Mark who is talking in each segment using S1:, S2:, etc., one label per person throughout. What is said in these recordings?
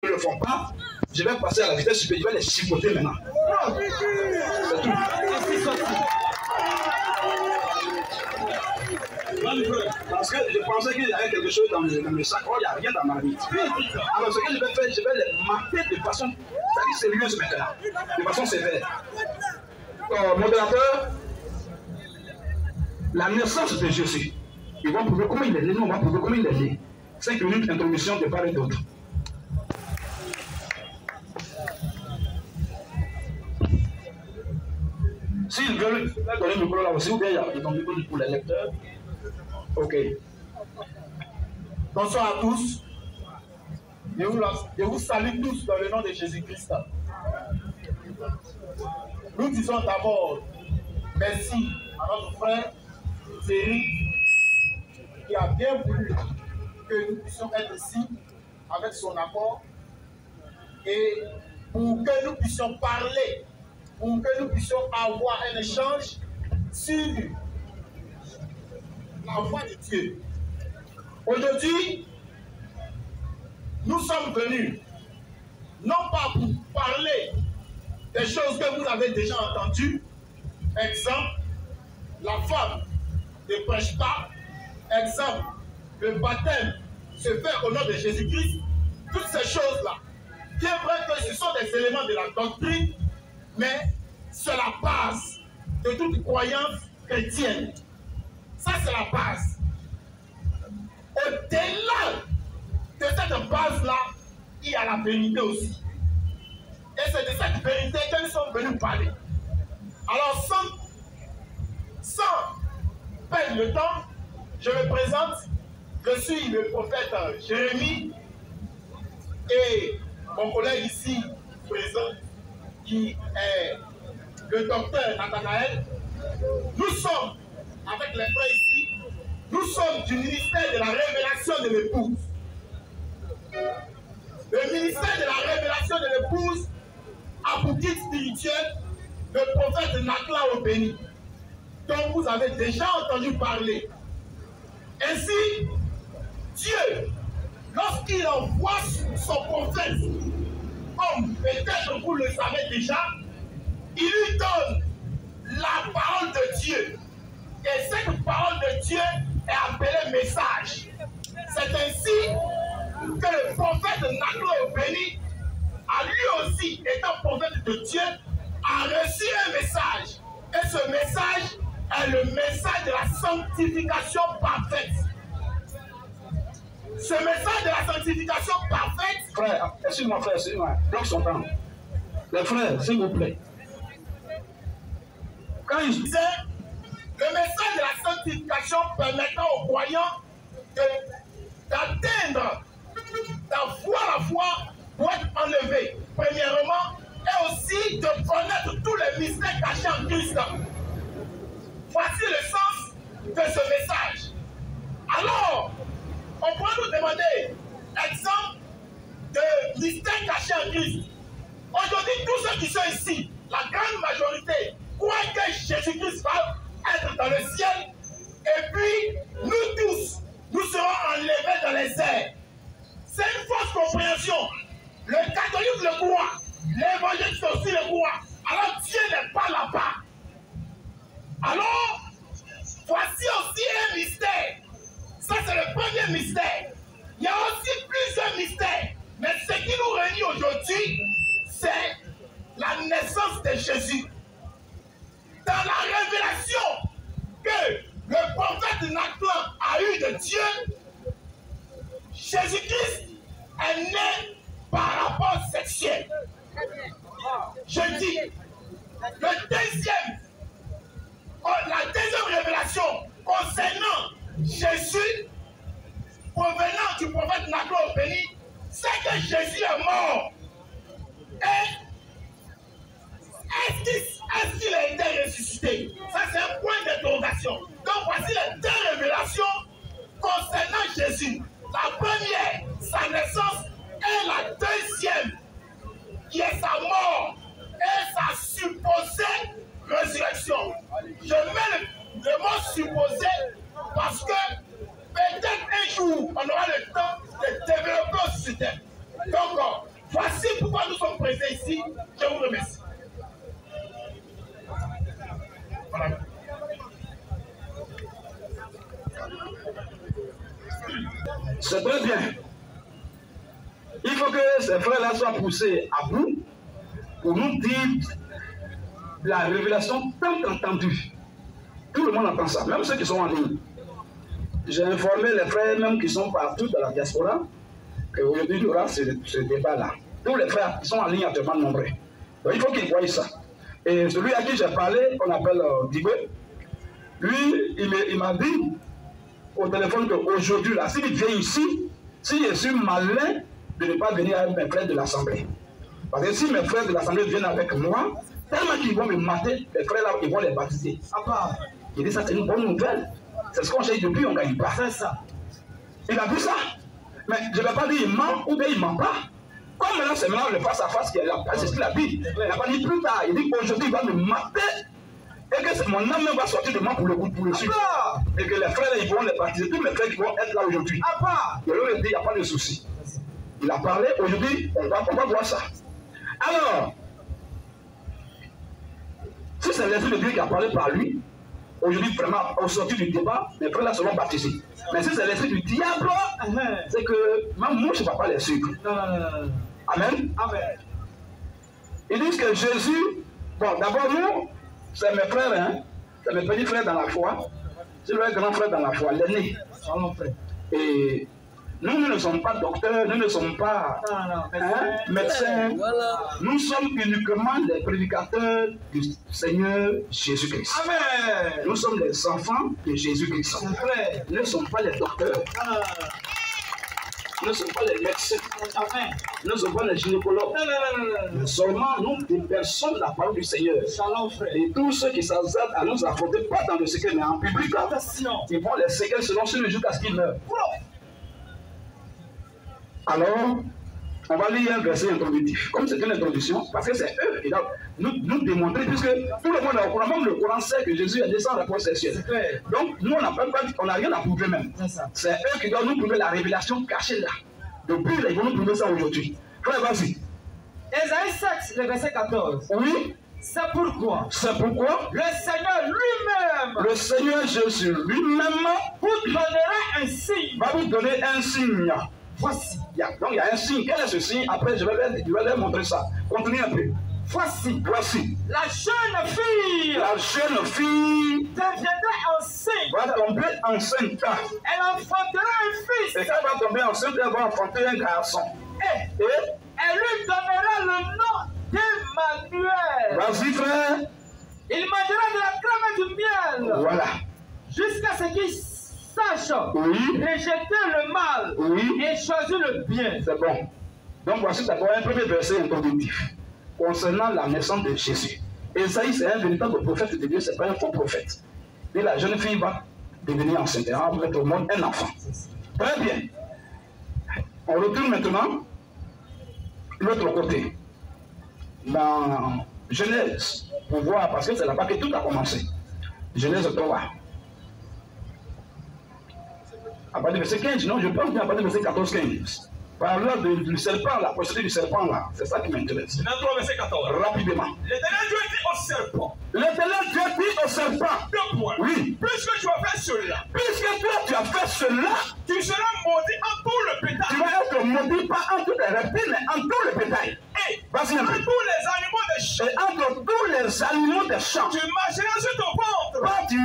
S1: ne le font pas, je vais passer à la vitesse supérieure, je vais les chipoter maintenant. Non, c'est tout. Parce que je pensais qu'il y avait quelque chose dans le sac. Oh, il n'y a rien dans ma vie. Alors, ce que je vais faire, je vais les mater de façon sérieuse maintenant. De façon sévère. Modérateur, la naissance de Jésus. Ils vont prouver comment il est né, nous on va prouver comment il est né. 5 minutes d'introduction de part et d'autre. S'ils veulent donner le micro là aussi, ou bien il y a le micro pour les lecteurs. Ok.
S2: Bonsoir à tous. Je vous salue tous dans le nom de Jésus-Christ. Nous disons d'abord merci à notre frère Thierry qui a bien voulu que nous puissions être ici avec son accord et pour que nous puissions parler, pour que nous puissions avoir un échange sur la voix de Dieu. Aujourd'hui, nous sommes venus non pas pour parler des choses que vous avez déjà entendues. Exemple, la femme ne prêche pas. Exemple, le baptême se fait au nom de Jésus-Christ. Toutes ces choses-là. Bien vrai que ce sont des éléments de la doctrine, mais c'est la base de toute croyance chrétienne. Ça, c'est la base. Au-delà de cette base-là, il y a la vérité aussi. Et c'est de cette vérité que nous sommes venus parler. Alors, sans perdre le temps, je me présente. Je suis le prophète Jérémie et mon collègue ici présent, qui est le docteur Nathanaël. Nous sommes, avec les frères ici, nous sommes du ministère de la révélation de l'épouse. Le ministère de la révélation de l'épouse a pour guide spirituel le prophète Nakla Obéni, dont vous avez déjà entendu parler. Ainsi, Dieu, lorsqu'il envoie son prophète, comme peut-être vous le savez déjà, il lui donne la parole de Dieu. Et cette parole de Dieu est appelée message. C'est ainsi que le prophète Nakla Obéni, a lui aussi, étant prophète de Dieu, a reçu un message. Et ce message est le message de la sanctification parfaite. Ce message de la sanctification parfaite...
S1: Frère, excuse-moi frère, excuse-moi. Bloque son temps. Les frères, s'il vous plaît.
S2: Quand il disait, le message de la sanctification permettant aux croyants d'atteindre, d'avoir la foi pour être enlevé, premièrement, et aussi de connaître tous les mystères cachés en Christ. Voici le sens de ce message. Alors, on pourrait nous demander, exemple, de mystères cachés en Christ. Aujourd'hui, tous ceux qui sont ici, la grande majorité, croient que Jésus-Christ va être dans le ciel, et puis, nous tous, nous serons enlevés dans les airs. C'est une fausse compréhension. Le catholique le croit, l'évangéliste aussi le croit. Alors Dieu n'est pas là-bas. Alors, voici aussi un mystère. Ça, c'est le premier mystère. Il y a aussi plusieurs mystères. Mais ce qui nous réunit aujourd'hui, c'est la naissance de Jésus. Dans la révélation que le prophète Nakla a eue de Dieu, Jésus-Christ est né par rapport sexuel. Je dis, la deuxième révélation concernant Jésus, provenant du prophète Nakla Obéni, c'est que Jésus est mort. Et est-ce qu'il a été ressuscité? Ça, c'est un point d'interrogation. Donc, voici les deux révélations concernant Jésus. La première, sa naissance, et la deuxième, qui est sa mort et sa supposée résurrection. Je mets le mot supposé parce que peut-être un jour, on aura le temps de développer ce thème. Donc, Voici pourquoi nous sommes présents ici. Je vous remercie. Voilà.
S1: C'est très bien. Il faut que ces frères-là soient poussés à bout pour nous dire la révélation tant entendue. Tout le monde entend ça, même ceux qui sont en ligne. J'ai informé les frères même qui sont partout dans la diaspora qu'aujourd'hui il y aura ce débat-là. Tous les frères qui sont en ligne actuellement nombreux. Donc il faut qu'ils voient ça. Et celui à qui j'ai parlé, qu'on appelle Dibé, lui, il m'a dit au téléphone qu'aujourd'hui, là, s'il vient ici, si je suis malin de ne pas venir avec mes frères de l'Assemblée. Parce que si mes frères de l'Assemblée viennent avec moi, tellement qu'ils vont me mater, les frères là, ils vont les baptiser. Il dit ça, c'est une bonne nouvelle. C'est ce qu'on cherche depuis, on ne gagne pas. C'est ça. Il a vu ça. Mais je ne vais pas dire il ment ou bien il ne ment pas. Comme maintenant, c'est maintenant le face à face qu'il a, c'est ce qu'il a dit. Il n'a pas dit plus tard. Il dit qu'aujourd'hui, il va me mater. Et que mon âme va sortir de moi pour le coup, pour le suivre. Et que les frères, ils vont les baptiser. Tous mes frères qui vont être là aujourd'hui. Il leur a dit, il n'y a pas de souci. Il a parlé, aujourd'hui, on va voir ça. Alors, si c'est l'Esprit de Dieu qui a parlé par lui, aujourd'hui, vraiment, au sortir du débat, mes frères là seront baptisés. Mais si c'est l'Esprit du diable, c'est que même moi, je ne vais pas les suivre. Amen. Amen. Ils disent que Jésus, bon, d'abord, nous, c'est mes frères, hein, c'est mes petits frères dans la foi, c'est mes grands frères dans la foi, l'aîné. Et nous ne sommes pas docteurs, nous ne sommes pas médecins. Voilà. Nous sommes uniquement les prédicateurs du Seigneur Jésus-Christ. Amen. Nous sommes les enfants de Jésus-Christ. Nous ne sommes pas les docteurs. Nous ne sommes pas les médecins. Nous ne sommes pas les gynécologues. Non. Seulement nous déversons la parole du Seigneur. Et tous ceux qui s'attardent à nous affronter, pas dans le secret, mais en public, ils vont les séquelles selon sur le jour jusqu'à ce qu'ils meurent. Alors, on va lire un verset introductif. Comme c'est une introduction, parce que c'est eux qui doivent nous démontrer, puisque tout le monde est au Coran, même le Coran sait que Jésus est descendu à la croix sexuelle. Donc, nous, on n'a rien à prouver même. C'est eux qui doivent nous prouver la révélation cachée là. Depuis, ils vont nous prouver ça aujourd'hui. Frère, vas-y.
S3: Ésaïe 7, le verset 14.
S1: Oui.
S3: C'est pourquoi
S1: le
S3: Seigneur lui-même,
S1: le Seigneur Jésus lui-même,
S3: vous donnera un signe.
S1: Va vous donner un signe.
S3: Voici.
S1: Donc il y a un signe. Quel est ce signe? Après, je vais leur montrer ça. Continue un peu.
S3: Voici.
S1: La jeune fille
S3: deviendra enceinte.
S1: Va tomber enceinte.
S3: Elle enfantera un fils.
S1: Et quand elle va tomber enceinte, elle va enfanter un garçon.
S3: Et elle lui donnera le nom d'Emmanuel.
S1: Vas-y, frère.
S3: Il mangera de la crème et du miel.
S1: Voilà.
S3: Jusqu'à ce qu'il sache rejeter le mal et choisir le bien.
S1: C'est bon. Donc voici d'abord un premier verset introductif concernant la naissance de Jésus. Esaïe, c'est un véritable prophète de Dieu, c'est pas un faux prophète. Et la jeune fille va devenir enceinte, elle va mettre au monde un enfant. Très bien. On retourne maintenant l'autre côté. Dans Genèse, pour voir, parce que c'est là-bas que tout a commencé. Genèse 3. À partir du verset 15, non, je pense bien à partir du verset 14-15. Parlant du serpent, la procédure du serpent là, c'est ça qui m'intéresse.
S2: Genèse 3, verset 14.
S1: Rapidement.
S2: L'Éternel Dieu dit au serpent.
S1: L'Éternel Dieu dit au serpent.
S2: Deux points.
S1: Oui.
S2: Puisque tu as fait cela.
S1: Puisque toi tu as fait cela.
S2: Tu seras maudit en tout le bétail.
S1: Tu vas être maudit pas en tous les reptiles, mais en tout le bétail.
S2: Et en tous les animaux des champs.
S1: Et entre tous les animaux des champs.
S2: Tu marcheras sur ton ventre.
S1: Pas tu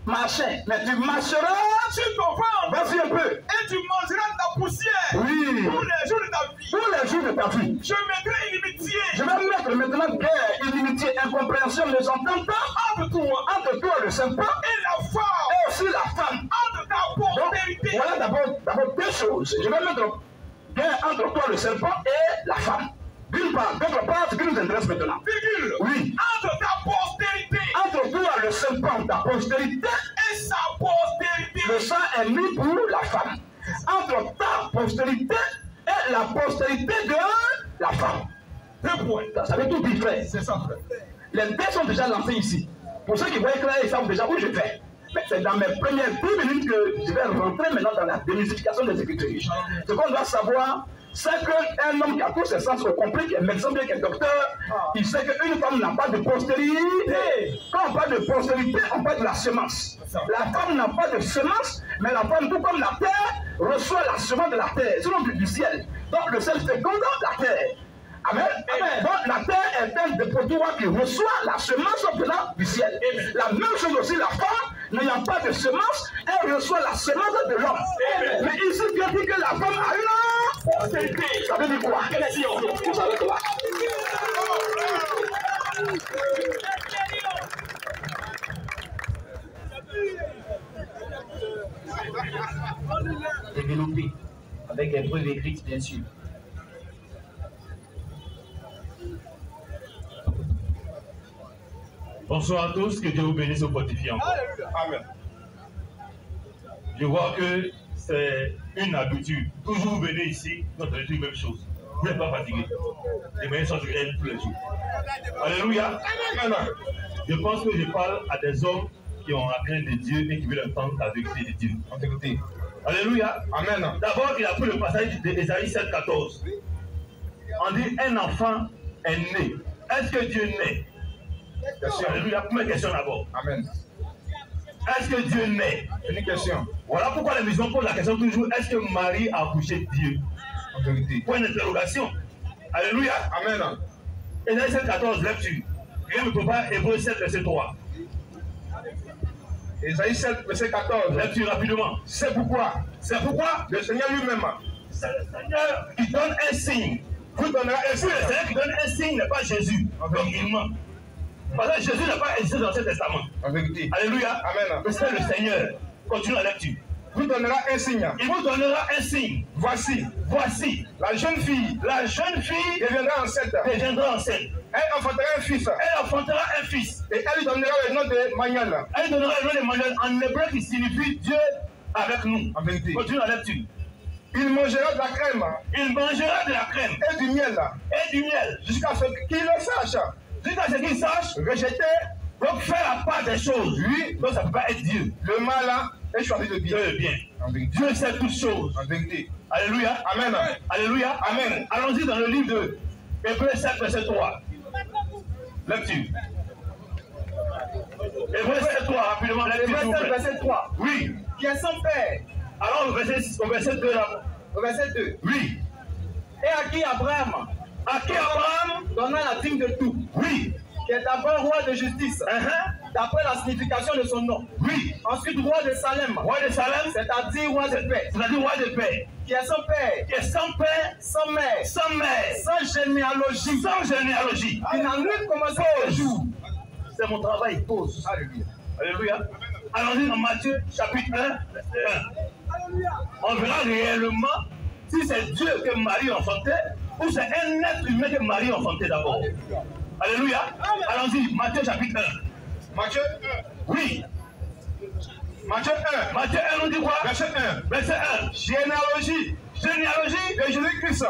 S1: marchais, mais tu marcheras
S2: sur ton ventre.
S1: Vas-y un peu.
S2: Et tu mangeras de la poussière.
S1: Oui.
S2: Pour les jours de ta vie.
S1: Pour les jours de ta vie.
S2: Je mettrai inimitié.
S1: Je vais mettre maintenant guerre, inimitié, incompréhension, ne s'entend pas entre toi le serpent
S2: et la femme.
S1: Et aussi la femme.
S2: Entre ta postérité.
S1: Donc, voilà d'abord deux choses. Je vais mettre guerre entre toi le serpent et la femme. D'une part, d'autre part, ce qui nous intéresse maintenant.
S2: Virgule.
S1: Oui.
S2: Entre ta postérité.
S1: Entre toi le serpent, ta postérité
S2: et sa postérité.
S1: Le sang est mis pour la femme. Entre ta postérité et la postérité de la femme.
S2: Deux points.
S1: Ça veut tout dire, frère.
S2: C'est ça, frère.
S1: Les dés sont déjà lancés ici. Pour ceux qui voient clair, ils savent déjà où je vais. Mais c'est dans mes premières 2 minutes que je vais rentrer maintenant dans la démystification des Écritures. Ce qu'on doit savoir, c'est qu'un homme qui a tous ses sens au complet, qui est médecin, bien qu'il est docteur, il sait qu'une femme n'a pas de postérité. Quand on parle de postérité, on parle de la semence. La femme n'a pas de semence, mais la femme, tout comme la terre, reçoit la semence de la terre, sinon du ciel. Donc le ciel féconde la terre. Amen. Amen. Donc la terre est un dépotoir qui reçoit la semence du ciel. Amen. La même chose aussi, la femme, n'ayant pas de semence, elle reçoit la semence de l'homme. Mais ici, Dieu dit que la femme a une postérité. Ça veut dire quoi? Vous savez quoi?
S3: Développer avec des preuves écrites, bien sûr.
S4: Bonsoir à tous, que Dieu vous bénisse au fortifiant.
S2: Amen.
S4: Je vois que c'est une habitude. Toujours vous venez ici, vous entendez la même chose. Vous n'êtes pas fatigué. Les meilleurs sont sur elle tous les jours. Alléluia. Amen. Je pense que je parle à des hommes qui ont la crainte de Dieu et qui veulent entendre la vérité de Dieu. Alléluia. Amen. D'abord, il a pris le passage d'Ésaïe 7,14. On dit un enfant est né. Est-ce que Dieu naît? Alléluia. Première question d'abord. Amen. Est-ce que Dieu naît? C'est une question. Voilà pourquoi les musulmans posent la question toujours, est-ce que Marie a accouché de Dieu? En vérité. Point d'interrogation. Alléluia. Amen. Ésaïe 7,14, lecture. Rien ne peut pas, Hébreux 7, verset 3. Ésaïe 7, verset 14. Lecture rapidement. C'est pourquoi le Seigneur lui-même, c'est le Seigneur qui donne un signe. Vous donnerez un signe. Le Seigneur qui donne un signe n'est pas Jésus. Donc il ment. Parce que Jésus n'a pas existé dans l'Ancien Testament. En vérité. Alléluia. Amen. Mais c'est le Seigneur. Continue la lecture. Vous donnera un signe. Il vous donnera un signe. Voici. La jeune fille deviendra enceinte. Elle enfantera un fils. Et elle lui donnera le nom de Emmanuel. Elle donnera le nom de Emmanuel en hébreu qui signifie Dieu avec nous. En vérité. Continue la lecture. Il mangera de la crème. Et du miel. Jusqu'à ce qu'il le sache. Rejeter, donc faire la part des choses. Lui, donc ça ne peut pas être Dieu. Le mal est choisi de bien. Dieu sait toutes choses. En vérité. Alléluia. Amen. Alléluia. Amen. Allons-y dans le livre de Hébreux 7, verset 3. Lecture. Hébreux 7, 3, rapidement. Lecture. Hébreux 7, verset 3. Oui. Qui est son père. Alors au verset 2 là. Au verset 2. Oui. Et à qui Abraham donna la dîme de tout. Oui. Qui est d'abord roi de justice. D'après la signification de son nom. Oui. Ensuite roi de Salem. C'est-à-dire roi de paix. Qui est sans père. Sans mère. Sans généalogie. Il n'a nul commencé au jour. C'est mon travail. Pause. Alléluia. Allons-y dans Matthieu chapitre 1, verset 1. On verra réellement si c'est Dieu que Marie enfantait ou c'est un être humain que Marie enfantait d'abord. Alléluia. Allons-y, Matthieu chapitre 1. Matthieu 1. Oui. Matthieu 1 nous dit quoi? Verset 1. Généalogie de Jésus-Christ.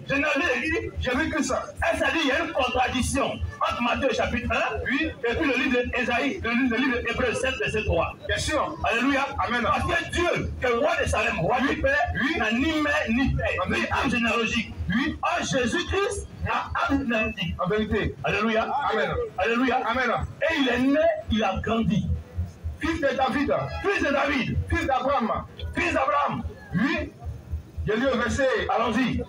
S4: Généalogie de Jésus-Christ. Ça dit qu'il y a une contradiction entre Matthieu chapitre 1 et puis le livre d'Ésaïe, le livre d'Hébreux 7, verset 3. Bien sûr. Alléluia. Amen. Parce que Dieu, que le roi de Salem, roi du Père, n'a ni mère ni père, ni âme généalogique. Or Jésus-Christ a âme généalogique. En vérité. Alléluia. Amen. Alléluia. Amen. Et il est né, il a grandi. Fils de David. Fils d'Abraham. Oui. Je lis au verset. Allons-y.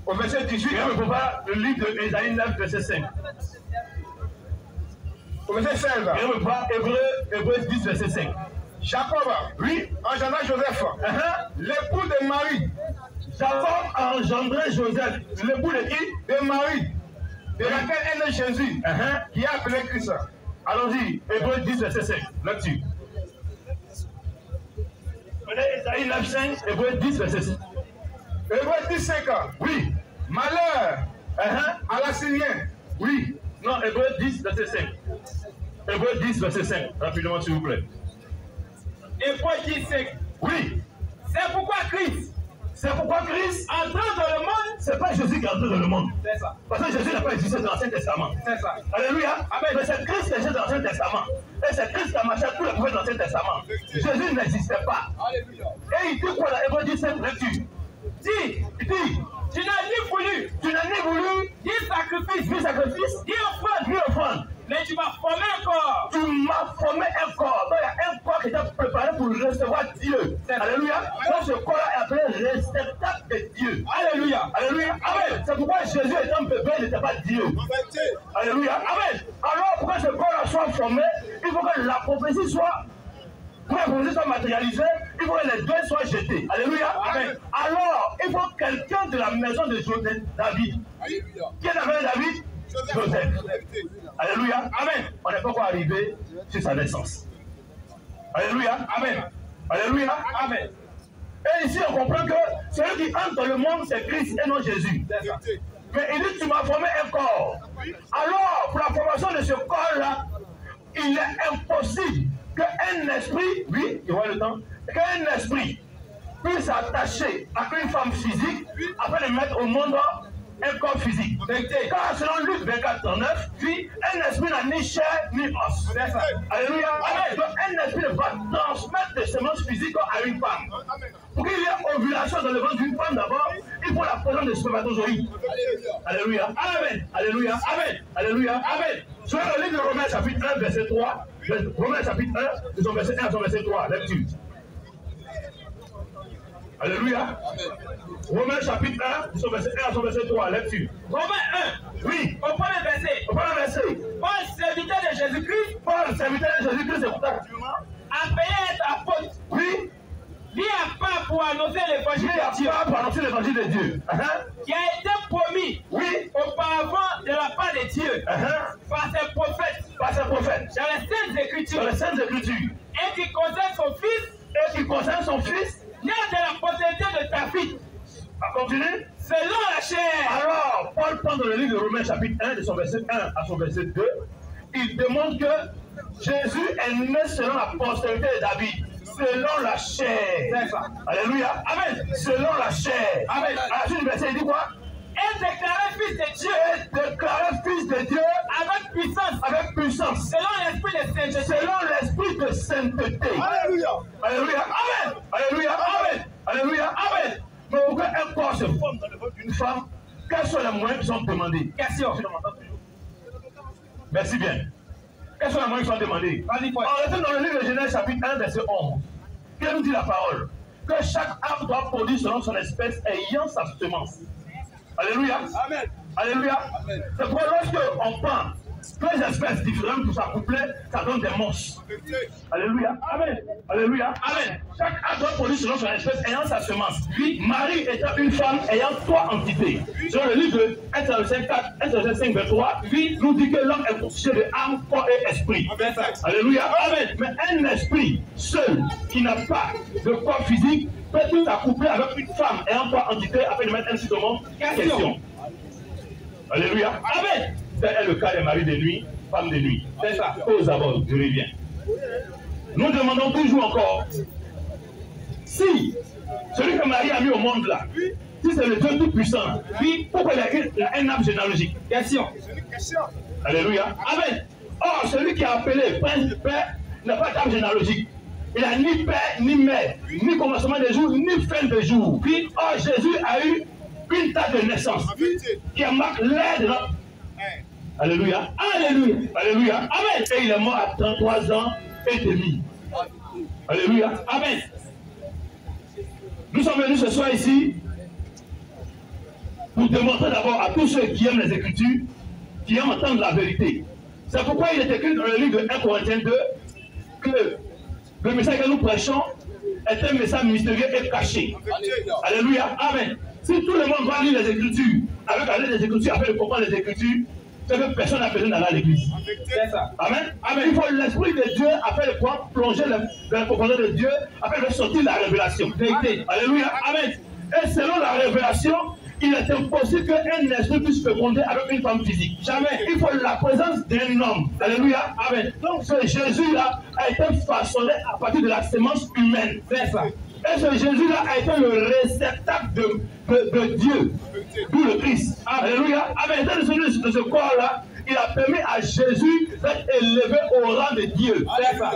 S4: Au verset 18. Le livre de Ésaïe 9, verset 5. Au verset 16. Hébreux 10, verset 5. Jacob. Oui. Engendra Joseph. L'époux de Marie. Jacob a engendré Joseph. L'époux de qui? De Marie. De laquelle est né Jésus. Qui est appelé Christ. Allons-y. Hébreux 10, verset 5. Là-dessus. Ésaïe 9, 5, Hébreux 10, verset 5. Hébreux 10, 5. Oui. Malheur à l'Assyrien. Oui. Non, Hébreux 10, verset 5. Hébreux 10, verset 5. Rapidement, s'il vous plaît. Hébreux 10, 5. Oui. C'est pourquoi Christ entrant dans le monde. C'est pas Jésus qui est entré dans le monde. C'est ça. Parce que Jésus n'a pas existé dans l'Ancien Testament. C'est ça. Alléluia. Amen. Mais c'est Christ qui est dans l'Ancien Testament. Et c'est Christ qui a marché à tous les prophètes de l'Ancien Testament. Jésus n'existait pas. Alléluia. Et il dit quoi dans Hébreux 17, lecture? Dis. Tu n'as ni voulu ni sacrifice, ni offrande. Mais tu m'as formé un corps. Tu m'as formé un corps. Donc il y a un corps qui était préparé pour recevoir Dieu. Alléluia. Donc ce corps est appelé réceptacle de Dieu. Alléluia. Alléluia. Amen. C'est pourquoi Jésus étant un bébé, il n'était pas Dieu. Alléluia. Amen. Alors pour que ce corps soit formé, il faut que la prophétie soit... Pour que la prophétie soit matérialisée, il faut que les deux soient jetés. Alléluia. Amen. Alors, il faut quelqu'un de la maison de David. Qui est la maison de David? Joseph. Alléluia. Amen. On n'est pas encore arrivé sur sa naissance. Alléluia. Amen. Alléluia. Amen. Et ici, on comprend que celui qui entre dans le monde, c'est Christ et non Jésus. Mais il dit, tu m'as formé un corps. Alors, pour la formation de ce corps-là, il est impossible qu'un esprit, oui, il voit le temps, qu'un esprit puisse s'attacher à une femme physique afin de mettre au monde un corps physique. Car selon Luc 24:39, puis un esprit n'a ni chair ni os. Alléluia. Donc un esprit ne va transmettre des semences physiques à une femme. Pour qu'il y ait ovulation dans le ventre d'une femme d'abord, il faut la présence de spermatozoïdes. Alléluia. Amen. Alléluia. Amen. Alléluia. Amen. Sur le livre de Romains chapitre 1, verset 3, Romains chapitre 1, de son verset 1 à son verset 3, lecture. Alléluia. Romains chapitre 1, de son verset 1 à son verset 3, lecture.
S3: Romains 1.
S4: Oui.
S3: Au premier verset.
S4: Au premier verset.
S3: Paul, serviteur de Jésus-Christ.
S4: Paul, serviteur de Jésus-Christ, c'est pour ça.
S3: Appelé à être apôtre.
S4: Oui.
S3: Lui à part pour annoncer l'évangile de Dieu.
S4: Pour annoncer l'évangile de Dieu.
S3: Qui a été promis.
S4: Oui.
S3: Auparavant de la part de Dieu. Par ses prophètes.
S4: Par ses prophètes.
S3: Dans les Saintes Écritures.
S4: Dans les Saintes Écritures.
S3: Et qui concerne son fils.
S4: Et qui concerne son fils.
S3: Né de la postérité de David.
S4: Continue.
S3: Selon la chair.
S4: Alors, Paul prend dans le livre de Romains chapitre 1, de son verset 1 à son verset 2, il demande que Jésus est né selon la postérité de David, selon la chair. Alléluia. Amen. Selon la chair. Amen. À la suite du verset, il dit quoi?
S3: Et déclaré fils de Dieu.
S4: Et déclaré fils de Dieu.
S3: Avec puissance.
S4: Avec puissance.
S3: Selon l'esprit de sainteté.
S4: Selon l'esprit de sainteté.
S2: Alléluia.
S4: Alléluia. Amen. Alléluia. Amen. Alléluia. Amen. Mais pourquoi un corps se forme dans le ventre d'une femme? Quels sont les moyens qui sont demandés?
S3: Question.
S4: Merci bien. Quels sont les moyens qui sont demandés? On retourne dans le livre de Genèse chapitre 1, verset 11. Qu'est-ce nous dit la parole? Que chaque arbre doit produire selon son espèce ayant sa semence. Alléluia. Amen. Alléluia. C'est pourquoi lorsqu'on prend deux espèces différentes pour s'accoupler, ça donne des monstres. Alléluia. Amen. Alléluia. Amen. Chaque arbre doit produire selon son espèce ayant sa semence. Puis Marie étant une femme ayant trois entités. Sur le livre de 1 Thessaloniciens 4, 1 Thessaloniciens 5, 23, nous dit que l'homme est constitué de âme, corps et esprit. Alléluia. Amen. Mais un esprit seul qui n'a pas de corps physique peut-il s'accoupler avec une femme ayant trois entités afin de mettre ainsi au monde? Question. Alléluia. Amen. C'est le cas des maris de nuit, femmes de nuit. C'est ça. Aux abords, je reviens. Nous demandons toujours encore si celui que Marie a mis au monde là, si c'est le Dieu tout-puissant, puis pourquoi il a un arbre généalogique? Question. Alléluia. Amen. Or, celui qui a appelé prince du père n'a pas d'arbre généalogique. Il n'a ni père, ni mère, ni commencement de jour, ni fin de jour. Puis, or, Jésus a eu une date de naissance qui marque l'ère de notre... Alléluia. Alléluia. Alléluia. Amen. Et il est mort à 33 ans et demi. Alléluia. Amen. Nous sommes venus ce soir ici pour démontrer d'abord à tous ceux qui aiment les Écritures, qui aiment entendre la vérité. C'est pourquoi il est écrit dans le livre de 1 Corinthiens 2 que le message que nous prêchons est un message mystérieux et caché. Alléluia. Amen. Si tout le monde va lire les Écritures, avec la lettre des Écritures, afin de comprendre les Écritures, c'est que personne n'a besoin d'aller à l'église. C'est ça. Amen. Amen. Il faut l'Esprit de Dieu afin de pouvoir plonger dans la profondeur de Dieu, afin de sortir la révélation. Vérité. Alléluia. Amen. Et selon la révélation, il est impossible qu'un esprit puisse féconder avec une femme physique. Jamais. Il faut la présence d'un homme. Alléluia. Amen. Donc ce Jésus-là a été façonné à partir de la sémence humaine. C'est ça. Et ce Jésus-là a été le réceptacle de Dieu, d'où le Christ. Alléluia. Amen. Dans de ce corps-là, il a permis à Jésus d'être élevé au rang de Dieu. C'est ça.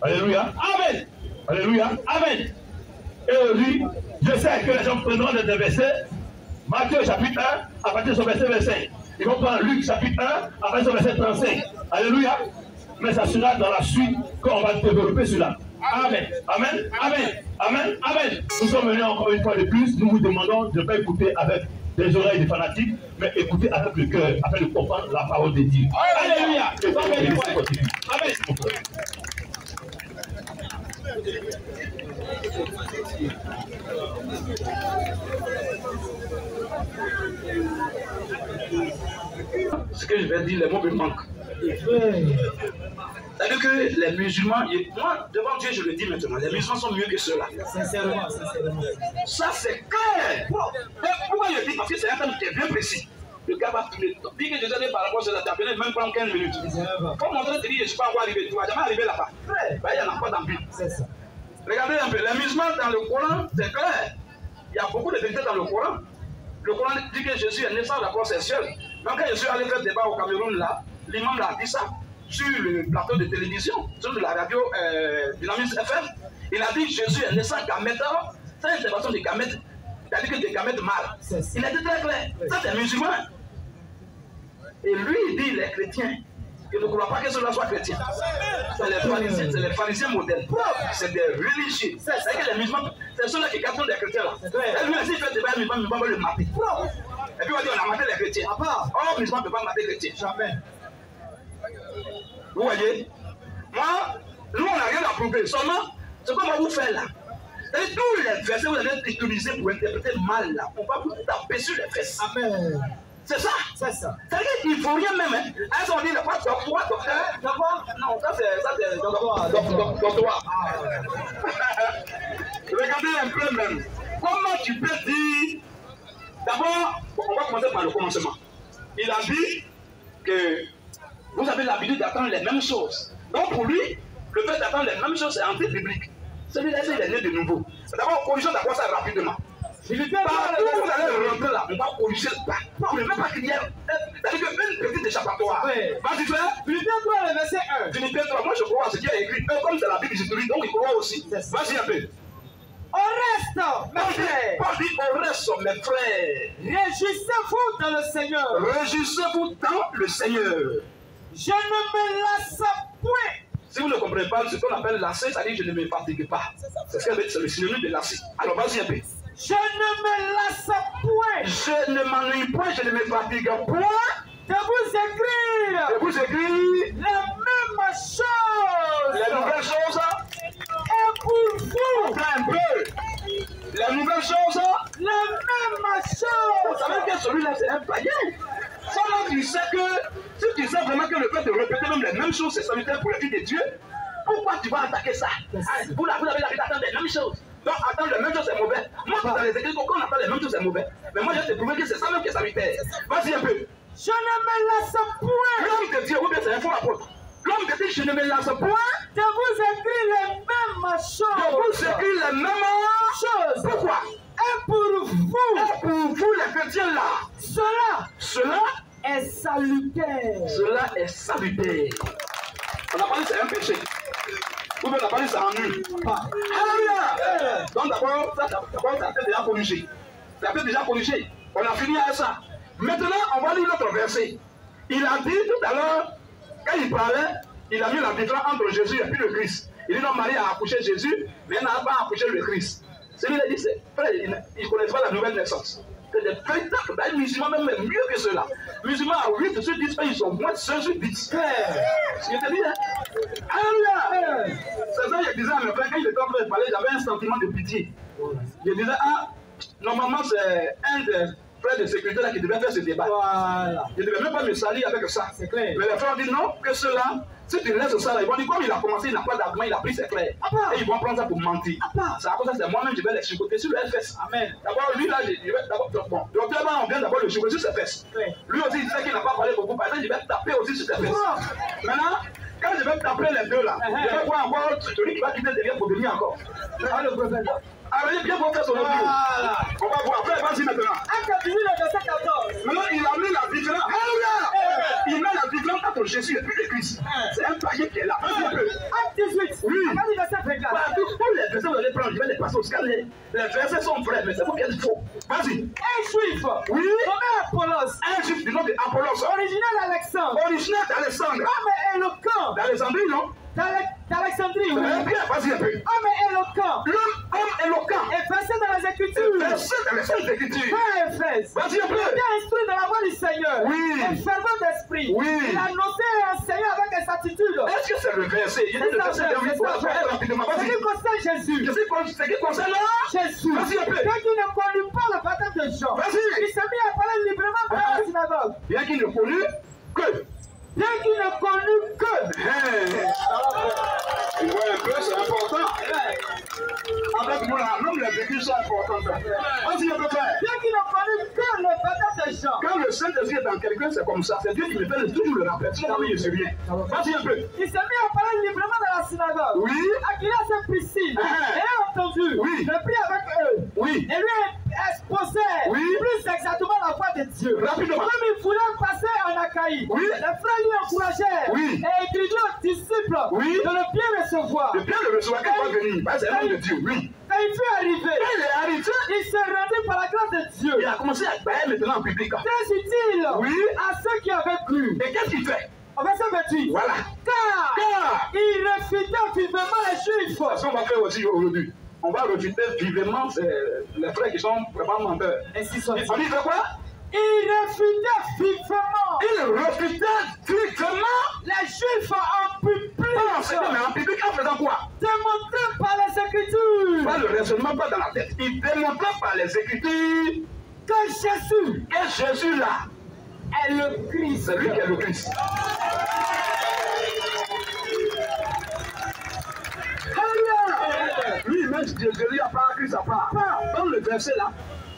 S4: Alléluia. Amen. Alléluia. Amen. Et lui, Je sais que les gens prendront des versets. Matthieu chapitre 1, à partir de son verset 25. Ils vont prendre Luc chapitre 1, à partir de son verset 35. Alléluia. Mais ça sera dans la suite qu'on va développer cela. Amen. Amen. Amen. Amen. Amen. Nous sommes venus encore une fois de plus. Nous vous demandons de ne pas écouter avec des oreilles de fanatiques, mais écouter avec le cœur, afin de comprendre la parole de Dieu. Alléluia. Amen.
S1: Ce que je vais dire, les mots me manquent. C'est-à-dire que les musulmans, moi, devant Dieu, je le dis maintenant, les musulmans sont mieux que ceux-là.
S3: Sincèrement, sincèrement.
S1: Ça, c'est clair. Pourquoi je dis? Parce que c'est un terme qui est bien précis. Le gars va tourner. Dis que Jésus par rapport à cela, tu as même prendre 15 minutes. Comme on te dit, je ne suis pas encore arrivé, tu ne vas jamais arriver là-bas. Il n'y en a pas dans le but.
S3: C'est ça.
S1: Regardez un peu, les musulmans dans le Coran, c'est clair. Il y a beaucoup de vérités dans le Coran. Le Coran dit que Jésus est né sans rapport sexuel. Donc quand je suis allé faire le débat au Cameroun, là, l'imam a dit ça sur le plateau de télévision, sur la radio Dynamis FM. Il a dit que Jésus est né sans gamètes, sans intervention de gamètes. C'est-à-dire que des gamètes mâles. Il a dit très clair. Ça, c'est musulman. Et lui, il dit, les chrétiens, il ne croit pas que cela soit chrétien. C'est les pharisiens modernes. C'est des religieux. C'est que les musulmans, c'est ceux-là qui captent des chrétiens là. Et lui aussi, il fait des débats musulmans, il va le mater. Et puis on va dire, on a maté les chrétiens. Oh, musulman ne peut pas mater les chrétiens. Jamais. Vous voyez? Moi, nous, on n'a rien à prouver. Seulement, ce qu'on va vous faire là, et tous les versets que vous allez utiliser pour interpréter mal là, on va vous taper sur les fesses. Amen. C'est ça? C'est ça. C'est-à-dire qu'il ne faut rien même. Hein. On dit, pas docteur, docteur. Non, ça c'est doctoire. Regardez un peu même. Comment tu peux dire? D'abord, on va commencer par le commencement. Il a dit que vous avez l'habitude d'attendre les mêmes choses. Donc pour lui, le fait d'attendre les mêmes choses, c'est anti-biblique. Celui-là, il est né de nouveau. D'abord, corrigeons d'abord ça rapidement. Partout où vous allez rentrer là, on va corriger le pas. Vous ne même pas qu'il y ait une petite échappatoire. Vas-y, frère. Philippiens 3, le verset 1. Philippiens 3, moi je crois à ce qui est écrit. Comme c'est la Bible historique, donc il croit aussi. Vas-y un peu.
S3: Au reste, mes frères.
S1: Pas dit au reste, mes frères.
S3: Réjouissez-vous dans le Seigneur.
S1: Réjouissez-vous dans le Seigneur.
S3: Je ne me lasse point.
S1: Si vous ne comprenez pas ce qu'on appelle lasser, ça dit je ne me fatigue pas. C'est le synonyme de lasser. Alors vas-y un peu.
S3: Je ne me lasse point.
S1: Je ne m'ennuie point, je ne me fatigue point.
S3: De vous écrire.
S1: De vous écrire.
S3: La même chose.
S1: Les nouvelles choses.
S3: Et pour vous.
S1: Un peu. La nouvelle chose.
S3: La même chose.
S1: Vous savez que celui-là c'est un païen. Seulement tu sais que, si tu sais vraiment que le fait de répéter même les mêmes choses c'est salutaire pour la vie de Dieu, pourquoi tu vas attaquer ça? Vous avez l'habitude d'attendre les mêmes choses. Donc attendre les mêmes choses c'est mauvais. Moi dans les églises, quand on attend les mêmes choses c'est mauvais. Mais moi je vais te prouver que c'est ça même qui est salutaire. Vas-y un peu.
S3: Je ne me lasse point.
S1: L'homme de Dieu, ou bien c'est un faux apôtre. L'homme de Dieu, je ne me lasse point.
S3: De vous écrire les mêmes choses.
S1: De vous écrire les mêmes choses. Pourquoi?
S3: Et pour vous.
S1: Et pour vous les chrétiens là. Cela
S3: est salutaire.
S1: Cela est salutaire. On a parlé c'est un péché. Ou bien on a parlé c'est ennui. Alléluia. Donc d'abord, ça a été déjà corrigé. Ça a été déjà corrigé. On a fini avec ça. Maintenant, on va lire notre verset. Il a dit tout à l'heure, quand il parlait, il a mis la différence entre Jésus et puis le Christ. Il dit non, Marie a accouché Jésus, mais elle n'a pas accouché le Christ. Celui-là dit, frère, il ne connaît pas la nouvelle naissance. C'est des véritables, les musulmans même mieux que ceux-là. Les musulmans à 8 sur 10 pays, ils sont moins de 5 sur 10. Je te dis, hein? Alléluia! C'est ça que je disais à mes frères, quand il était en train de parler, j'avais un sentiment de pitié. Je disais, ah, normalement c'est un des frères de sécurité là qui devait faire ce débat. Voilà. Je ne devais même pas me salir avec ça. C'est clair. Mais les frères ont dit non, que ceux-là, si tu laisses ça là, ils vont dire comme il a commencé, il n'a pas d'argument, il a pris, c'est clair. Et ils vont prendre ça pour mentir. C'est à cause de ça, c'est moi-même, je vais les chicoter sur le FS. Amen. D'abord, lui là, je vais d'abord, bon, docteur, on vient d'abord le chicoter sur ses fesses. Lui aussi, il sait qu'il n'a pas parlé beaucoup, par exemple, je vais taper aussi sur ses fesses. Maintenant, quand je vais taper les deux là, je vais voir encore celui qui va quitter derrière pour venir encore. Allez, bien pour faire son audio. On va voir. Après, vas-y maintenant. Maintenant, il a mis la différence. Il met la différence entre entre Jésus et puis le Christ. C'est un païen qui est là.
S3: Acte 18.
S1: Oui.
S3: Regardez verset 24.
S1: Voilà, tous les versets vous allez prendre, je vais les passer au scan. Les versets sont vrais, mais c'est vous qui êtes faux. Vas-y.
S3: Un juif.
S1: Oui.
S3: Nommé Apollos.
S1: Un juif du nom d'Apollos.
S3: Originaire d'Alexandre.
S1: Originaire d'Alexandre.
S3: Homme éloquent.
S1: D'Alexandrie, non?
S3: D'Alexandrie, oui.
S1: Bien, vas-y un peu.
S3: Homme éloquent.
S1: L'homme éloquent.
S3: Et versé dans les Écritures.
S1: Versé dans les Saintes Écritures.
S3: Frère Éphèse.
S1: Vas-y un peu.
S3: Bien instruit dans la voie du Seigneur.
S1: Oui.
S3: Et fervent d'esprit.
S1: Oui.
S3: Il a noté et enseigné avec exactitude.
S1: Est-ce que c'est le verset? Il y a le verset dernier pour rapidement.
S3: Ce
S1: Vas-y.
S3: qui concerne Jésus.
S1: Ce qui concerne
S3: Jésus.
S1: Vas-y un peu.
S3: Bien qu'il ne connut pas le baptême de Jean.
S1: Vas-y.
S3: Il s'est mis à parler librement dans la synagogue.
S1: Bien qu'il ne connût que.
S3: Bien qu'il ne connut que.
S1: Tu vois un peu, c'est important. Avec nous, l'homme l'a vécu, c'est important. Vas-y un peu frère.
S3: Bien qu'il ne connut que le baptême de Jean.
S1: Quand le Saint-Esprit est dans quelqu'un, c'est comme ça. C'est Dieu qui me fait toujours le rappeler. Sinon, oui, je sais rien. Vas-y un peu.
S3: Il s'est mis à parler librement dans la synagogue.
S1: Oui.
S3: Aquilas et Priscille. Et entendu.
S1: Oui.
S3: Le prit avec eux.
S1: Oui.
S3: Et lui exposait plus exactement la voix de Dieu.
S1: Rapidement.
S3: Comme il voulait passer en Achaïe.
S1: Oui.
S3: Les frères lui encouragèrent.
S1: Oui.
S3: Et écrivirent aux disciples
S1: Oui.
S3: de le bien recevoir.
S1: De bien le recevoir, qu'il va venir. C'est un homme de Dieu, oui.
S3: Quand il fut arrivé,
S1: Quand il est arrivé,
S3: il se rendit par la grâce de Dieu.
S1: il a commencé à bailler maintenant en public.
S3: Très utile
S1: Oui.
S3: à ceux qui avaient cru.
S1: Et qu'est-ce qu'il fait?
S3: Au verset 28.
S1: Voilà.
S3: Car il refutait vivement les Juifs.
S1: C'est ce qu'on va faire aussi aujourd'hui. On va refuter vivement les frères qui sont vraiment menteurs.
S3: Ainsi soit dit.
S1: On dit quoi?
S3: Il refutait vivement.
S1: Il refutait vivement
S3: Les Juifs en public.
S1: Mais en public, en faisant quoi?
S3: Démontré par les Écritures.
S1: Pas le raisonnement, pas dans la tête. Il démontrait par les Écritures
S3: Que Jésus
S1: que Jésus là
S3: est le Christ.
S1: c'est lui qui est le Christ. Lui, même Jésus à part, Christ à part. Dans le verset là,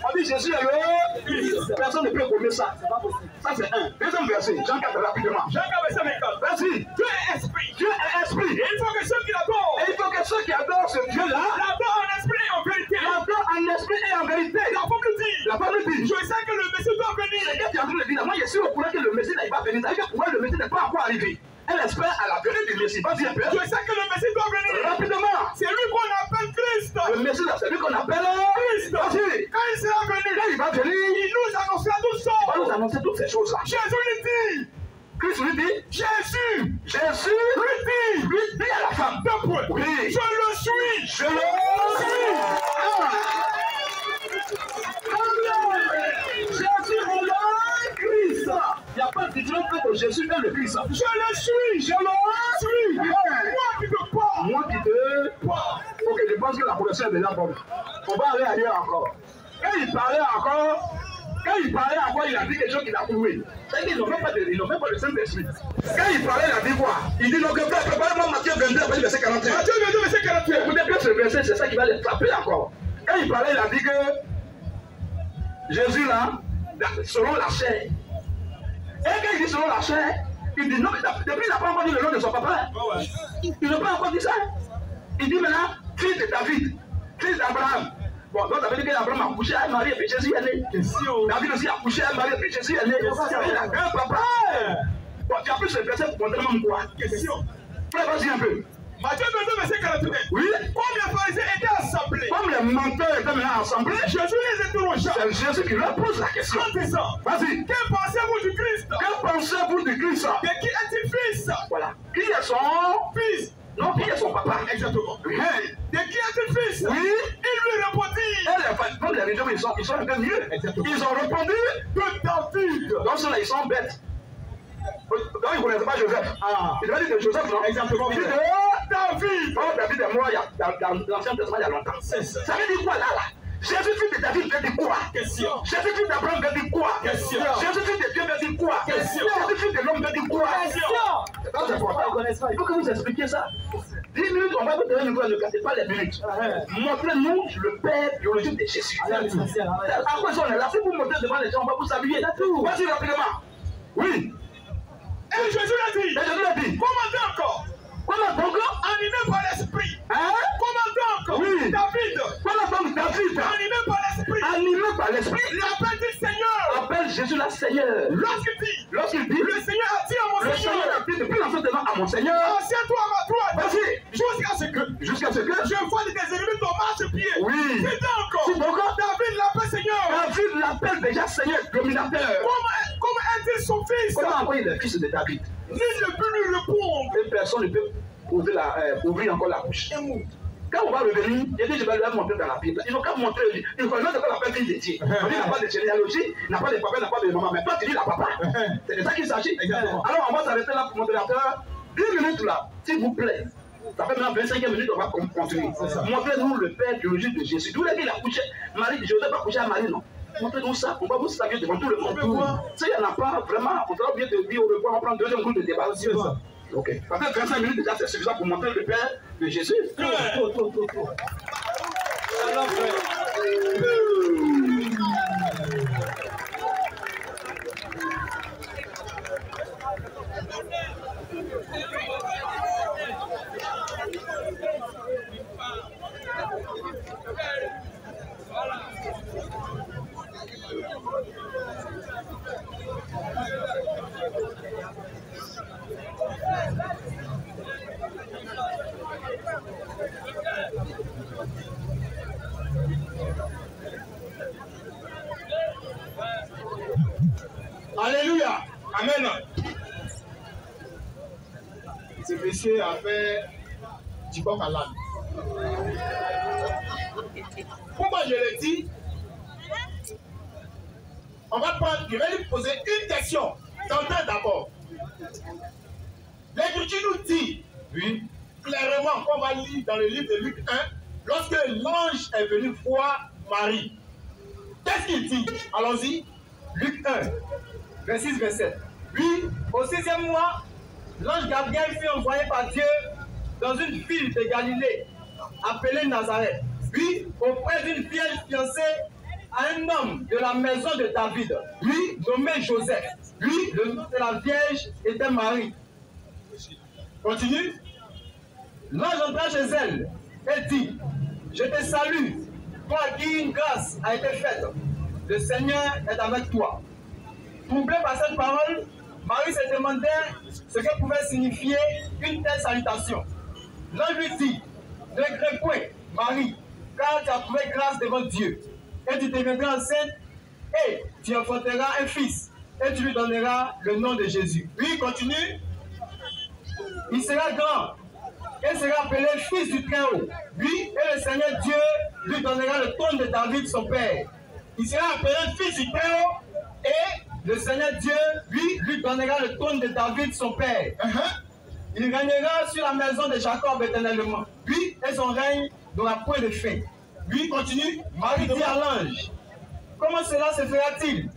S1: on dit Jésus est le Christ. Personne ne peut connaître ça. Ça c'est un. Deuxième verset, Jean 4 rapidement.
S4: Jean 4, verset 24.
S1: Vas-y.
S4: Dieu est esprit.
S1: Dieu est esprit.
S4: Et il faut que ceux qui l'adorent
S1: Et il faut que ceux qui adorent ce Dieu-là
S4: l'adorent en esprit et en vérité.
S1: l'adorent en esprit et en vérité.
S4: La Bible dit,
S1: La Bible dit.
S4: je sais que le Messie doit venir.
S1: C'est qu'est-ce qu'il est en train de dire? Moi, je suis au courant que le Messie n'est pas venu. Ça veut dire que pour moi, le Messie n'est pas encore arrivé. Elle espère à la venue du Messie. Vas-y un peu.
S4: Je sais que le Messie doit venir.
S1: Rapidement.
S4: C'est lui qu'on appelle Christ.
S1: Le Messie, là, c'est lui qu'on appelle Christ. Vas-y.
S4: Quand il sera venu,
S1: Quand il va venir,
S4: il nous annoncera tout ça.
S1: il va nous annoncer toutes ces choses-là.
S4: Jésus lui dit,
S1: Christ lui dit,
S4: Jésus
S1: Jésus lui dit à la femme.
S4: deux points.
S1: Oui.
S4: Je le suis.
S1: Je le suis. Jésus est le Christ. Il n'y a pas de différence entre Jésus et le Christ.
S4: Je le suis.
S1: Je le suis.
S4: Moi qui te parle.
S1: Moi qui te parle. Ok, je pense que la profession est déjà bonne. On va aller ailleurs encore. Quand il parlait encore, il a dit quelque chose qu'il a prouvé. C'est qu'ils n'ont même pas de Saint-Esprit. Quand il parlait, il a dit quoi? Il dit donc, préparez-moi Matthieu 22, après le verset 41.
S4: Matthieu 22, verset 41.
S1: Écoutez bien ce verset, c'est ça qui va les frapper encore. Quand il parlait, il a dit que Jésus là, selon la chair. Et quand il dit selon la chair, il dit non, mais depuis il n'a pas encore dit le nom de son papa. Il n'a pas encore dit ça. Il dit maintenant, fils de David, fils d'Abraham. Bon, donc ça veut dire qu'Abraham a couché à Marie et puis Jésus est né. David aussi a couché à Marie et puis Jésus est né. Il a un papa. Bon, tu as plus ce verset pour montrer même quoi?
S4: Question.
S1: Frère, vas-y un peu.
S4: Matthieu 22, verset 41.
S1: Oui.
S4: Comme les pharisiens étaient assemblés,
S1: Comme les menteurs étaient maintenant assemblés,
S4: Jésus les interrogea
S1: c'est Jésus qui leur pose la question.
S4: en disant,
S1: Vas-y.
S4: que pensez-vous du Christ?
S1: Que pensez-vous du Christ?
S4: De qui est-il fils?
S1: Voilà. Qui est son
S4: Fils.
S1: Non, qui est son papa?
S4: Exactement.
S1: Oui.
S4: De qui est-il fils?
S1: Oui.
S4: Il lui répondit,
S1: Et les femmes, les religieux, ils sont un peu mieux. Ils ont répondu
S4: de David.
S1: donc ceux-là, ils sont bêtes. Donc ils ne connaissaient pas Joseph. Ils devaient dire de Joseph, non?
S4: Exactement.
S1: Il dit de David. Oh, David est mort dans l'Ancien Testament il y a longtemps. Ça veut dire quoi là? Jésus, fils de David, veut dire quoi?
S4: Question.
S1: Jésus, fils d'Abraham, veut dire quoi?
S4: Question.
S1: Jésus, fils de Dieu, veut dire quoi?
S4: Question.
S1: Jésus, fils de l'homme, veut dire quoi?
S3: Question.
S1: C'est pas important. Il faut que vous expliquiez ça. 10 minutes, on va vous donner une nouvelle, ne cassez pas les minutes. Montrez-nous le Père biologique de Jésus. À quoi on est là? Si vous montez devant les gens, on va vous saluer. Vas-y rapidement. Oui.
S4: Et Jésus l'a dit,
S1: Et Jésus l'a dit.
S4: commandez encore,
S1: Comment donc?
S4: animé par l'esprit.
S1: Hein?
S4: Commandez encore,
S1: Oui.
S4: David,
S1: Comment donc David?
S4: animé par l'esprit.
S1: animé par l'esprit,
S2: il appelle dit Seigneur.
S1: Appelle Jésus la Seigneur.
S2: Lorsqu'il dit,
S1: le
S2: Seigneur a dit à mon Seigneur,
S1: a dit depuis l'ensemble à mon Seigneur,
S2: assieds-toi à ma droite.
S1: Vas-y.
S2: Jusqu'à ce que je vois tes ennemis ton marche-pied.
S1: Oui.
S2: C'est encore. David l'appelle Seigneur.
S1: David l'appelle déjà Seigneur, dominateur.
S2: Comment est-il son fils?
S1: Comment envoyer le fils de David?
S2: Il ne peut lui répondre.
S1: Et personne ne peut ouvrir encore la bouche. Quand on va revenir, il dit je vais lui montrer dans la Bible. Il faut qu'à montrer, il faut pas l'appeler fils de Dieu. Il n'a pas de généalogie, n'a pas de papa, n'a pas de maman, mais toi tu dis la papa. C'est de ça qu'il s'agit. Alors on va s'arrêter là pour modérateur. 10 minutes là, s'il vous plaît. Ça fait maintenant 25 minutes, on va continuer. Montrez-nous le père biologique de Jésus. D'où il a couché, Marie de Joseph a couché à Marie, non? Montrez-nous ça, on va vous saluer devant tout le monde. S'il n'y en a pas, vraiment, on va bien te dire au revoir, on prend deuxième groupe de débat. Ok. Ça fait 25 minutes déjà, c'est suffisant pour montrer le père de Jésus.
S3: Alors, frère.
S2: Alléluia. Amen. Ce monsieur a fait du coq à l'âne. Pourquoi je le dis? On va prendre, je vais lui poser une question. T'entends d'abord. L'Écriture nous dit, oui, clairement, qu'on va lire dans le livre de Luc 1, lorsque l'ange est venu voir Marie. Qu'est-ce qu'il dit? Allons-y.
S3: Luc 1, verset 27. Puis, au 6e mois, l'ange Gabriel fut envoyé par Dieu dans une ville de Galilée, appelée Nazareth, puis auprès d'une vierge fiancée à un homme de la maison de David, lui nommé Joseph. Lui, le nom de la vierge était Marie.
S2: Continue.
S3: L'ange entra chez elle et dit, je te salue, toi à qui une grâce a été faite. Le Seigneur est avec toi. Troublée par cette parole, Marie se demandait ce que pouvait signifier une telle salutation. L'ange lui dit, ne crains point, Marie, car tu as trouvé grâce devant Dieu. Et tu deviendras enceinte, et tu enfanteras un fils, et tu lui donneras le nom de Jésus.
S2: Oui, continue.
S3: Il sera grand, et sera appelé fils du Très-Haut. Lui, et le Seigneur Dieu lui donnera le trône de David, son père.
S2: Il sera appelé fils du Très-Haut,
S3: et le Seigneur Dieu, lui donnera le trône de David, son père. Il régnera sur la maison de Jacob éternellement. Lui et son règne n'aura point de fin.
S2: Lui, continue.
S3: Marie dit à l'ange, comment cela se fera-t-il,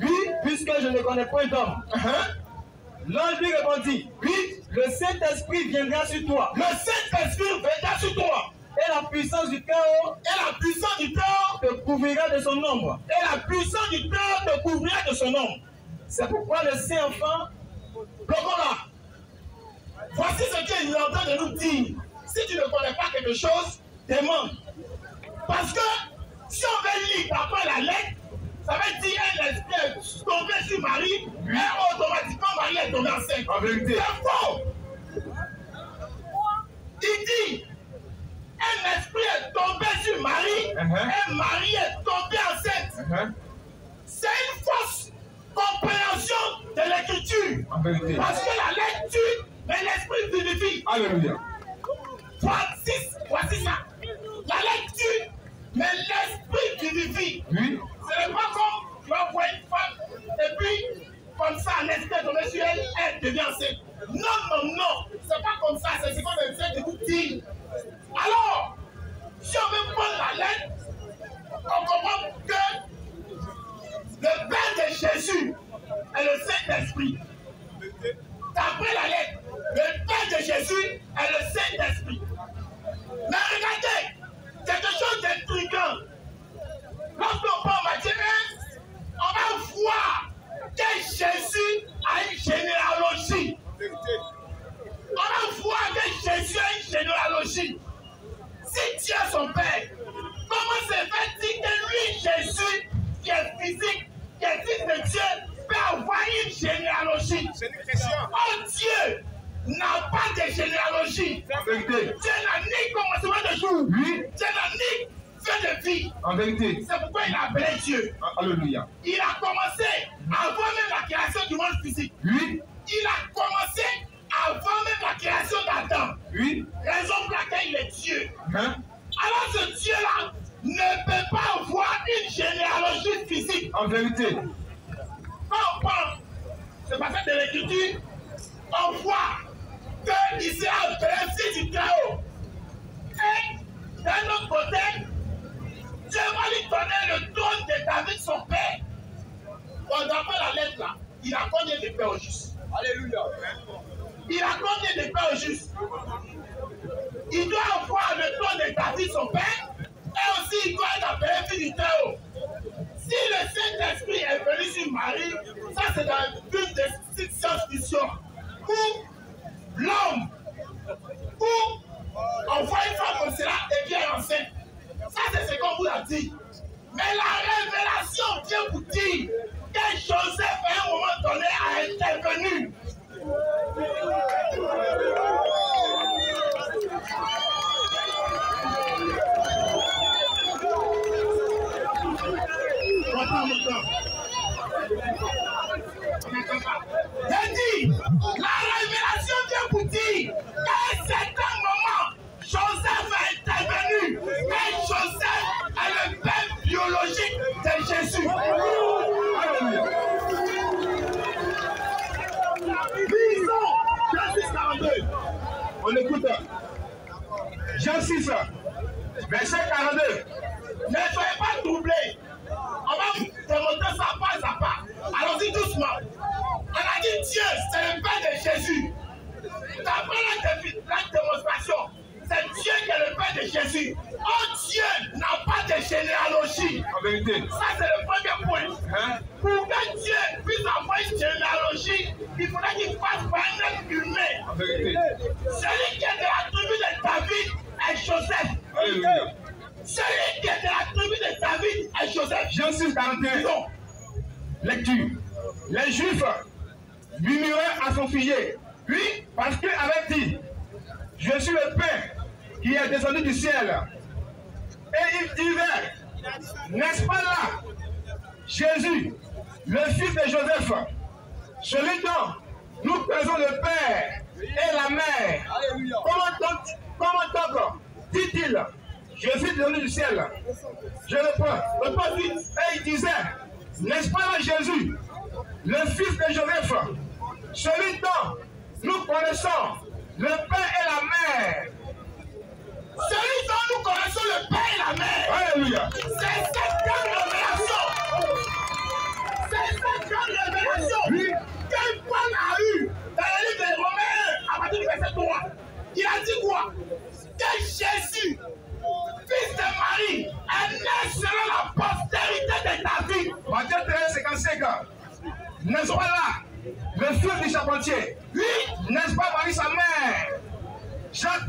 S3: puisque je ne connais point d'homme? L'ange lui répondit, oui, le Saint-Esprit viendra sur toi.
S2: Le Saint-Esprit viendra sur toi.
S3: Et la puissance du Très-Haut,
S2: te
S3: couvrira de son ombre.
S2: Et la puissance du Très-Haut te couvrira de son ombre.
S3: C'est pourquoi le Saint-Enfant,
S2: voici ce qu'il est en train de nous dire. Si tu ne connais pas quelque chose, demande. Parce que si on veut lire après la lettre, ça veut dire un esprit est tombé sur Marie, et automatiquement Marie est tombée enceinte. C'est faux. Il dit, un esprit est tombé sur Marie, et Marie est tombée enceinte. C'est une fausse compréhension de l'écriture. Parce que la lecture, mais l'esprit vivifie. Alléluia. Voici ça. La lecture, mais l'esprit vivifie. Oui. Ce n'est pas comme tu vas voir une femme, et puis, comme ça, l'esprit est tombé sur elle, elle devient enceinte. Non. C'est pas comme ça, c'est ce qu'on essaie de vous dire. Alors, si on veut prendre la lettre, on comprend que le Père de Jésus est le Saint-Esprit. D'après la lettre, le Père de Jésus est le Saint-Esprit. Mais regardez, quelque chose d'intriguant. Lorsqu'on prend Matthieu 1, on va voir que Jésus a une généalogie. On va voir que Jésus a une généalogie. Si Dieu est son Père, comment se fait-il que lui, Jésus, est physique, que Fils de Dieu peut avoir une généalogie. Oh Dieu n'a pas de généalogie. Dieu n'a ni commencement de jour. Dieu n'a ni fin de vie.
S1: En vérité.
S2: C'est pourquoi il a appelé Dieu.
S1: Alléluia.
S2: Il a commencé avant même la création du monde physique.
S1: Oui.
S2: Il a commencé avant même la création d'Adam.
S1: Oui.
S2: Raison pour laquelle il est Dieu.
S1: Hein?
S2: Alors ce Dieu-là ne peut pas avoir une généalogie physique.
S1: En vérité.
S2: Quand on prend ce passage de l'Écriture, on voit qu'il s'est appelé Fils du Très-Haut. Et d'un autre côté, Dieu va lui donner le trône de David, son père. On n'a pas la lettre là. Il a combien de pères au juste? Alléluia. Il a combien de pères au juste? Il doit avoir le trône de David, son père. Et aussi, il doit être appelé Fils du Très-Haut. Si le Saint-Esprit est venu sur Marie, ça c'est dans une des science-fiction où l'homme, où on voit une femme comme cela et bien enceinte. Ça c'est ce qu'on vous a dit. Mais la révélation vient vous dire que Joseph à un moment donné a intervenu. J'ai dit, la révélation vient vous dire qu'à un certain moment, Joseph a intervenu. Et Joseph est le père biologique de Jésus. Lisons Jean 6, 42.
S1: On écoute. Jean 6, verset 42.
S2: Ne soyez pas troublés. On va démontrer ça pas à pas. Allons-y doucement. On a dit Dieu, c'est le Père de Jésus. D'après la démonstration, c'est Dieu qui est le Père de Jésus. Oh, Dieu n'a pas de généalogie.
S1: En vérité.
S2: Ça, c'est le premier point.
S1: Hein?
S2: Pour que Dieu puisse avoir une généalogie, il faudrait qu'il passe par un être humain.
S1: En vérité.
S2: Celui qui est de la tribu de David est Joseph.
S1: Alléluia.
S2: Celui qui est de la tribu de David est Joseph.
S1: Jean 6, 41.
S2: Non.
S1: Lecture. Les Juifs murmuraient à son sujet. Oui, parce qu'il avait dit, je suis le Père qui est descendu du ciel. Et il disait, n'est-ce pas là, Jésus, le fils de Joseph, celui dont nous présentons le Père et la Mère. Comment donc dit-il, je suis descendu du ciel? Je le prends vite. Et il disait, n'est-ce pas là Jésus, le fils de Joseph, celui dont nous connaissons le Père et la Mère.
S2: Celui dont nous connaissons le Père et la Mère.
S1: Alléluia.
S2: C'est cette grande révélation. C'est cette grande révélation que Paul a eue dans le livre des Romains à partir du verset 3. Il a dit quoi? Que Jésus, fils de Marie, est né selon la postérité de David.
S1: Matthieu 13, 55. N'est-ce pas là le fils du charpentier? Oui. N'est-ce pas Marie sa mère? Jacques,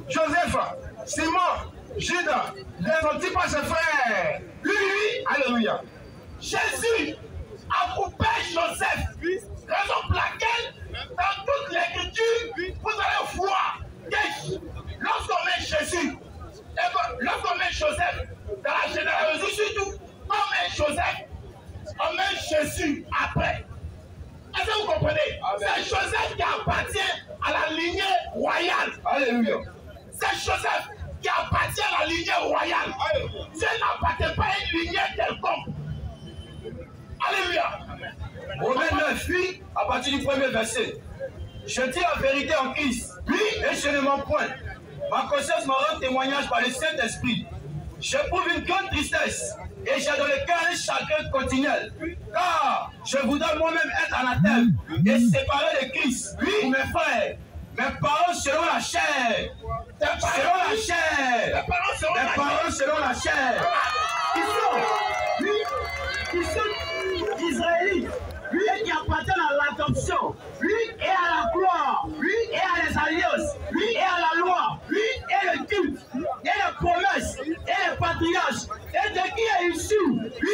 S1: Joseph, Simon, Judas, ne sont-ils pas ses frères? Oui. Alléluia.
S2: Jésus a pour père Joseph. Raison pour laquelle, dans toute l'écriture, vous allez voir que lorsqu'on met Jésus, lorsqu'on met Joseph, dans la généalogie surtout, on met Joseph, on met Jésus après. Est-ce que vous comprenez? C'est Joseph qui appartient à la lignée royale.
S1: Alléluia.
S2: C'est Joseph qui appartient à la lignée royale. Dieu n'appartient pas à une lignée quelconque. Alléluia.
S3: Romains 9, oui, à partir du premier verset. Je dis la vérité en Christ, oui, et je ne mens point. Ma conscience me rend témoignage par le Saint-Esprit. J'éprouve une grande tristesse et j'ai dans le cœur un chagrin continuel. Car je voudrais moi-même être anathème et séparé de Christ pour mes frères. Mes paroles selon la chair. Selon la chair. Mes paroles selon la chair.
S5: Ils sont Israélites, et qui appartiennent à l'adoption, et à la gloire, et à les alliances, et à la loi, et le culte, et les promesses, et les patriarches, et de qui est issu,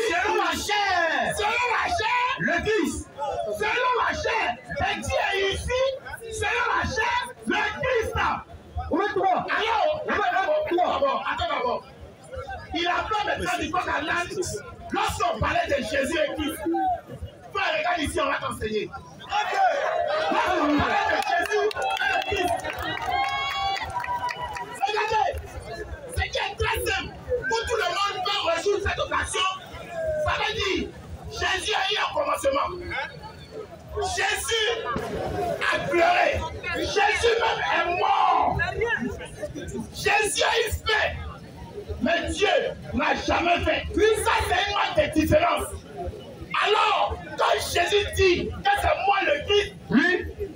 S5: selon la
S2: selon la chair. Et Dieu est ici, selon la chair, le Christ. Alors, attends d'abord. Il a fait maintenant du coq à l'âne. Lorsqu'on parlait de Jésus et Christ, frère, regarde ici, on va t'enseigner. Lorsqu'on parlait de Jésus et Christ, regardez, ce qui est très simple, pour tout le monde peut résoudre cette occasion, ça veut dire, Jésus a eu un commencement. Jésus a pleuré. Jésus même est mort. Jésus a eu fait. Mais Dieu n'a jamais fait. Ça, c'est une marque de différence. Alors, quand Jésus dit que c'est moi le Christ, oui,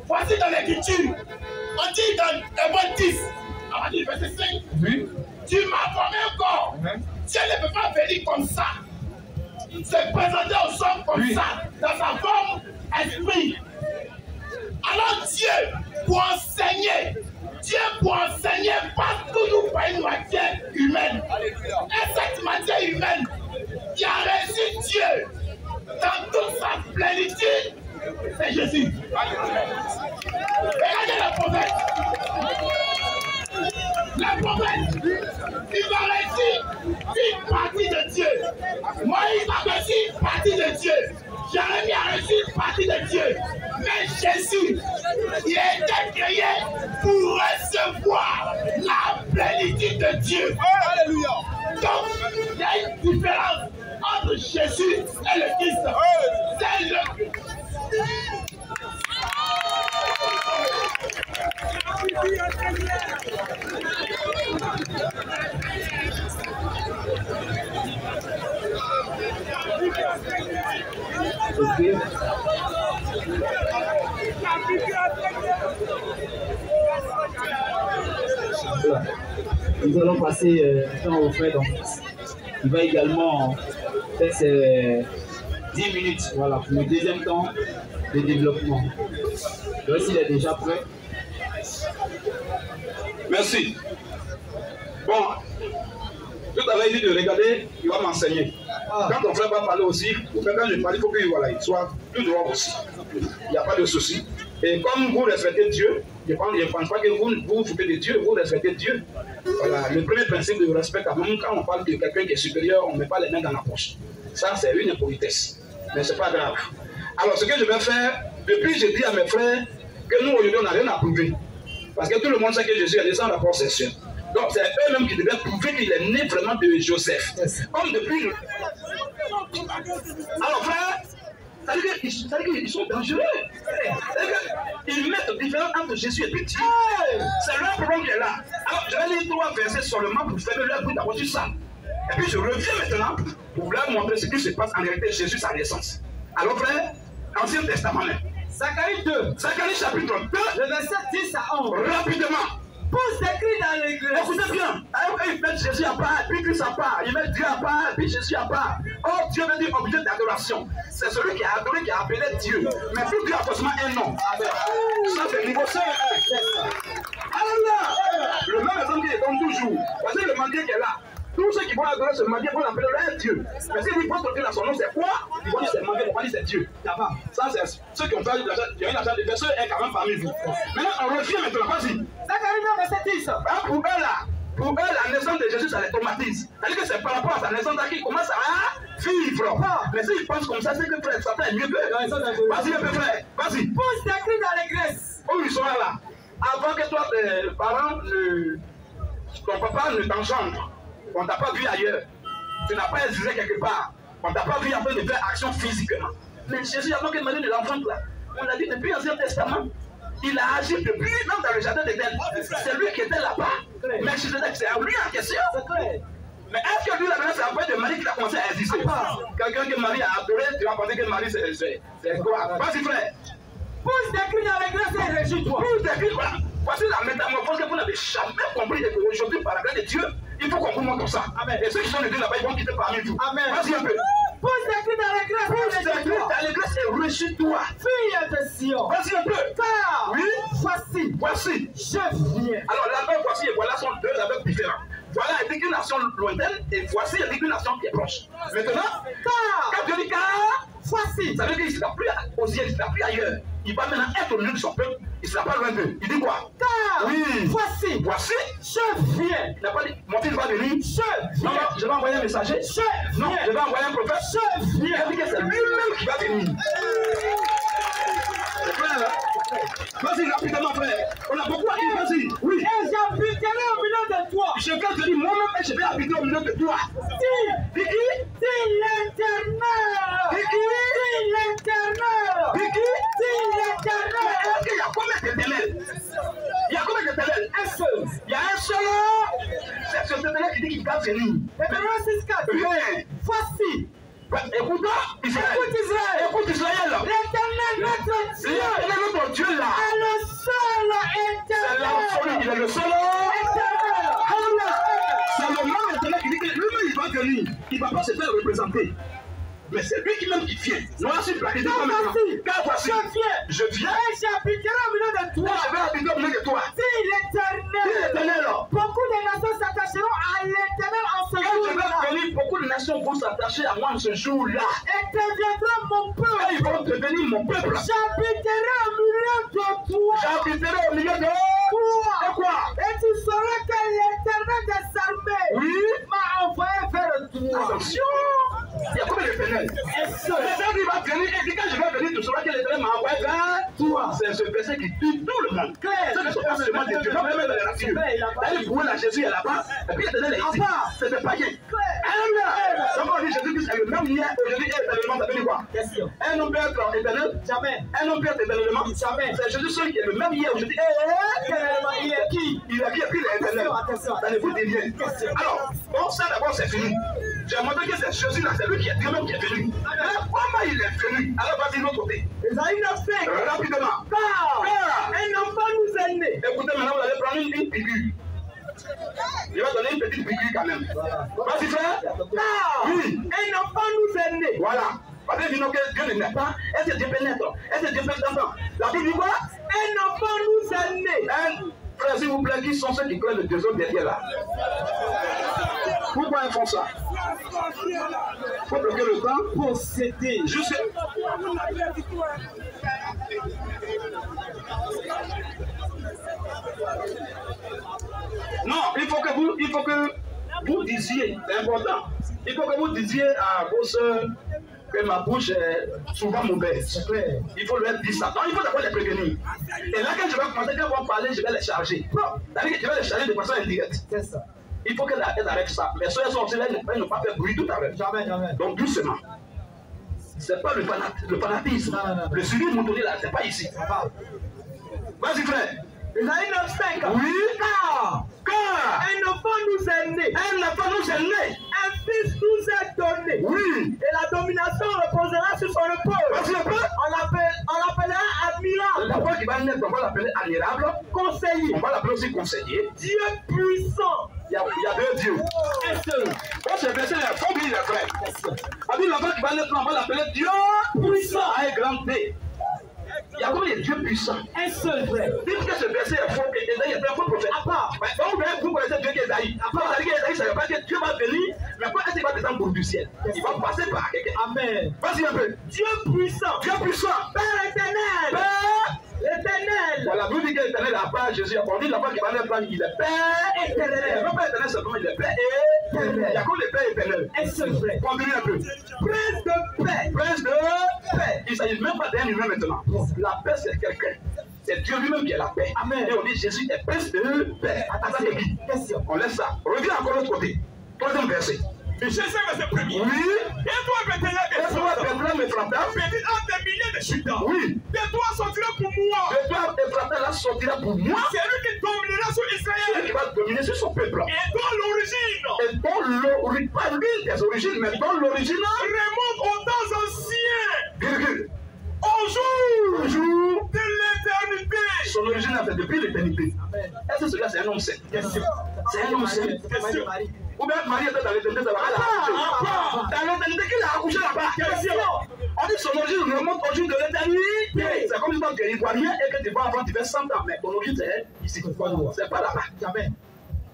S2: voici dans l'Écriture. On dit dans Hébreux 10, on va dire verset 5, oui. Tu m'as formé un corps. Dieu ne peut pas venir comme ça. Se présenter aux hommes comme ça, dans sa forme esprit. Alors Dieu, pour enseigner pas toujours par une matière humaine. Et cette matière humaine qui a reçu Dieu dans toute sa plénitude, c'est Jésus. Regardez le prophète. Le prophète, il a reçu une partie de Dieu. Moïse a reçu une partie de Dieu. Jérémie a reçu une partie de Dieu. Mais Jésus, il a été créé pour recevoir la plénitude de Dieu. Alléluia. Donc, il y a une différence entre Jésus et le Christ. C'est le Christ.
S6: Nous allons passer le temps au frère d'Henri. Il va également faire ses 10 minutes voilà, pour le deuxième temps de développement. Donc s'il est déjà prêt.
S1: Merci. Bon, tout à l'heure il dit de regarder, il va m'enseigner. Quand ton frère va parler aussi, quand je parle, il faut qu'il voilà, soit tout droit aussi. Il n'y a pas de souci. Et comme vous respectez Dieu, je ne pense pas que vous vous foutez de Dieu, vous respectez Dieu. Voilà, le premier principe de respect, quand on parle de quelqu'un qui est supérieur, on ne met pas les mains dans la poche. Ça, c'est une impolitesse. Mais ce n'est pas grave. Alors, ce que je vais faire, depuis, je dis à mes frères que nous, aujourd'hui, on n'a rien à prouver. Parce que tout le monde sait que Jésus est né sans rapport sexuel. Donc, c'est eux-mêmes qui devaient prouver qu'il est né vraiment de Joseph. Comme depuis. Alors, frère, ça veut dire qu'ils sont dangereux. Ils mettent différence entre Jésus et Dieu. C'est leur problème qui est là. Alors, je vais lire 3 versets seulement pour faire leur bruit d'abord sur ça. Et puis, je reviens maintenant pour leur montrer ce qui se passe en réalité Jésus, sa naissance. Alors, frère, Ancien Testament.
S3: Zacharie 2.
S1: Zacharie chapitre 2.
S3: Le verset 10 à 11.
S1: Rapidement.
S3: Pousse des cris dans l'église.
S1: Écoutez bien. Ils mettent Jésus à part, puis Christ à part. Ils mettent Dieu à part, puis Jésus à part. Or, Dieu veut dire objet d'adoration. C'est celui qui a adoré, qui a appelé Dieu. Mais plus Dieu a forcément un nom. Ça, c'est niveau 5. Alors, le même exemple qui est comme toujours. Voici le mendier qui est là. Tous ceux qui vont adorer ce mendier vont l'appeler leur Dieu. Mais si votre Dieu a son nom, c'est quoi? Ils vont dire c'est mendier, ils vont pas dire c'est Dieu. Ça, c'est ceux qui ont fait l'argent de faire, ceux est quand même parmi vous. Maintenant, on revient maintenant, vas-y.
S3: Zacharie 9, verset 10.
S1: Pour eux, là, la naissance de Jésus, ça les traumatise. C'est-à-dire que c'est par rapport à sa naissance qu'ils commencent à vivre. Mais s'ils pensent comme ça, c'est que frère, ça fait mieux que. Vas-y, un peu, frère. Vas-y.
S3: Pousse des cris dans l'église.
S1: Où ils sont là? Avant que toi, tes parents, ton papa ne t'engendre. On ne t'a pas vu ailleurs. Tu n'as pas existé quelque part. On ne t'a pas vu en train de faire action physiquement. Mais Jésus, avant qu'il demandé de l'enfant là, on l'a dit depuis l'Ancien Testament. Il a agi depuis, même dans le jardin d'Éden. C'est lui qui était là-bas. Mais c'est lui en question. Mais est-ce que lui, la c'est après de Marie qu'il a commencé à exister? Quelqu'un que Marie a adoré, tu vas penser que Marie, c'est quoi? Vas-y, frère.
S3: Pousse des cris dans l'église et réjouis-toi.
S1: Pousse des cris, voilà. Voici la métamorphose que vous n'avez jamais compris. Et qu'aujourd'hui, par la grâce de Dieu, il faut qu'on vous montre ça. Amen. Et ceux qui sont venus là-bas, ils vont quitter parmi vous.
S3: Amen.
S1: Vas-y un peu.
S3: Pousse des cris dans l'église.
S1: Pousse des cris dans l'église et réjouis-toi.
S3: Fille de Sion.
S1: Vas-y un peu.
S3: Car,
S1: oui,
S3: voici, je viens.
S1: Alors là-bas, voici et voilà sont deux aveugles différents. Voilà une nation lointaine et voici une nation qui est proche. Maintenant,
S3: car,
S1: quand Dieu dit car, Voici. Ça veut dire qu'il ne sera plus au ciel, il ne sera plus ailleurs. Il va maintenant être au milieu de son peuple. Il ne sera pas loin d'eux. Il dit quoi?
S5: Car
S1: oui.
S5: Voici.
S1: Je viens. Il n'a pas dit mon fils va venir. Je viens. Non, je vais envoyer un messager. Je vais envoyer un prophète. Je viens. Il dit que c'est lui-même qui va venir. C'est clair, hein? Vas-y, rapidement, frère. On a beaucoup à dire, vas-y. Oui.
S5: Et j'habiterai au milieu de toi.
S1: Je vais te dire moi-même et je vais habiter au milieu de toi.
S5: Si l'Éternel. Si l'Éternel. Si l'Éternel.
S1: Est-ce qu'il y a combien d'éternels? Il y a combien d'éternels?
S5: Un seul.
S1: Il y a un seul. C'est cet éternel qui dit qu'il va venir.
S5: Hébreux 6:4. Voici.
S1: Écoute Israël. Écoute Israël.
S5: L'éternel notre Dieu.
S1: L'éternel notre Dieu là.
S5: Est le seul éternel.
S1: Il est le seul
S5: éternel.
S1: C'est le même éternel qui dit que lui-même il va venir. Il ne va pas se faire représenter. Mais c'est lui qui même qui vient. Non, c'est pas qu'il dit comme car voici. Je viens.
S5: Et j'habiterai au milieu de toi.
S1: Je vais habiter au milieu de toi.
S5: Si l'Éternel. Beaucoup de nations s'attacheront à l'Éternel en ce jour-là.
S1: Beaucoup de nations vont s'attacher à moi en ce jour-là.
S5: Et deviendront mon peuple.
S1: Et ils vont devenir mon peuple.
S5: J'habiterai au milieu de toi.
S1: J'habiterai au milieu de toi. Et quoi?
S5: Et tu sauras que l'Éternel des armées m'a envoyé vers toi.
S1: Attention. Il y a combien d'éternels? L'éternel va venir et dit quand je vais venir, tu sauras que l'éternel m'a envoyé vers toi. C'est ce verset qui tue tout le monde. Ce ne sont pas seulement des Dieu, même dans la nature. D'ailleurs, pour là, Jésus est là-bas, et puis l'éternel est ici. C'est des païens. Donc on dit Jésus-Christ est le même hier, aujourd'hui et éternellement. Ça veut dire quoi? Un homme peut être éternel? Jamais. Un homme peut être éternellement? Jamais. C'est Jésus seul qui est le même hier, aujourd'hui et éternellement. Il est qui? Il est qui et puis il est éternel. Ça ne vous dit rien. Alors, bon, ça d'abord c'est fini. J'ai montré que c'est Jésus là, c'est lui qui est lui-même qui est venu. Comment il est venu? Alors vas-y de l'autre côté. Rapidement.
S5: Car un enfant nous est né.
S1: Écoutez, maintenant vous allez prendre une figure. Je vais donner une petite figure quand même. Vas-y frère.
S5: Oui. Un enfant nous est né.
S1: Voilà. Parce que disons que Dieu ne naît pas. Est-ce que Dieu peut naître? Est-ce que Dieu peut d'enfant? La Bible dit quoi?
S5: Un enfant nous est né.
S1: Frère, s'il vous plaît, qui sont ceux qui craignent le Dieu derrière là? Pourquoi ils font ça? Il faut bloquer le temps pour céder. Juste. Non, il faut que vous disiez, c'est important. Il faut que vous disiez à vos soeurs que ma bouche est souvent mauvaise. Il faut leur dire ça. Donc il faut d'abord les prévenir. Et là, quand je vais commencer, quand ils vont parler, je vais les charger. C'est-à-dire que je vais les charger de façon indirecte. C'est ça. Il faut qu'elle arrête ça. Les soeurs sont aussi là, elles n'ont pas fait bruit tout à l'heure. Jamais. Donc doucement. Ce n'est pas le fanatisme. Non. Le suivi moutonné là, ce n'est pas ici. Vas-y frère.
S5: Isaïe 9:5.
S1: Oui.
S5: Car un enfant nous est né. Un fils nous est donné.
S1: Oui.
S5: Et la domination reposera sur son épaule. On l'appellera admirable.
S1: L'enfant qui va naître, on va l'appeler admirable.
S5: Conseiller.
S1: On va l'appeler aussi conseiller.
S5: Dieu puissant.
S1: Il y a deux dieux.
S5: Un seul.
S1: Bon, c'est verset, il faut oublier les frères. On dit l'enfant qui va naître, on va l'appeler Dieu puissant. Avec grand D. Il y a combien de dieux puissants?
S5: Un seul frère.
S1: Dites que ce verset est faux, et Esaïe est un faux prophète. Donc, vous connaissez Dieu qui est Esaïe. Après, Esaïe, ça ne veut pas dire que Dieu va venir, mais quand est-ce qu'il va descendre pour du ciel? Il va passer par quelqu'un. Amen. Vas-y un peu.
S5: Dieu puissant.
S1: Dieu puissant.
S5: Père éternel.
S1: Père
S5: éternel.
S1: Voilà, vous dites que l'éternel n'a pas Jésus. On dit l'enfant qui va naître, il est Père éternel. Il n'est pas éternel seulement, il est Père éternel. Il y a comme le Père éternel.
S5: Un seul frère.
S1: Continue un peu.
S5: Prince de paix.
S1: Prince de paix. Il ne s'agit même pas d'un humain maintenant. La paix, c'est quelqu'un. C'est Dieu lui-même qui est la paix. Amen. Et on dit Jésus est prince de paix. Question. On laisse ça. Reviens encore de l'autre côté. Troisième verset.
S4: Verset 1.
S1: Oui.
S4: Et toi, Bethléem
S1: Ephrata,
S4: petit entre des milliers de Juda.
S1: Oui.
S4: De toi sortira pour moi.
S1: De toi, Ephrata, là sortira pour moi.
S4: C'est lui qui dominera sur Israël.
S1: Qui va dominer sur son peuple.
S4: Et dont l'origine.
S1: Et dont l'origine, pas l'une des origines, mais dont l'origine
S4: remonte aux temps anciens.
S1: Virgule.
S4: Au jour de l'éternité.
S1: Son origine a fait depuis l'éternité. Est-ce que celui-là c'est un homme saint? C'est un homme saint. Ou bien Marie était dans l'éternité, ça va accoucher. Dans l'éternité, qu'il a accouché là-bas. On dit que son origine remonte au jour de l'éternité. C'est comme si tu es ivoirien et que tu vas avant, tu fais 100 ans. Mais ton origine c'est ici. C'est pas là-bas. Jamais.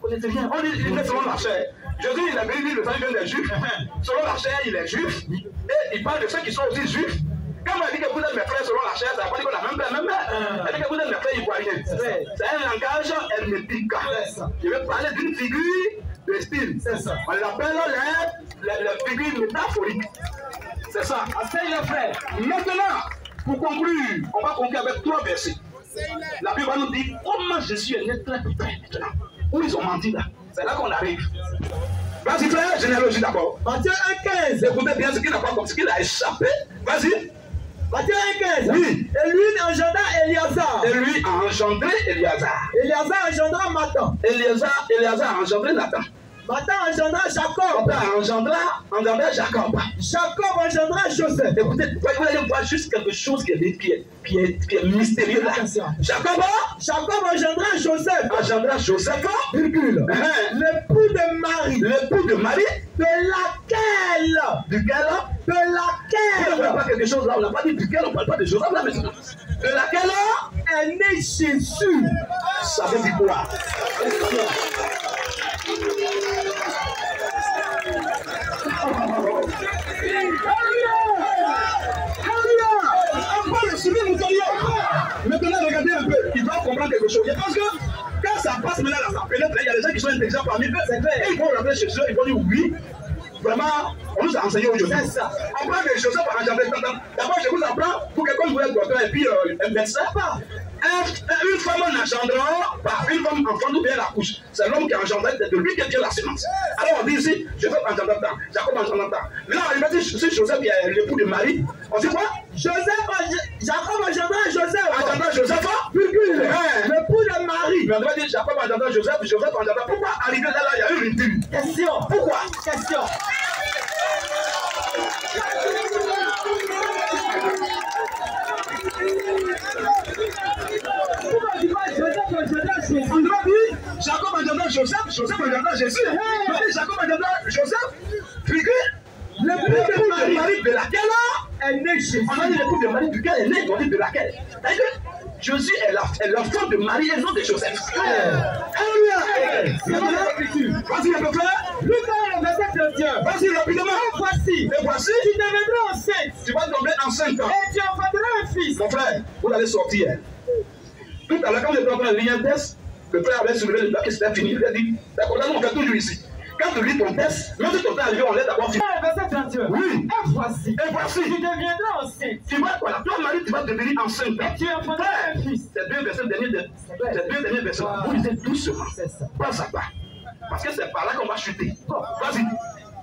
S1: On n'était rien. On dit qu'il est selon la chair. Jésus, il a venu le temps, il vient des Juifs. Selon la chair, il est juif. Et il parle de ceux qui sont aussi juifs. Quand on dit que vous êtes mes frères selon la chair, ça veut pas dire qu'on a même père. Elle dit que vous êtes mes frères ivoiriens. C'est un langage hermétique. Je vais parler d'une figure de style. On l'appelle les figures métaphoriques. C'est ça. Maintenant, pour conclure, on va conclure avec 3 versets. La Bible va nous dire comment Jésus est né très près maintenant. Où ils ont menti là. C'est là qu'on arrive. Vas-y, frère, généalogie d'abord.
S5: Matthieu 1,15.
S1: Écoutez bien ce qu'il n'a pas comme ce qu'il a échappé. Vas-y.
S5: Matthieu 1,15.
S1: Oui.
S5: Et lui engendra Éliazar.
S1: Et lui a engendré Éliazar.
S5: Éliazar engendra Matan.
S1: Éliazar a engendré Nathan.
S5: Matan engendra Jacob.
S1: Nathan a engendré Jacob.
S5: Jacob engendra Joseph.
S1: Écoutez, vous allez voir juste quelque chose qui est mystérieux là. Jacob
S5: engendra Joseph.
S1: Engendra Joseph.
S5: Virgule. L'époux de Marie.
S1: L'époux de Marie.
S5: De laquelle?
S1: Duquel?
S5: De laquelle?
S1: On ne parle pas quelque chose là, on n'a pas dit duquel, on ne parle pas de Joseph là maintenant. De laquelle
S5: est né Jésus.
S1: Ça veut dire quoi? Maintenant, regardez un peu, ils doivent comprendre quelque chose. Je pense que quand ça passe maintenant dans sa pénètre, il y a des gens qui sont intelligents parmi eux. Et ils vont rentrer chez eux, ils vont dire oui. Vraiment, on nous a enseigné aujourd'hui. C'est ça. On parle de choses par exemple. D'abord, je vous apprends pour que comme vous êtes docteur et puis un médecin, une femme engendrant par une femme enfant ou bien la couche. C'est l'homme qui engendre, c'est de lui qui tient la semence. Alors on dit ici, Joseph engendre tant, Jacob engendre tant. Maintenant, on dit si Joseph qui est l'époux de Marie, on dit quoi?
S5: Jacob engendre Joseph.
S1: Engendre Joseph, virgule.
S5: L'époux de Marie.
S1: Mais on doit dire Jacob engendre Joseph, Joseph engendre. Pourquoi arriver là, il y a eu une rupture?
S5: Question.
S1: Pourquoi?
S5: Question.
S1: On doit dire Jacob engendre Joseph, Joseph engendre Jésus. On dit Jacob engendre Joseph, figure. L'époux de Marie de laquelle
S5: est né Jésus.
S1: On a dit l'époux de Marie duquel est né, on dit de laquelle. C'est-à-dire que Jésus est l'enfant de Marie et non de Joseph. Alléluia. Vas-y, un peu frère.
S5: Luc 1, verset 31.
S1: Vas-y, rapidement.
S5: Et voici, tu deviendras enceinte.
S1: Tu vas tomber enceinte.
S5: Et tu enfanteras un fils.
S1: Mon frère, vous allez sortir. Tout à l'heure, quand j'étais en train de lire un test, le frère avait soulevé le papier, c'était fini. Il a dit, d'accord, là, on fait toujours ici. Quand tu lis ton test, même si ton temps est arrivé, on l'aide d'abord fini.
S5: Verset 31.
S1: Oui.
S5: Et voici,
S1: tu
S5: deviendras enceinte.
S1: Tu vas quoi là? Toi, Marie, tu vas devenir enceinte.
S5: Et tu enfanteras un fils.
S1: Ces deux versets derniers, vous lisez doucement.
S5: C'est ça.
S1: Pas à pas. Parce que c'est par là qu'on va chuter. Vas-y.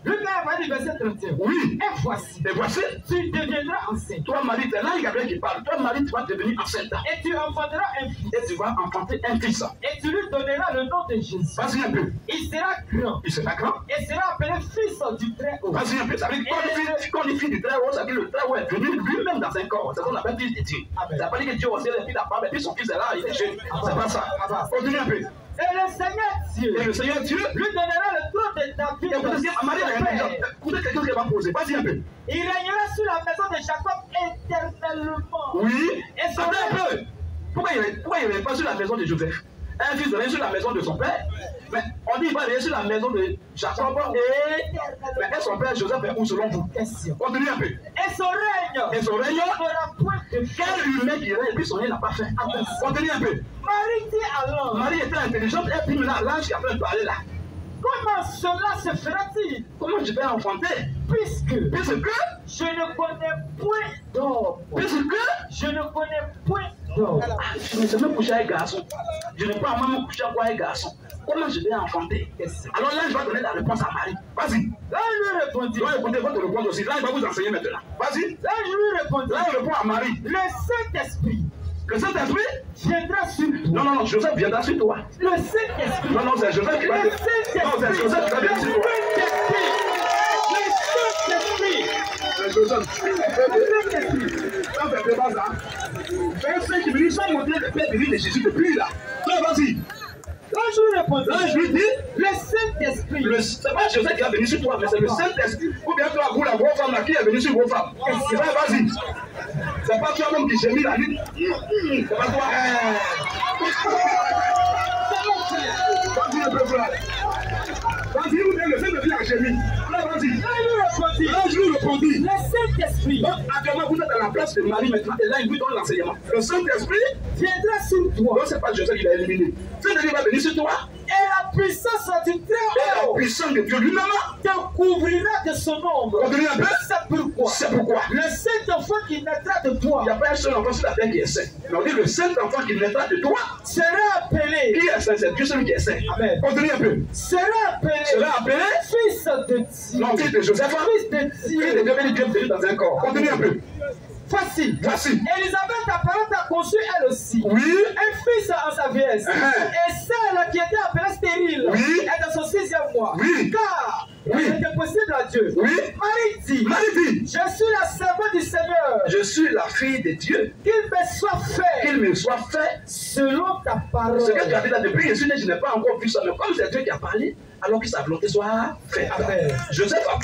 S5: Luc 1, verset 31.
S1: Oui.
S5: Et voici, tu deviendras enceinte.
S1: Toi, Marie, c'est là Gabriel qui parle. Toi, Marie, tu vas devenir enceinte.
S5: Et tu enfanteras un fils.
S1: Et tu vas enfanter un fils.
S5: Et tu lui donneras le nom de Jésus.
S1: Vas-y un peu.
S5: Il sera grand.
S1: Il sera grand.
S5: Et sera appelé fils du Très-Haut.
S1: Vas-y un peu. Ça veut dire quand on dit fils du Très-Haut, ça veut dire le Très-Haut est venu lui-même dans un corps. C'est ce qu'on appelle fils de Dieu. Ça veut pas dire que Dieu aussi est fils d'Abraham et puis son fils est là, il est jeune. C'est pas ça. Continue un peu.
S5: Et le Seigneur Dieu.
S1: Et le Seigneur Dieu
S5: lui donnera le trône de David.
S1: Marie a quelque chose qui va poser. Vas-y un peu.
S5: Il régnera sur la maison de Jacob éternellement.
S1: Oui.
S5: Et son
S1: un peu. Pourquoi il ne règne pas sur la maison de Joseph? Un fils règne sur la maison de son père. Mais on dit qu'il va régner sur la maison de Jacob et son père Joseph est où selon vous? Continue un peu.
S5: Et son règne.
S1: Et son règne.
S5: Quel
S1: humain qui règne et puis son règne n'a pas fait. Continue un peu.
S5: Marie dit alors.
S1: Marie était intelligente et puis là, l'ange qui a fait parler là.
S5: Comment cela se fera-t-il?
S1: Comment je vais enfanter?
S5: Puisque
S1: je
S5: ne connais point d'homme.
S1: Puisque
S5: je ne connais point d'homme.
S1: Je ne sais même coucher avec un garçon. Je n'ai pas même coucher avec un garçon. Comment je vais enfanter? Alors là, je vais donner la réponse à Marie. Vas-y.
S5: Là, je lui répondis.
S1: Vous répondez votre réponse aussi. Là, il va vous enseigner maintenant. Vas-y.
S5: Là, je lui répondis.
S1: Là, il répond à Marie.
S5: Le Saint-Esprit.
S1: Le Saint-Esprit
S5: viendra sur toi.
S1: Non, Joseph viendra sur toi.
S5: Le Saint-Esprit.
S1: Non, c'est Joseph qui va venir. Non, c'est Joseph qui va venir sur toi.
S5: Le Saint-Esprit.
S1: C'est Joseph. Le Saint-Esprit. Ça fait pas ça. C'est ceux qui venus sans montrer le Père de Jésus depuis là. Toi, vas-y.
S5: Là, je lui réponds.
S1: Là, je lui dis.
S5: Le Saint-Esprit.
S1: C'est pas Joseph qui va venir sur toi, mais c'est le Saint-Esprit. Ou bien toi, vous, la grosse femme là, qui est venue sur vos femmes. Vas-y. C'est pas toi-même qui gémis la nuit. C'est pas toi. Vas-y un peu, frère. Vas-y, vous le Saint-Esprit a gémi. Là, je lui répondis.
S5: Le Saint-Esprit.
S1: Donc, actuellement, vous êtes à la place de Marie maintenant, et là, il lui donne l'enseignement. Le Saint-Esprit
S5: viendra sur toi.
S1: Donc, c'est pas Joseph qui l'a éliminé. Saint-Esprit va venir sur toi.
S5: Et la puissance du très
S1: Et la puissance de Dieu lui-même
S5: te couvrira de son ombre. C'est pourquoi.
S1: C'est pourquoi.
S5: Le Saint-Enfant qui naîtra de toi.
S1: Il n'y a pas un seul enfant sur la terre qui est saint. Mais on dit le Saint-Enfant qui naîtra de toi
S5: sera appelé.
S1: Qui est saint? C'est Dieu celui qui est saint.
S5: Amen.
S1: Continue un peu.
S5: Sera appelé. Fils de Dieu.
S1: Non, fils de Joseph.
S5: Fils de Dieu.
S1: Fils de Dieu, Dieu venu dans un corps. Continue un peu.
S5: Facile. Élisabeth, ta parente, a conçu elle aussi.
S1: Oui.
S5: Un fils en sa vieillesse. Et celle qui était appelée stérile.
S1: Oui.
S5: Est dans son 6e mois.
S1: Oui.
S5: Car c'était possible à Dieu.
S1: Oui.
S5: Marie dit. Je suis la servante du Seigneur.
S1: Je suis la fille de Dieu.
S5: Qu'il me soit fait.
S1: Qu'il me soit fait.
S5: Selon ta parole.
S1: Ce que tu as dit là depuis Jésus, je n'ai pas encore vu ça. Mais comme c'est Dieu qui a parlé, alors que sa volonté soit faite. Joseph a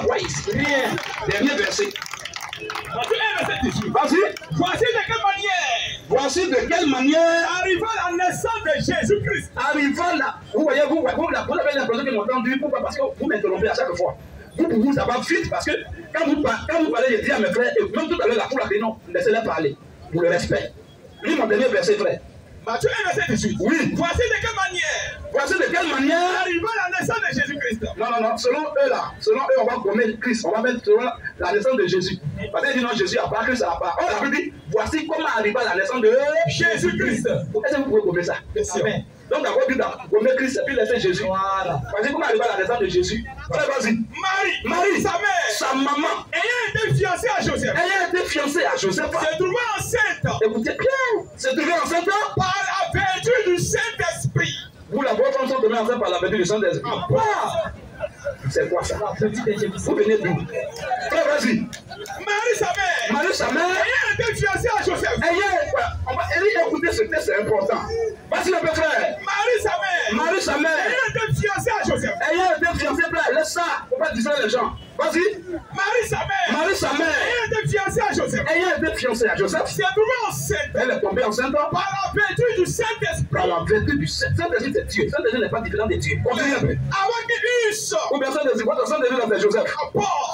S1: quoi ici? Rien. Dernier verset. Vas-y.
S2: Voici de quelle manière.
S1: Voici de quelle manière.
S2: Arrivant à la naissance de Jésus-Christ.
S1: Arrivant là. Vous voyez, vous avez l'impression qu'ils m'ont entendu. Pourquoi? Parce que vous m'interrompez à chaque fois. Vous, ça va vite parce que quand vous parlez, je dis à mes frères, et même tout à l'heure, la foule a dit non, laissez-les parler. Pour le respect. Lis mon dernier verset, frère.
S2: Matthieu 1, verset 18.
S1: Oui.
S2: Voici de quelle manière.
S1: Voici de quelle manière.
S2: Arrivant à la naissance de Jésus-Christ.
S1: Non. Selon eux là, on va commettre Christ. On va mettre selon la naissance de Jésus. Parce qu'ils disent non, Jésus n'a pas, Christ n'a pas. On a dit, voici comment arriver à la naissance de
S2: Jésus-Christ.
S1: Est-ce que vous pouvez commettre ça?
S5: Amen.
S1: Donc d'abord, tu dois commettre Christ et puis laisser Jésus.
S5: Voilà.
S1: Voici comment arriver à la naissance de Jésus. Vas-y.
S2: Marie, sa mère,
S1: sa maman,
S2: ayant été fiancée à Joseph.
S1: Se
S2: trouvait enceinte.
S1: Écoutez bien. Se trouvait enceinte
S2: par la vertu du Saint-Esprit.
S1: Vous la votre femme sont tombés enceinte par la vertu du Saint-Esprit. C'est quoi ça? Vous venez d'où? Vas-y. Marie, sa mère.
S2: Ayant été fiancée à Joseph.
S1: Écoutez ce texte, c'est important. Vas-y, mon frère. Marie, sa mère.
S2: Ayant été fiancée à Joseph.
S1: Laisse ça. Faut pas distraire les gens. Vas-y.
S2: Marie, sa mère. Ayant été fiancée à Joseph.
S1: Se trouvait enceinte. Elle est tombée enceinte
S2: par la vertu du Saint-Esprit.
S1: Par la vertu du Saint-Esprit, c'est Dieu. Saint-Esprit n'est pas différent de Dieu. Continue un peu.
S2: Avant qu'il eusse.
S1: Ou bien votre Saint-Esprit dans Joseph.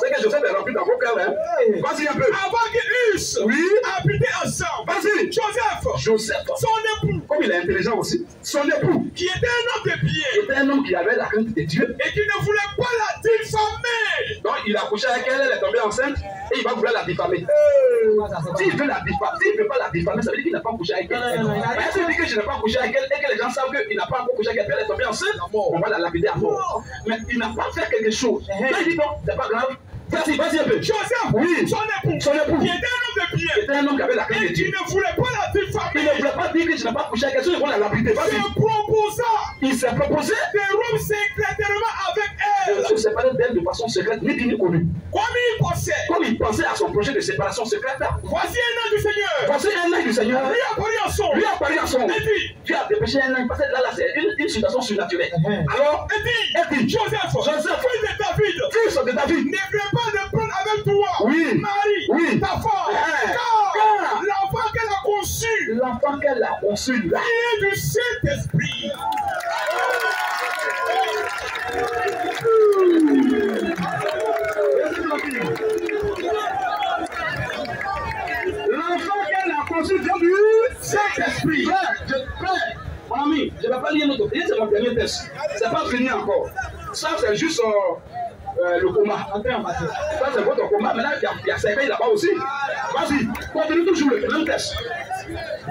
S1: C'est que Joseph est rempli dans vos cœurs. Vas-y un peu.
S2: Avant qu'il eusse.
S1: Oui.
S2: Habité ensemble.
S1: Vas-y. Joseph.
S2: Son époux.
S1: Comme il est intelligent aussi. Son époux.
S2: Qui était un homme de bien.
S1: Qui était un homme qui avait la crainte de Dieu.
S2: Et qui ne voulait pas la diffamer.
S1: Donc il a couché avec elle, elle est tombée enceinte et il va vouloir la diffamer. S'il veut la diffamer, s'il ne veut pas la diffamer, ça veut dire qu'il n'a pas couché avec elle. Mais s'il dit que je n'ai pas couché avec elle et que les gens savent qu'il n'a pas encore couché avec elle, elle est tombée enceinte, on va la lapider à mort. Mais il n'a pas fait quelque chose. Là il dit non, c'est pas grave. Vas-y un peu.
S2: Joseph,
S1: oui.
S2: Son époux,
S1: qui
S2: était un homme de bien.
S1: Qui était un homme qui avait la crainte de Dieu.
S2: Il ne voulait pas la diffamer.
S1: Il ne voulait pas dire que je n'ai pas couché avec elle, il va la lapider. Il s'est proposé
S2: de rompre secrètement avec elle.
S1: De se séparer d'elle de façon secrète, ni ni connue.
S2: Comme
S1: il pensait à son projet de séparation secrète.
S2: Voici un ange du Seigneur.
S1: Voici un ange du Seigneur.
S2: Lui apparu en son.
S1: Et dit, tu as dépêché un ange parce que là c'est une situation surnaturelle. Alors,
S2: et dit, Joseph, fils de David, ne crains pas de prendre avec toi Marie, ta femme, car l'enfant qu'elle a conçu, là, il est du Saint-Esprit.
S1: L'enfant qu'elle a conçu vient du Saint-Esprit. Mon ami, je ne vais pas lire notre texte, c'est mon dernier texte. C'est pas fini encore. Ça, c'est juste le coma. Ça, c'est votre coma. Maintenant, il y a 5 ans là-bas aussi. Vas-y, continue toujours le même texte.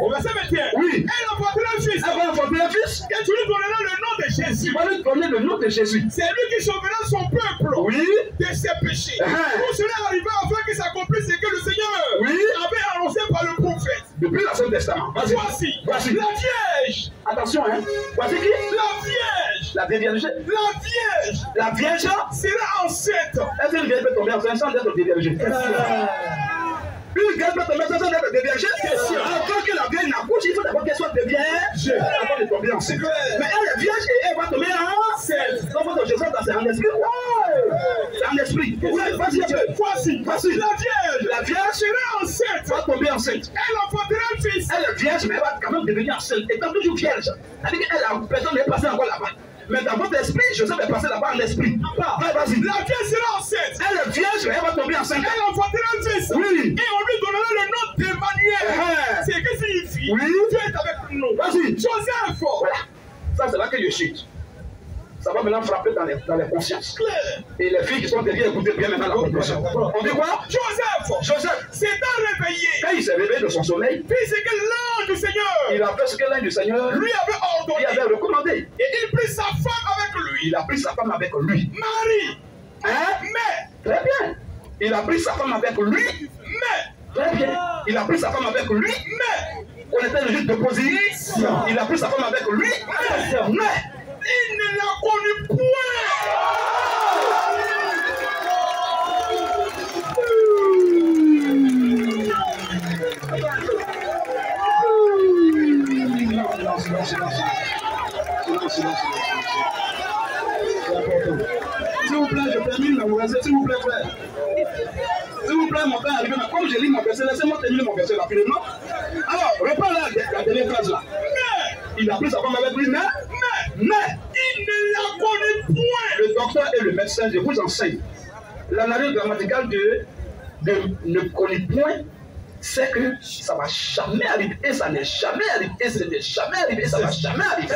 S2: Au verset 21.
S1: Oui.
S2: Elle enfantera un fils.
S1: Elle va enfanter un fils.
S2: Et tu lui donneras le nom de Jésus.
S1: Tu vas lui donner le nom de Jésus.
S2: C'est lui qui sauvera son peuple.
S1: Oui.
S2: De ses péchés. Tout cela arriva afin que s'accomplisse ce que le Seigneur avait annoncé par le prophète.
S1: Depuis l'Ancien Testament.
S2: Voici. La Vierge.
S1: Attention, hein. Voici qui?
S2: La Vierge.
S1: La Vierge. La Vierge
S2: sera enceinte.
S1: Est-ce qu'une vierge peut tomber enceinte sans être déviergée? Une vierge peut tomber enceinte sans être déviergée? Avant que la vierge n'accouche, il faut d'abord qu'elle soit dévierge avant de tomber enceinte. Mais elle est vierge et elle va tomber enceinte. Donc votre Jésus, c'est en esprit. C'est en esprit. Voici. La vierge
S2: sera enceinte.
S1: Va tomber enceinte.
S2: Elle enfantera un fils.
S1: Elle est vierge, mais elle va quand même devenir enceinte. Étant toujours vierge. C'est-à-dire que personne n'est passé encore là-bas. Mais dans votre esprit, Joseph est passé là-bas en esprit. Vas-y.
S2: La vierge sera enceinte.
S1: Elle est vierge, elle va tomber enceinte.
S2: Elle enfantera un fils.
S1: Oui.
S2: Et on lui donnera le nom d'Emmanuel. C'est que signifie
S1: oui.
S2: Dieu est avec nous.
S1: Vas-y.
S2: Joseph.
S1: Voilà. Ça, c'est là que je chute. Ça va maintenant frapper dans les consciences. Et les filles qui sont derrière, écoutez bien maintenant la conclusion. On dit quoi? Joseph
S2: s'est réveillé.
S1: Quand il s'est réveillé de son sommeil,
S2: puis c'est que l'ange du Seigneur,
S1: il a fait ce que l'ange du Seigneur
S2: lui avait ordonné.
S1: Il avait recommandé.
S2: Et il prit sa femme avec lui.
S1: Il a pris sa femme avec lui.
S2: Marie.
S1: Hein?
S2: Mais.
S1: Très bien. Il a pris sa femme avec lui.
S2: Mais.
S1: Très bien. Il a pris sa femme avec lui.
S2: Mais.
S1: On était le juge de position. Il a pris sa femme avec lui. Mais.
S2: Il ne l'a connu point.
S1: S'il vous plaît, je termine mon verset, s'il vous plaît, frère. S'il vous plaît, mon temps est arrivé. Comme je lis mon verset, laissez-moi terminer mon verset rapidement. Alors, reprends la dernière phrase là. Il a pris sa femme avec lui, mais il ne l'a connu point. Le docteur et le médecin, je vous enseigne. L'analyse grammaticale de ne connaît point, c'est que ça ne va jamais arriver, et ça n'est jamais arrivé, et ça n'est jamais arrivé, et ça ne va jamais arriver.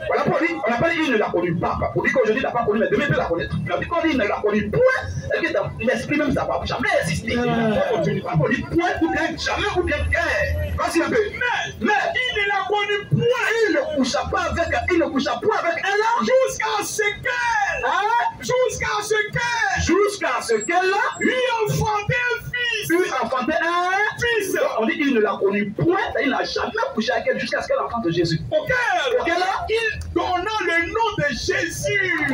S1: Voilà pour dire, on n'a pas dit qu'il ne l'a connu pas. Pour dire qu'aujourd'hui il n'a pas connu, mais demain il peut la connaître. Mais dit qu'il ne l'a connu point, et que dans l'esprit même ça ne va jamais exister. On ne va pas dire point, ou bien jamais, ou bien guerre. Vas-y un peu. Mais il ne l'a connu point. Il ne coucha pas avec elle jusqu'à ce qu'elle, jusqu'à ce qu'elle lui enfantait un fils. Lui enfantait un fils. On dit qu'il ne l'a connu point, il n'a jamais couché avec elle jusqu'à ce qu'elle enfante Jésus. Auquel là, il donna le nom de Jésus.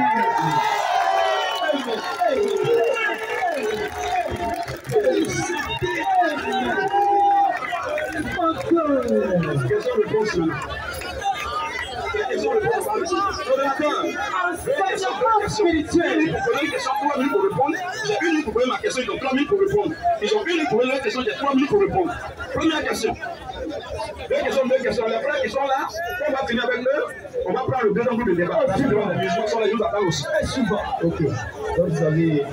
S1: Spirituel. J'ai une minute pour poser ma question, ils ont 3 minutes pour répondre. Ils ont une minute pour poser leur question, j'ai 3 minutes pour répondre. Première question. Deux questions. Les frères qui sont là, on va finir avec eux. On va prendre le deuxième groupe de débat. Les sont là, ils nous attendent aussi. Ok. Donc vous avez.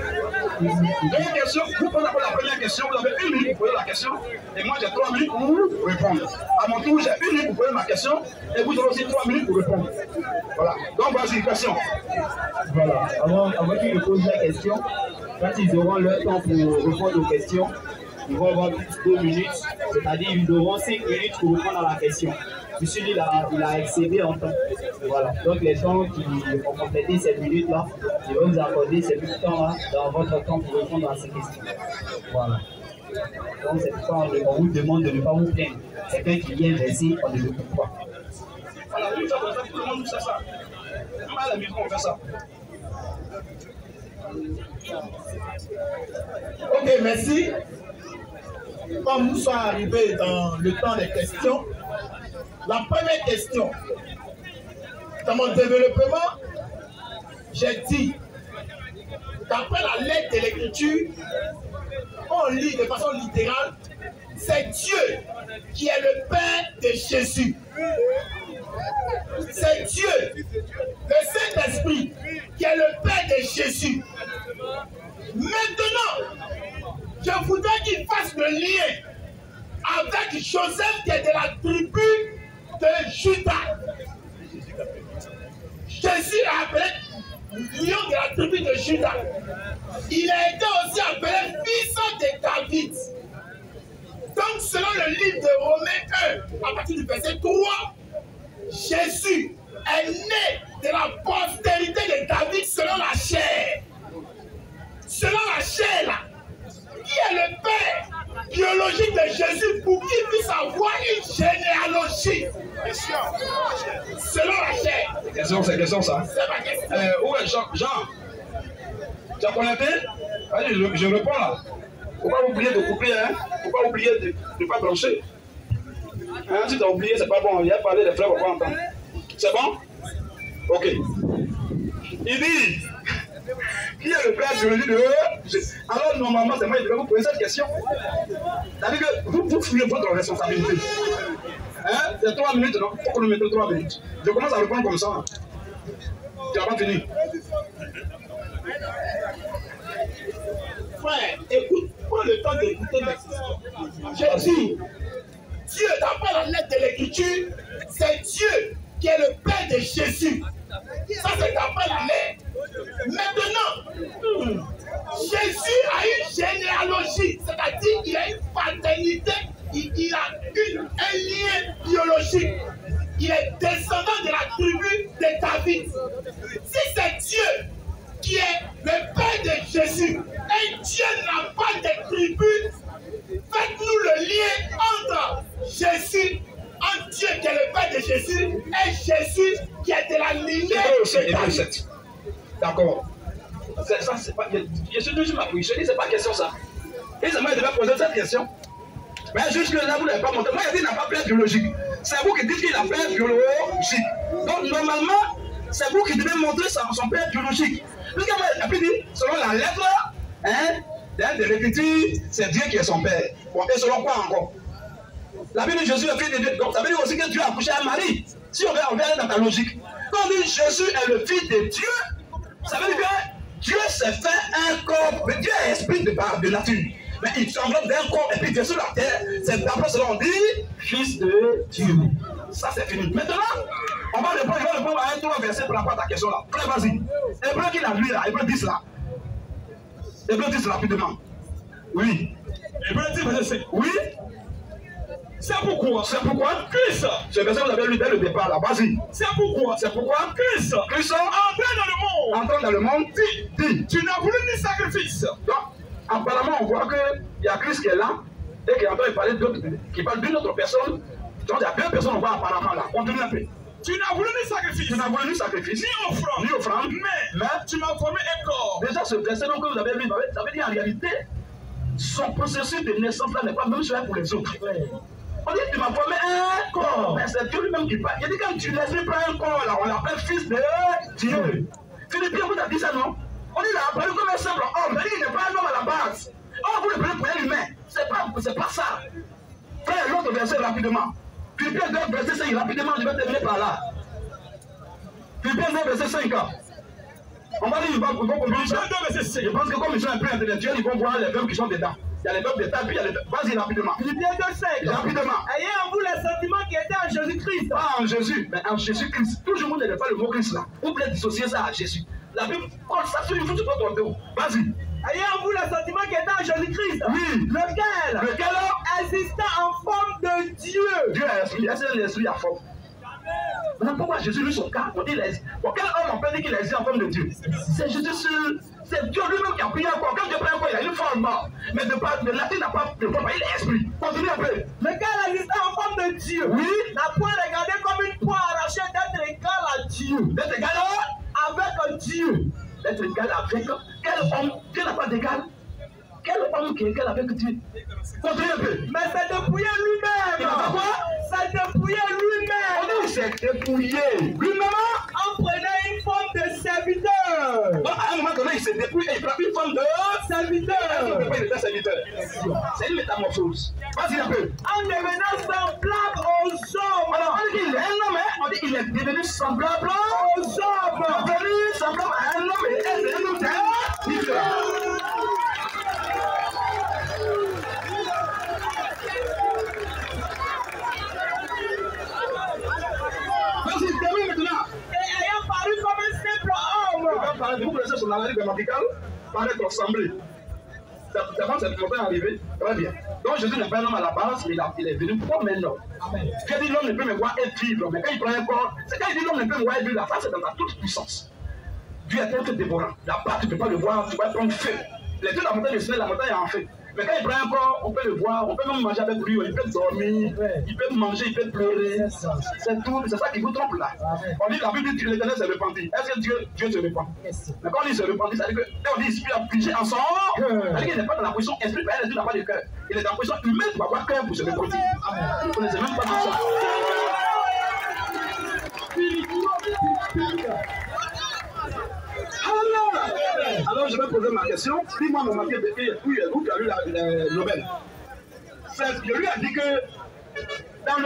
S1: Deux questions. Vous posez la première question, vous avez 1 minute pour poser la question. Et moi j'ai 3 minutes pour répondre. À mon tour, j'ai 1 minute pour poser ma question. Et vous aurez aussi 3 minutes pour répondre. Voilà. Donc vas-y, question.
S6: Voilà. Avant qu'ils posent la question, quand ils auront leur temps pour répondre aux questions, ils vont avoir 2 minutes, c'est-à-dire ils auront 5 minutes pour répondre à la question. Monsieur, il a excédé en temps. Voilà. Donc les gens qui vont compléter ces minutes-là, ils vont vous accorder ces minutes temps-là dans votre temps pour répondre à ces questions. Voilà. Donc c'est pourquoi on vous demande de ne pas vous plaindre. Quelqu'un qui vient verser, on ne le coupe pas.
S1: Voilà, tout le monde sait ça. Même à la maison, on fait ça.
S2: Ok, merci. Comme nous sommes arrivés dans le temps des questions, la première question, dans mon développement, j'ai dit, d'après la lettre de l'écriture, on lit de façon littérale, c'est Dieu qui est le Père de Jésus. C'est Dieu, le Saint-Esprit, qui est le Père de Jésus. Maintenant, je voudrais qu'il fasse le lien avec Joseph qui est de la tribu de Juda. Jésus est appelé lion de la tribu de Juda. Il a été aussi appelé fils de David. Donc, selon le livre de Romains 1, à partir du verset 3, Jésus est né de la postérité de David selon la chair. Selon la chair, là, qui est le père biologique de Jésus pour qu'il puisse avoir une généalogie. Selon la chair.
S1: C'est question ça.
S2: C'est ma question.
S1: Où est Jean? Tu as connecté? Allez, je réponds là. Faut pas oublier de couper, hein? Faut pas oublier de ne pas brancher. Hein? Si tu as oublié, c'est pas bon. Il y a parlé, les frères vont pas entendre. C'est bon? Ok. Il dit, qui est le père biologique de eux? Alors, normalement, c'est moi qui devais vous poser cette question. C'est-à-dire que vous fouillez votre responsabilité. Hein? C'est 3 minutes, non? Faut qu'on nous mette 3 minutes. Je commence à répondre comme ça. Tu n'as pas fini.
S2: Frère, écoute, prends le temps d'écouter mes histoires. Jésus, Dieu, d'après la lettre de l'Écriture, c'est Dieu qui est le Père de Jésus. Ça, c'est d'après la lettre. Maintenant, Jésus a une généalogie, c'est-à-dire qu'il a une paternité, il a un lien biologique. Il est descendant de la tribu de David. Si c'est Dieu qui est le Père de Jésus, et Dieu n'a pas de tribu, faites-nous le lien entre Jésus, entre Dieu qui est le Père de Jésus, et Jésus qui est de la lignée de David.
S1: D'accord. Ça, c'est pas. Je dis, c'est pas question ça. Et ça m'a déjà posé cette question. Mais jusque-là, vous n'avez pas montré. Moi, il n'a pas père biologique. C'est vous qui dites qu'il a père biologique. Donc, normalement, c'est vous qui devez montrer son père biologique. Et puis, selon la lettre, de l'Écriture, c'est Dieu qui est son père. Bon, et selon quoi encore? La Bible dit Jésus est fils de Dieu. Donc, ça veut dire aussi que Dieu a accouché à Marie. Si on veut aller dans ta logique. Quand on dit Jésus est le fils de Dieu, ça veut dire que Dieu s'est fait un corps. Dieu est esprit de nature. Mais il s'enveloppe d'un corps et puis Dieu sur la terre. C'est d'après cela on dit fils de Dieu. Ça c'est fini. Maintenant, on va répondre à un trois versets pour répondre à ta question là. Frère, vas-y. Hébreu qui l'a lu là, Hébreu 10 là. Hébreu 10 rapidement. Oui.
S4: Hébreu 10 verset 5.
S1: Oui.
S4: C'est pourquoi Christ.
S1: Ce verset vous avez lu dès le départ là. Vas-y.
S4: C'est pourquoi Christ. Entrant dans le monde. Dit. Tu n'as voulu ni sacrifice.
S1: Donc, apparemment, on voit qu'il y a Christ qui est là et qui est en train de parler d'autres, qui parle d'une autre personne. Donc, il y a deux personnes, on voit apparemment là. Continue un peu.
S4: Tu n'as voulu ni sacrifice. Ni offrande. Mais tu m'as formé un corps.
S1: Déjà, ce verset que vous avez lu, ça veut dire en réalité, son processus de naissance là n'est pas même celui pour les autres. On dit tu m'as formé un corps. Mais c'est Dieu lui-même qui parle. Il dit quand tu l'esprit prend un corps là, on l'appelle fils de Dieu. Philippiens vous a dit ça, non? On dit là, apparu comme un simple homme. Il n'est pas un homme à la base. Or, vous le prenez pour un humain. C'est pas ça. Frère, l'autre verset rapidement. Philippiens 2, verset 5, rapidement, je vais terminer par là. Philippiens 2, verset 5. On va dire, ils vont comprendre ça. Je pense que comme ils sont un peu intellectuels, ils vont voir les verbes qui sont dedans. Il y a les verbes d'état, puis il y a les verbes. Vas-y, rapidement.
S5: Philippiens 2, 5.
S1: Rapidement.
S5: Ayez en vous les sentiments qui étaient en Jésus-Christ.
S1: Pas en Jésus, mais en Jésus-Christ. Toujours, vous n'avez pas le mot Christ là. Vous pouvez dissocier ça à Jésus. La Bible, quand ça sur une fois, tu peux tomber. Vas-y.
S5: Ayez en vous le sentiment qui était en Jésus-Christ.
S1: Oui.
S5: Lequel existait en forme de Dieu.
S1: Dieu est esprit. Est-ce que l'esprit a forme? Maintenant, pourquoi Jésus, lui, son cas, on dit l'esprit. Pour quel homme on peut dire qu'il existe en forme de Dieu? C'est Jésus seul. C'est Dieu lui-même qui a pris un corps. Quand Dieu prend un corps, il a une forme. Mais de latin n'a pas de forme. Il est esprit. Continue un peu.
S5: Lequel existait en forme de Dieu.
S1: Oui.
S5: N'a point regardé comme une poire arrachée d'être égal à Dieu.
S1: D'être égal
S5: avec Dieu.
S1: D'être égal avec quel homme? Dieu n'a pas d'égal. Quel homme qui est égal avec Dieu? Continue un peu.
S5: Mais c'est dépouillé lui-même.
S1: Il a fait quoi?
S5: C'est dépouillé lui-même.
S1: On dit c'est dépouillé lui-même.
S5: En prenant une forme de serviteur.
S1: Donc à un moment donné, il s'est dépouillé et il prend une forme de serviteur. Il était serviteur. C'est une métamorphose. Vas-y un peu.
S5: En devenant semblable aux hommes.
S1: Alors on dit qu'il est un homme, on dit qu'il est devenu semblable aux hommes. Devenu semblable à un homme et est devenu différent. Vous connaissez son analyse grammaticale, paraît ressembler. Avant cette montagne arrivée, très bien. Donc Jésus n'est pas un homme à la base, mais il est venu comme un homme. Quand il dit l'homme ne peut me voir être vivre, mais quand il prend un corps, c'est quand il dit l'homme ne peut me voir être vivre, la face c'est dans ta toute puissance. Dieu est un peu dévorant. La part, tu ne peux pas le voir, tu vas prendre feu. Les deux, la montagne de Sinaï, la montagne est en feu. Mais quand il prend un corps, on peut le voir, on peut même manger avec lui, il peut dormir, il peut manger, il peut pleurer. C'est tout, c'est ça qui vous trompe là. On dit la Bible dit que l'Éternel s'est repenti. Est-ce que Dieu se repent? Mais quand on dit se repentir, ça veut dire que quand on dit esprit a figé ensemble, ça veut dire qu'il n'est pas dans la position esprit, mais elle n'a pas de cœur. Il est dans la position humaine pour avoir cœur pour se repentir. Vous ne connaissez même pas tout ça. Alors je vais poser ma question. Dis-moi mon marqué de fille, où tu as lu la Nobel. Je lui ai dit que dans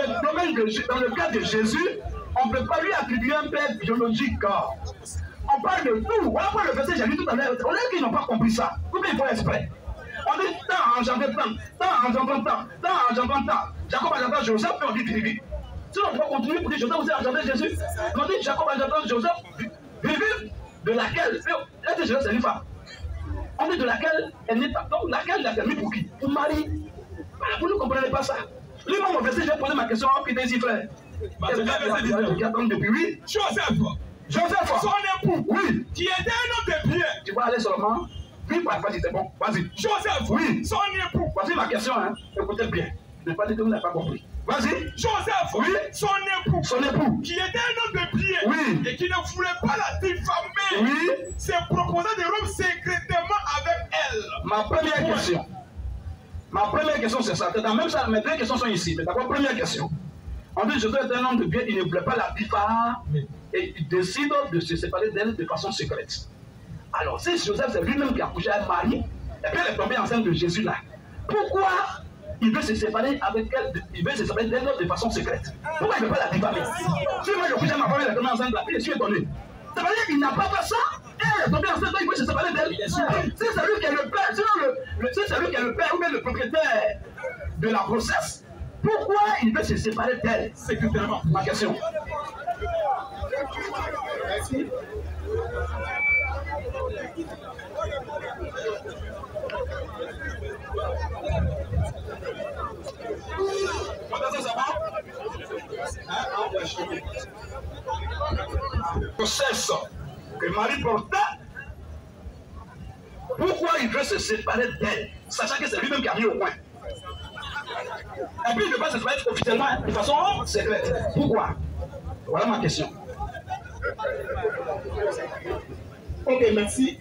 S1: le cas de Jésus, on ne peut pas lui attribuer un père biologique. On parle de tout. Voilà pourquoi le verset, j'ai lu tout à l'heure. On dirait qu'ils n'ont pas compris ça. Pourquoi ils font exprès? On dit tant engendré tant engendré tant engendré tant. Jacob a engendré Joseph, puis on dit Vivi. Sinon, on va continuer pour dire Joseph aussi a engendré Jésus. On dit Jacob a engendré Joseph, Vivi, de laquelle, est-ce que Joseph c'est une femme? On dit de laquelle elle n'est pas. Donc, laquelle il a permis pour qui? Pour Marie. Voilà, vous ne comprenez pas ça. Lui-même, au verset, je vais poser ma question à Pété frère. Qui attend depuis lui. Joseph,
S2: son époux,
S1: oui,
S2: qui était un homme de bien.
S1: Tu vas aller seulement. Oui, vas-y, c'est bon. Vas-y.
S2: Joseph,
S1: oui,
S2: son époux.
S1: Voici ma question, hein. Écoutez bien. Ne pas dire que vous n'avez pas compris. Vas-y.
S2: Joseph,
S1: oui,
S2: son époux,
S1: qui
S2: était un homme de bien,
S1: oui,
S2: et qui ne voulait pas la diffamer,
S1: oui,
S2: s'est proposé de rompre secrètement avec elle.
S1: Ma première question, c'est ça. Dans même ça, mes deux questions sont ici. Mais d'abord, première question. On dit Joseph est un homme de bien, il ne voulait pas la diffamer et il décide de se séparer d'elle de façon secrète. Alors, si Joseph, c'est lui-même qui a couché avec Marie, et puis elle est tombée enceinte de Jésus là, pourquoi il veut se séparer avec elle, il veut se séparer d'elle de façon secrète? Pourquoi il ne veut pas la diffamer? Si moi je couche avec ma femme, elle est tombée enceinte là, puis je suis étonné. Ça veut dire qu'il n'a pas fait ça, elle est tombée enceinte, il veut se séparer d'elle. Si c'est lui qui est le père, sinon si c'est lui qui est le père ou bien le propriétaire de la grossesse, pourquoi il veut se séparer d'elle? C'est clairement ma question. Merci. Grossesse que Marie portait, pourquoi il veut se séparer d'elle, sachant que c'est lui-même qui a mis au point? Et puis il ne veut pas se séparer officiellement de façon secrète. Pourquoi? Voilà ma question.
S2: Ok, merci.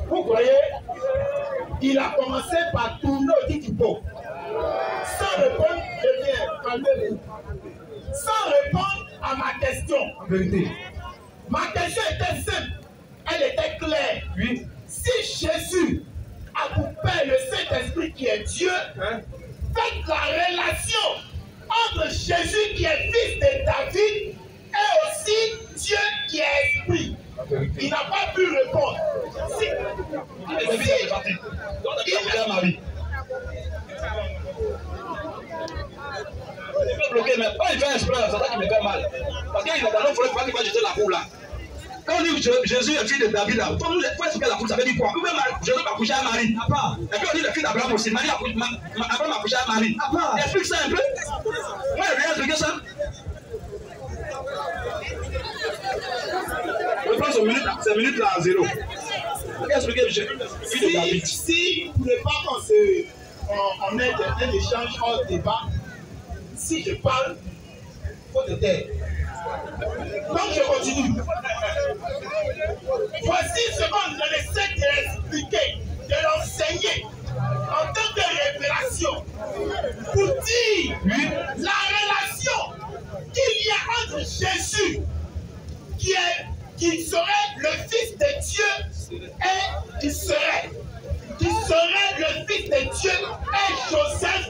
S2: Vous voyez, il a commencé par tourner au Kitipo. Sans répondre, je viens, calmez-vous. Sans répondre à ma question.
S1: En vérité.
S2: Ma question était simple. Elle était claire.
S1: Oui.
S2: Si Jésus a pour Père le Saint-Esprit qui est Dieu, faites la relation entre Jésus qui est fils de David et aussi Dieu qui est esprit. Il n'a pas pu répondre.
S1: Bloqué, mais pas il fait exprès, c'est ça qui me fait mal. Parce qu'il est dans l'autre fois qu'il va jeter la poule là. Quand on dit Jésus est fils de David là, il faut expliquer la poule, ça veut dire quoi? Jésus a couché à Marie. Et puis on dit le fils d'Abraham aussi. Abraham a couché à Marie. Explique ça un peu. Moi, je vais expliquer ça. Je pense aux ces minutes là à zéro. Expliquez Jésus, fils de David.
S2: Si vous ne voulez pas qu'on ait un échange hors débat, si je parle, il faut te taire. Donc je continue. Voici ce qu'on essaie de l'expliquer, de l'enseigner en tant que révélation pour dire la relation qu'il y a entre Jésus qui serait le Fils de Dieu et qui serait le Fils de Dieu et Joseph,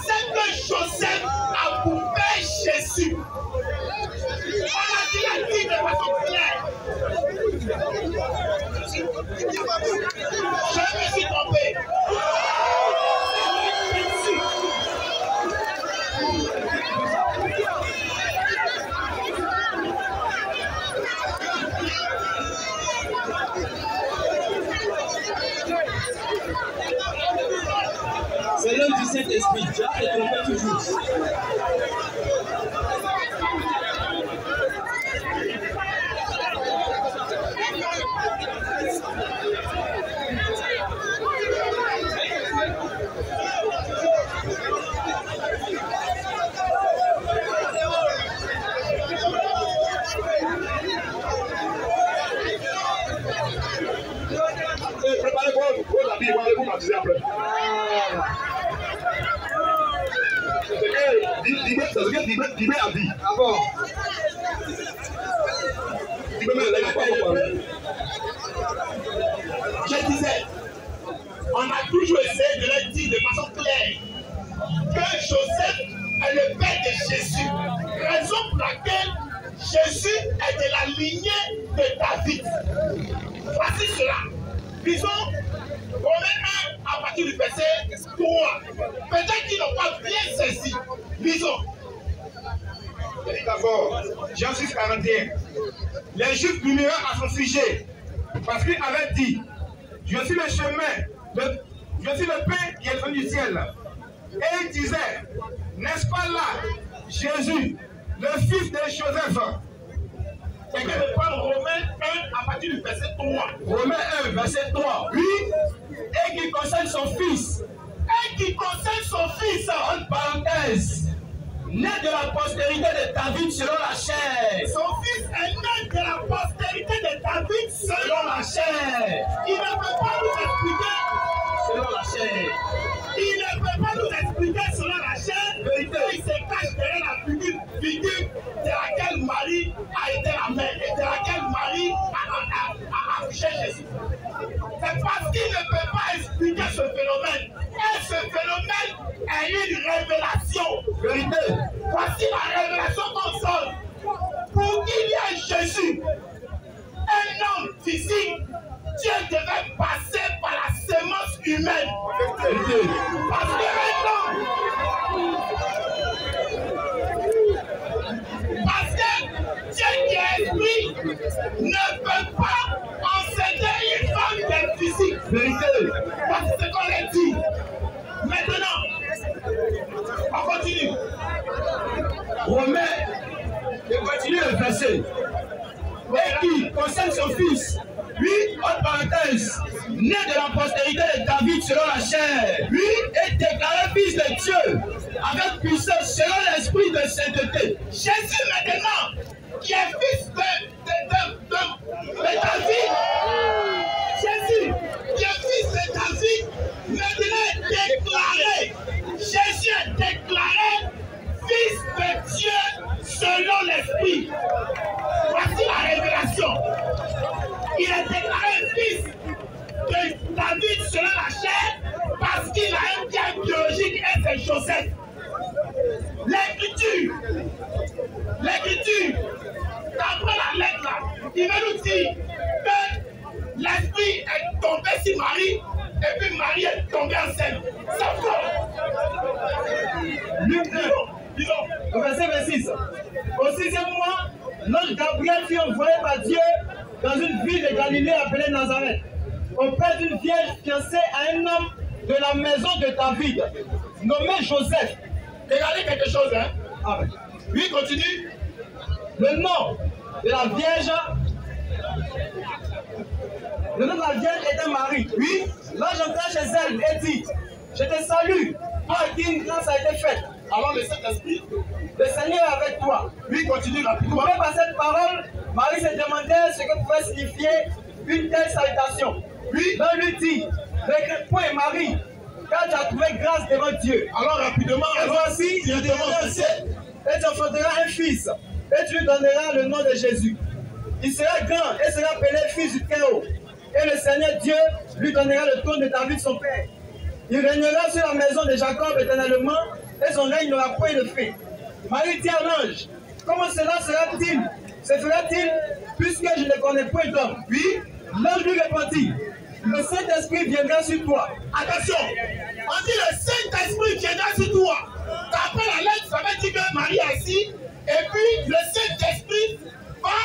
S2: c'est que Joseph a pour père Jésus. On a dit de façon claire. Je me suis trompé.
S6: C'est l'homme du Saint-Esprit. Déjà, elle trompait toujours.
S1: Préparez-vous, vos habits, vous baptiser après. C'est ce que Dibé a dit.
S6: Ah bon?
S1: Dibé m'a pas parlé.
S2: Je disais, on a toujours essayé de le dire de façon claire que Joseph est le père de Jésus. Raison pour laquelle Jésus est de la lignée de David. Voici cela. Disons, Romains 1 à partir du verset 3. Peut-être qu'ils n'ont pas bien saisi. Lisons.
S7: D'abord, Jean 6, 41. Les Juifs murmuraient à son sujet, parce qu'il avait dit, je suis le chemin, je suis le pain qui est venu du ciel. Et il disait, n'est-ce pas là, Jésus, le fils de Joseph?
S2: Quelqu'un me parle Romains 1 à partir du verset 3.
S3: Romains 1, verset 3.
S2: Oui.
S3: Et qui concerne son fils.
S2: Et qui concerne son fils.
S3: Entre parenthèses. Né de la postérité de David selon la chair.
S2: Son fils est né de la postérité de David selon la chair. Il ne peut pas nous expliquer
S3: selon la chair.
S2: Il ne peut pas nous expliquer selon la chair. Vérité. Il se cache derrière la figure de laquelle Marie a été la mère et de laquelle Marie a accouché Jésus. C'est parce qu'il ne peut pas expliquer ce phénomène. Et ce phénomène est une révélation.
S3: Vérité.
S2: Voici la révélation qu'on sonne. Pour qu'il y ait Jésus, un homme physique, Dieu devait passer par la sémence humaine.
S3: Vérité.
S2: Parce qu'un homme, parce que Dieu qui est esprit ne peut pas enseigner une femme qui est physique.
S3: Vérité.
S2: Parce que c'est ce qu'on a dit. Maintenant, on continue.
S3: Romains, et continue le verset. Et qui concerne son fils, lui, entre parenthèses, né de la postérité de David selon la chair, lui est déclaré fils de Dieu, avec puissance selon l'esprit de sainteté.
S2: Jésus maintenant, qui est fils de David, Jésus, qui est fils de David, maintenant est déclaré, Jésus est déclaré fils de Dieu selon l'esprit. Voici la révélation. Il est déclaré fils de David selon la chair parce qu'il a un bien biologique et c'est Joseph. L'écriture, d'après la lettre là, il va nous dire que l'esprit est tombé sur Marie et puis Marie est tombée enceinte. C'est faux.
S3: Disons, au verset 26. Au 6e mois, l'ange Gabriel fut envoyé par Dieu dans une ville de Galilée appelée Nazareth, auprès d'une vierge fiancée à un homme de la maison de David, nommé Joseph.
S2: Regardez quelque chose, hein?
S3: Ah, oui.
S2: Oui, continue.
S3: Le nom de la vierge était Marie.
S2: Oui.
S3: L'ange entra chez elle et dit, je te salue, toi à qui une grâce a été faite.
S2: Alors le Saint-Esprit,
S3: le Seigneur est avec toi.
S2: lui continue rapidement.
S3: Trouvé par cette parole, Marie se demandait ce que pouvait signifier une telle salutation.
S2: Oui.
S3: L'ange lui dit, ne crains point Marie, car tu as trouvé grâce devant Dieu.
S2: Alors rapidement,
S3: Et voici, il et tu enfanteras un fils, et tu lui donneras le nom de Jésus. Il sera grand et sera appelé fils du Très-Haut. Et le Seigneur Dieu lui donnera le trône de David son père. Il régnera sur la maison de Jacob éternellement, et son règne n'aura point de fin. Marie dit à l'ange, comment cela sera-t-il? Se fera-t-il, puisque je ne connais point d'homme?
S2: Oui.
S3: L'ange lui répondit, le Saint-Esprit viendra sur toi.
S2: Attention, on dit le Saint-Esprit viendra sur toi. Après la lettre, ça veut dire que Marie est assise, et puis le Saint-Esprit va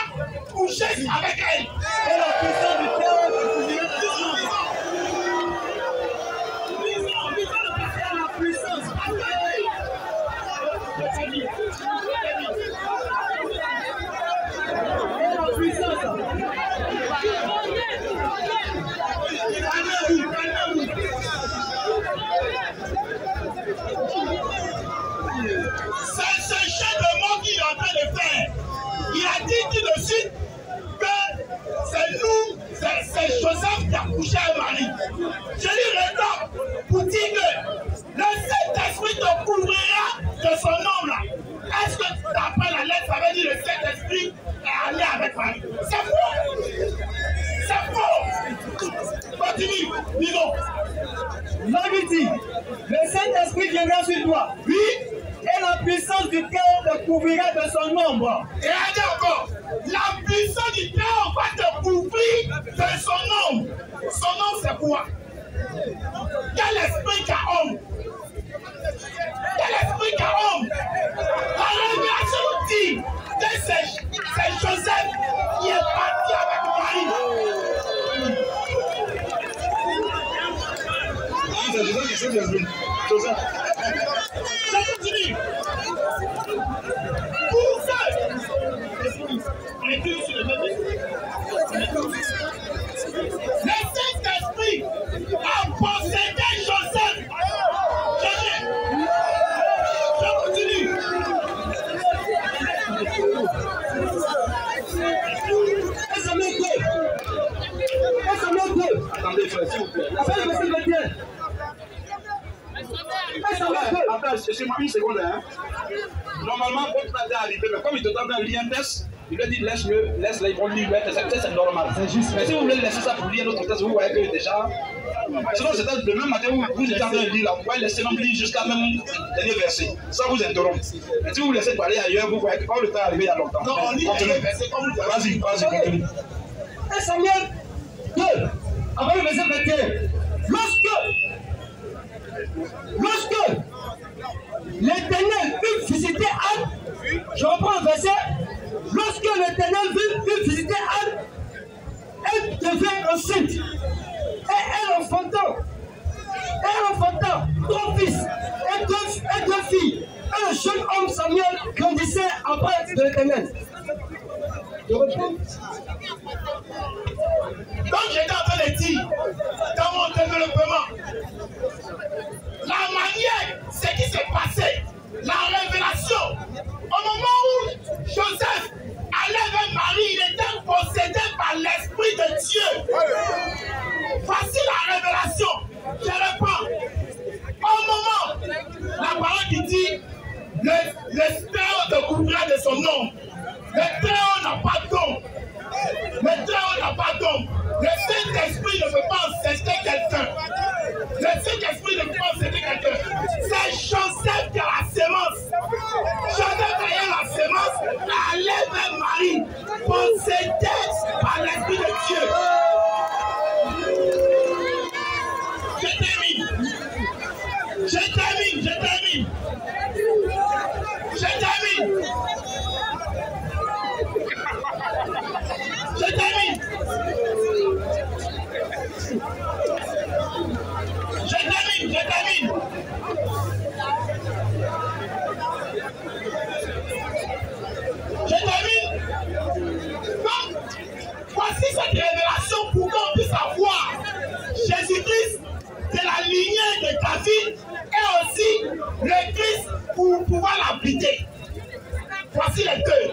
S2: coucher avec elle.
S3: Et la puissance du Très-Haut va couvrir la puissance.
S2: C'est ce jeu de mots qu'il est en train de faire. Il a dit tout de suite que c'est Joseph qui a couché avec Marie. Je lui rétorque pour dire que le Saint-Esprit te couvrira de son nom là. Est-ce que d'après la lettre, ça veut dire le Saint-Esprit est allé avec Marie? C'est faux! C'est faux! Continue, disons.
S3: L'homme dit, le Saint-Esprit viendra sur toi.
S2: Oui.
S3: Et la puissance du cœur te
S5: couvrirait de son ombre.
S2: Et regardez encore, la puissance du Père va te couvrir de son ombre. Son ombre, c'est quoi? Quel esprit qui a ombre? Quel esprit qui a ombre? La révélation nous dit que c'est Joseph qui est parti avec Marie.
S1: C'est Joseph qui s'est désolé. Joseph.
S2: Je continue. Pour ça, on est tous sur le même esprit. Le Saint-Esprit a possédé Joseph. Je continue.
S1: Attendez, frère, s'il vous plaît. Attends, excusez-moi une seconde. Hein. Normalement, votre frère est arrivé, mais comme il te donne un lien test, il lui dit laisse-le, ils vont lire le test, c'est normal. Mais si vous voulez laisser ça pour lire notre test, vous voyez que déjà. Sinon, c'est le même matin où vous êtes en train de lire, là, vous pouvez laisser même lire jusqu'à même le dernier verset. Ça vous interrompt. Mais si vous laissez parler ailleurs, vous voyez que quand le temps est arrivé il y a longtemps.
S2: Non, on lit le verset comme vous avez.
S1: Vas-y, continue.
S5: 1 Samuel 2, avant le verset 21. Lorsque l'Éternel eut visité Anne, je reprends le verset. Lorsque l'Éternel eut visité Anne, elle devint enceinte. Et elle enfanta 3 fils et 2 filles. Et le jeune homme Samuel grandissait auprès de l'Éternel. Je reprends.
S2: Donc j'étais en train de dire, dans mon développement, la manière, ce qui s'est passé, la révélation, au moment où Joseph allait vers Marie, il était possédé par l'Esprit de Dieu. Voici la révélation. Je reprends. Au moment, la parole qui dit, le Très-Haut te couvrira de son nom. Le Très-Haut n'a pas d'ombre. Le Très-Haut n'a pas d'ombre. Le Saint-Esprit ne peut pas ancester quelqu'un. Le Saint-Esprit ne peut pas ancester quelqu'un. C'est Joseph qui a la sémence. Joseph qui a la sémence, allait vers Marie, possédé par l'Esprit de Dieu. Je termine. Donc, voici cette révélation pour qu'on puisse avoir Jésus-Christ de la lignée de David et aussi le Christ pour pouvoir l'habiter. Voici les deux.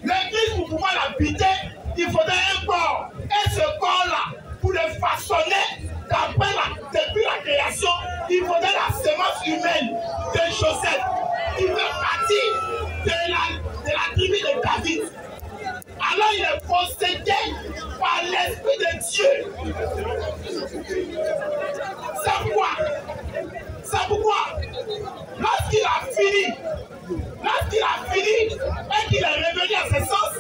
S2: Le Christ pour pouvoir l'habiter, il faudrait un corps. Et ce corps-là, pour le façonner, depuis la création, il faudrait la sémence humaine de Joseph. Il fait partie de la tribu de David. Alors il est possédé par l'Esprit de Dieu. C'est pourquoi, lorsqu'il a fini et qu'il est revenu à ses sens,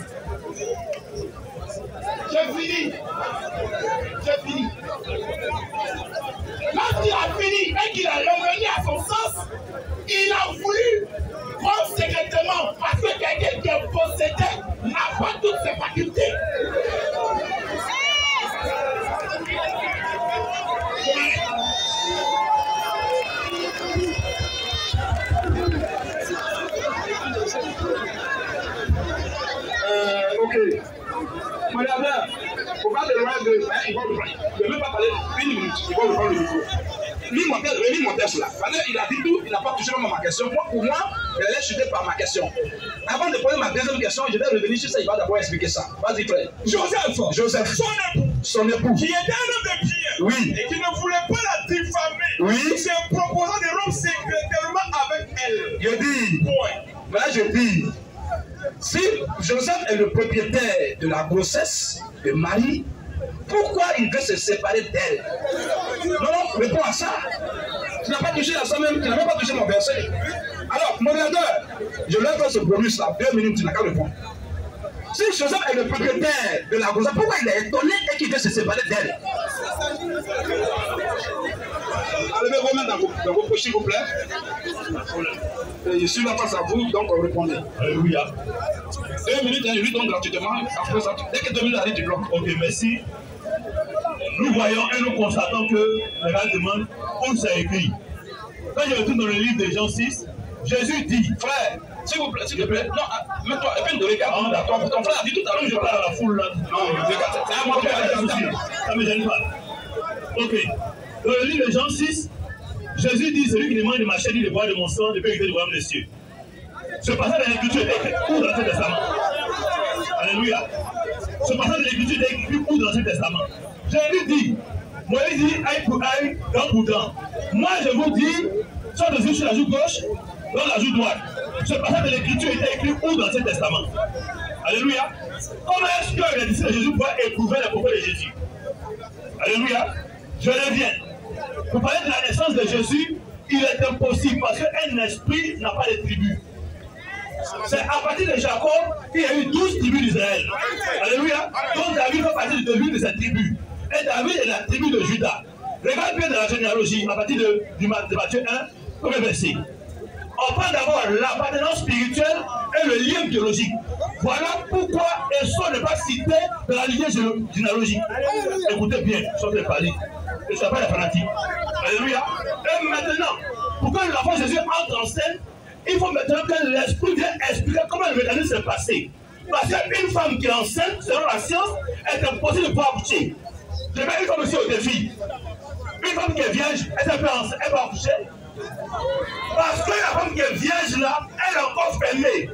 S2: j'ai fini. Lorsqu'il a fini et qu'il est revenu à son sens, il a voulu prendre secrètement parce que quelqu'un qui est possédé n'a pas toutes ses facultés.
S1: Ok. Madame, il faut pas de loin de ne pas parler 1 minute. Il faut reprendre le micro. Lis mon texte là. Il a dit tout, il n'a pas touché ma question. Pour moi, il allait chuter par ma question. Avant de poser ma deuxième question, je vais revenir sur ça. Il va d'abord expliquer ça. Vas-y, frère. Joseph. Son époux. Qui était un homme de prière. Oui.
S7: Et qui ne voulait pas la diffamer.
S1: Oui.
S7: Se proposant de rompre secrètement avec elle.
S1: Je dis. Voilà, je dis. Si Joseph est le propriétaire de la grossesse de Marie, pourquoi il veut se séparer d'elle? Non, réponds à ça. Tu n'as pas touché la somme même, tu n'as même pas touché mon verset. Alors, mon regardeur, Je leur fais ce bonus là, 2 minutes, tu n'as qu'à répondre. Si Joseph est le propriétaire de la grossesse, pourquoi il est étonné et qu'il veut se séparer d'elle? Enlevez vos mains dans vos poches, s'il vous plaît. Je suis là face à vous, donc répondez.
S4: Alléluia.
S1: 2 minutes, je lui donne gratuitement. Après ça, dès que 2 minutes arrivent, tu bloques.
S4: Ok, merci. Nous voyons et nous constatons que la Bible demande où c'est écrit. Quand je retourne dans le livre de Jean 6, Jésus dit, frère,
S1: s'il vous plaît, non, mets-toi, et puis ne regarde pas. Ton frère a dit tout à l'heure,
S4: je parle à la foule là.
S1: Non, regarde, c'est un moi qui
S4: ça me gêne pas. Ok. Dans le livre de Jean 6, Jésus dit, celui qui demande de ma chair, de boire de mon sang, ne peut hériter du royaume des cieux. Ce passage de l'Écriture est écrit où dans l'Ancien Testament? Alléluia. Ce passage de l'Écriture est écrit où dans l'Ancien Testament? Jésus dit, Moïse dit, aïe pour aïe, dent pour dent. Moi je vous dis, soit dessus sur la joue gauche, dans la joue droite. Ce passage de l'Écriture était écrit où dans l'Ancien Testament? Alléluia. Comment est-ce que les disciples de Jésus pouvaient éprouver les propos de Jésus? Alléluia. Je reviens. Pour parler de la naissance de Jésus, il est impossible parce qu'un esprit n'a pas de tribu. C'est à partir de Jacob qu'il y a eu 12 tribus d'Israël. Alléluia. Donc David fait partie de l'une de ces tribus. Et David est la tribu de Juda. Regarde bien dans la généalogie, à partir de Matthieu 1, premier verset. On parle d'abord l'appartenance spirituelle et le lien biologique. Voilà pourquoi Esau n'est pas cité dans la lignée généalogique. Écoutez bien, sortez par lui. Je ne suis pas des fanatiques. Alléluia. Et maintenant, pour que l'enfant Jésus entre en scène, il faut maintenant que l'esprit vienne expliquer comment le mécanisme s'est passé. Parce qu'une femme qui est enceinte, selon la science, est impossible de pouvoir accoucher. Je mets une femme aussi au défi. Une femme qui est vierge, elle peut accoucher. Parce que la femme qui est vierge là, elle est encore fermée.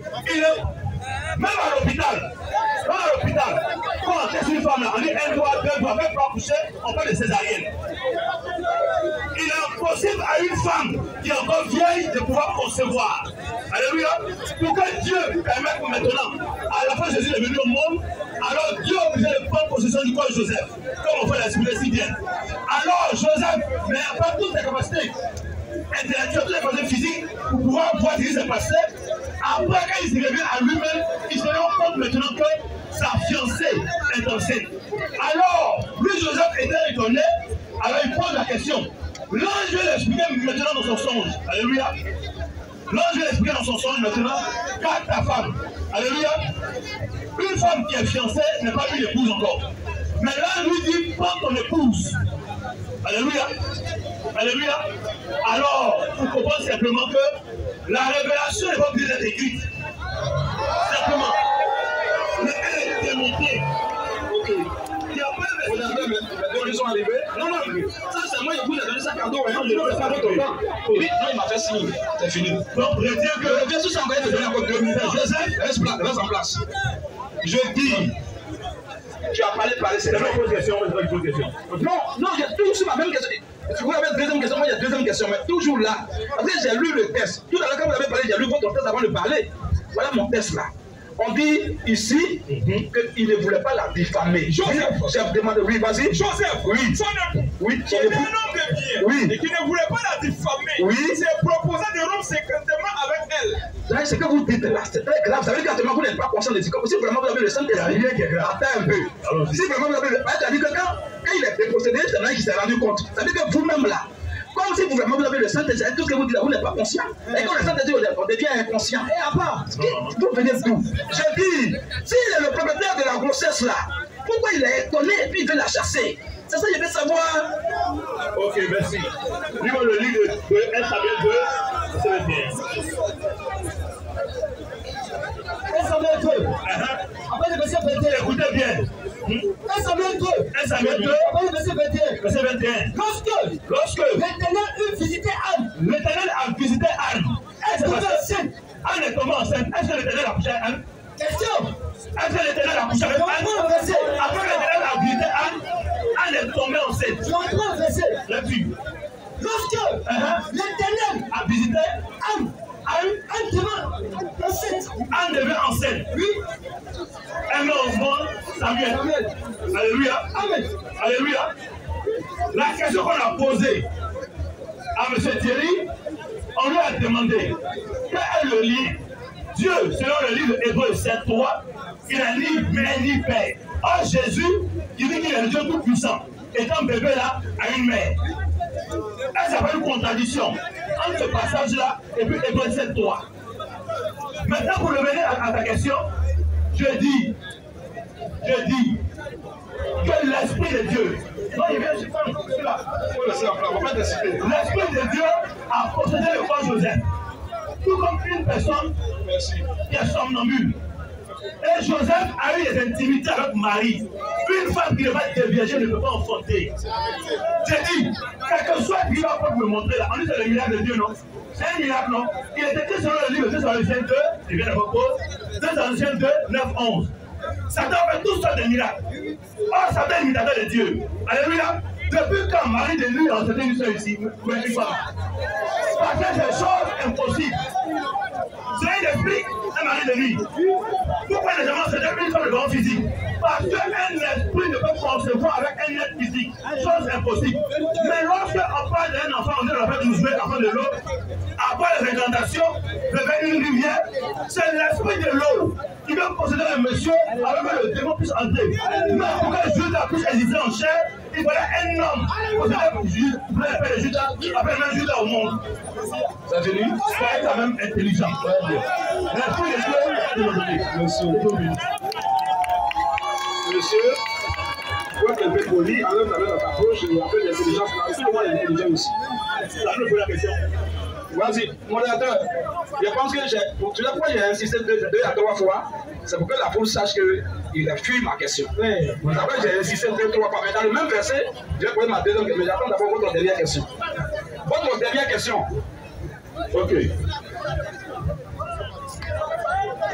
S4: Même à l'hôpital, quand on teste une femme là, on dit 1 doigt, 2 doigts, même pas accoucher, on parle de césarienne. Il est impossible à une femme qui est encore vieille de pouvoir concevoir. Alléluia. Pour que Dieu permette maintenant, à la fin Jésus est venu au monde, alors Dieu a obligé de prendre possession du corps de Joseph, comme on fait l'expliquer si bien. Alors Joseph n'a pas toutes les capacités intellectuelles, toutes les capacités physiques pour pouvoir voir ce qui s'est passé. Après, quand il se revient à lui-même, il se rend compte maintenant que sa fiancée est enceinte. Alors, lui Joseph était étonné, alors il pose la question. L'ange vient l'expliquer maintenant dans son songe. Alléluia. L'ange vient l'expliquer dans son songe maintenant, garde ta femme. Alléluia. Une femme qui est fiancée n'est pas une épouse encore. Mais là, lui dit, prends ton épouse. Alléluia. Alléluia. Alors, il faut comprendre simplement que la révélation n'est pas obligée d'être écrite. Simplement. Mais elle est démontée. Ok. Il n'y a pas de
S1: ils sont arrivés. Non, ça c'est moi, il a donné ça cadeau. Non, je ne le fais pas votre temps. Oui, non, il m'a fait signe. C'est fini. Donc, je dis que le Jésus s'en va te donner encore 2 minutes. Reste en place. Je dis. Tu as parlé, c'est la même question. Non, j'ai toujours sur ma même question. Si vous avez une deuxième question, moi il y a deuxième question, mais toujours là. Parce que j'ai lu le texte. Tout à l'heure, quand vous avez parlé, j'ai lu votre texte avant de parler. Voilà mon texte là. On dit ici qu'il ne voulait pas la diffamer. Joseph demande, oui, vas-y.
S7: Joseph,
S1: oui.
S7: Son époux,
S1: oui.
S7: Qui était un homme de bien,
S1: oui.
S7: Et qui ne voulait pas la diffamer.
S1: Oui.
S7: Il s'est proposé de rompre secrètement avec elle.
S1: Ce que vous dites là, c'est très grave. Ça veut dire que vous n'êtes pas conscient de ce que si vraiment vous avez le Saint-Esprit, il y a rien qui est grave. Attends un peu. Si vraiment vous avez le Saint-Esprit, dit que quand il est dépossédé, c'est là qu'il s'est rendu compte. Ça veut dire que vous-même là, comme si vous vraiment vous avez le Saint-Esprit, tout ce que vous dites là, vous n'êtes pas conscient. Et quand le Saint-Esprit, on devient inconscient. Et à part, vous venez d'où? Je dis, s'il est le propriétaire de la grossesse là, pourquoi il est étonné et puis il veut la chasser? C'est ça que je veux savoir.
S4: Ok, merci. Lisons le livre de 1 Samuel 2, c'est bien.
S5: 1 Samuel 2. Après le verset 21.
S4: Écoutez bien.
S5: 1 Samuel 2.
S4: 1 Samuel 2.
S5: Après le verset 21.
S4: Verset 21. Lorsque
S5: l'Éternel eut visité Anne.
S4: L'Éternel a visité Anne.
S5: Elle est tombée enceinte.
S4: Anne est tombée enceinte. Est-ce que l'Éternel a couché avec Anne?
S5: Question.
S4: Est-ce que l'Éternel a couché avec Anne? Après l'Éternel a visité Anne, Anne est tombée enceinte.
S5: Je reprends le verset.
S4: La Bible.
S5: Lorsque l'Éternel
S4: a visité
S5: Anne. Anne devint enceinte.
S4: Anne devint enceinte.
S5: Oui.
S4: Elle met au monde Samuel. Alléluia.
S5: Amen.
S4: Alléluia. La question qu'on a posée à M. Thierry, on lui a demandé quel est le lien Dieu, selon le livre Hébreux 7.3, il n'a ni mère ni père. Or Jésus, il dit qu'il est le Dieu tout-puissant. Étant bébé là, a une mère. Est-ce qu'il y a une contradiction entre ce passage-là et puis Hébreux 7.3? Maintenant, pour revenir à ta question, je dis que l'Esprit de Dieu, l'Esprit de Dieu a possédé le corps Joseph, tout comme une personne qui est somnambule. Et Joseph a eu des intimités avec Marie. Une femme qui ne va être vierge ne peut pas enfanter. J'ai dit, quel que soit ce qu'il va me montrer là, on dit c'est le miracle de Dieu, non? C'est un miracle, non? Il est écrit selon le livre de 2 Thessaloniciens 2, je viens de propos, 2 Thessaloniciens 2, 9, 11. Satan fait toutes sortes de miracles. Or, Satan est imitateur de Dieu. Alléluia. Depuis quand Marie de lui a enseigné une seule ici, mais une femme? Parce que c'est des choses impossibles. C'est un esprit, un mari de lui. Pourquoi les gens se définissent comme le grand physique? Parce qu'un esprit ne peut concevoir avec un être physique. Chose impossible. Mais lorsqu'on parle d'un enfant, on dit qu'on appelle 12 mètres, enfant de l'eau. Après les incantations, vers une rivière, c'est l'esprit de l'eau qui veut posséder un monsieur avant que le démon puisse entrer. Mais pour que Judas puisse exister en chair, il fallait un homme posséder le Judas, appelle même Judas au monde. Ça veut dire qu'il est quand même intelligent. L'esprit de Dieu,
S1: monsieur, pour être un peu poli, enlève la main dans ta poche et appelle l'intelligence. Tout le monde est intelligent aussi.
S4: Ça nous pose la question.
S1: Vas-y, modérateur. Je pense que tu sais pourquoi j'ai insisté 2 à 3 fois. C'est pour que la foule sache qu'il a fui ma question. Vous savez, j'ai insisté 2 à 3 fois. Mais dans le même verset, je vais poser ma deuxième question. Mais j'attends d'abord votre dernière question. Votre dernière question.
S4: Ok.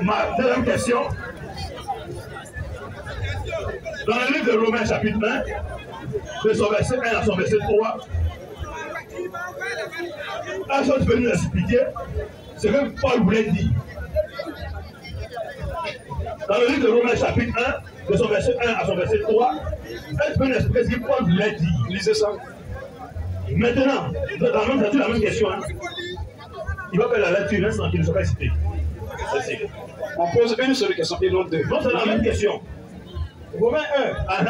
S4: Ma deuxième question. Dans le livre de Romains chapitre 1, de son verset 1 à son verset 3, un chose peut nous expliquer ce que Paul voulait dire. Dans le livre de Romains chapitre 1, de son verset 1 à son verset 3, elle peut nous expliquer ce que Paul voulait dire.
S1: Lisez ça.
S4: Maintenant, c'est la même question. Hein. Il va faire la lecture, sans qu'il ne soit pas cité.
S1: On pose une seule question et non 2.
S4: Non, c'est la même question.
S3: Romains 1,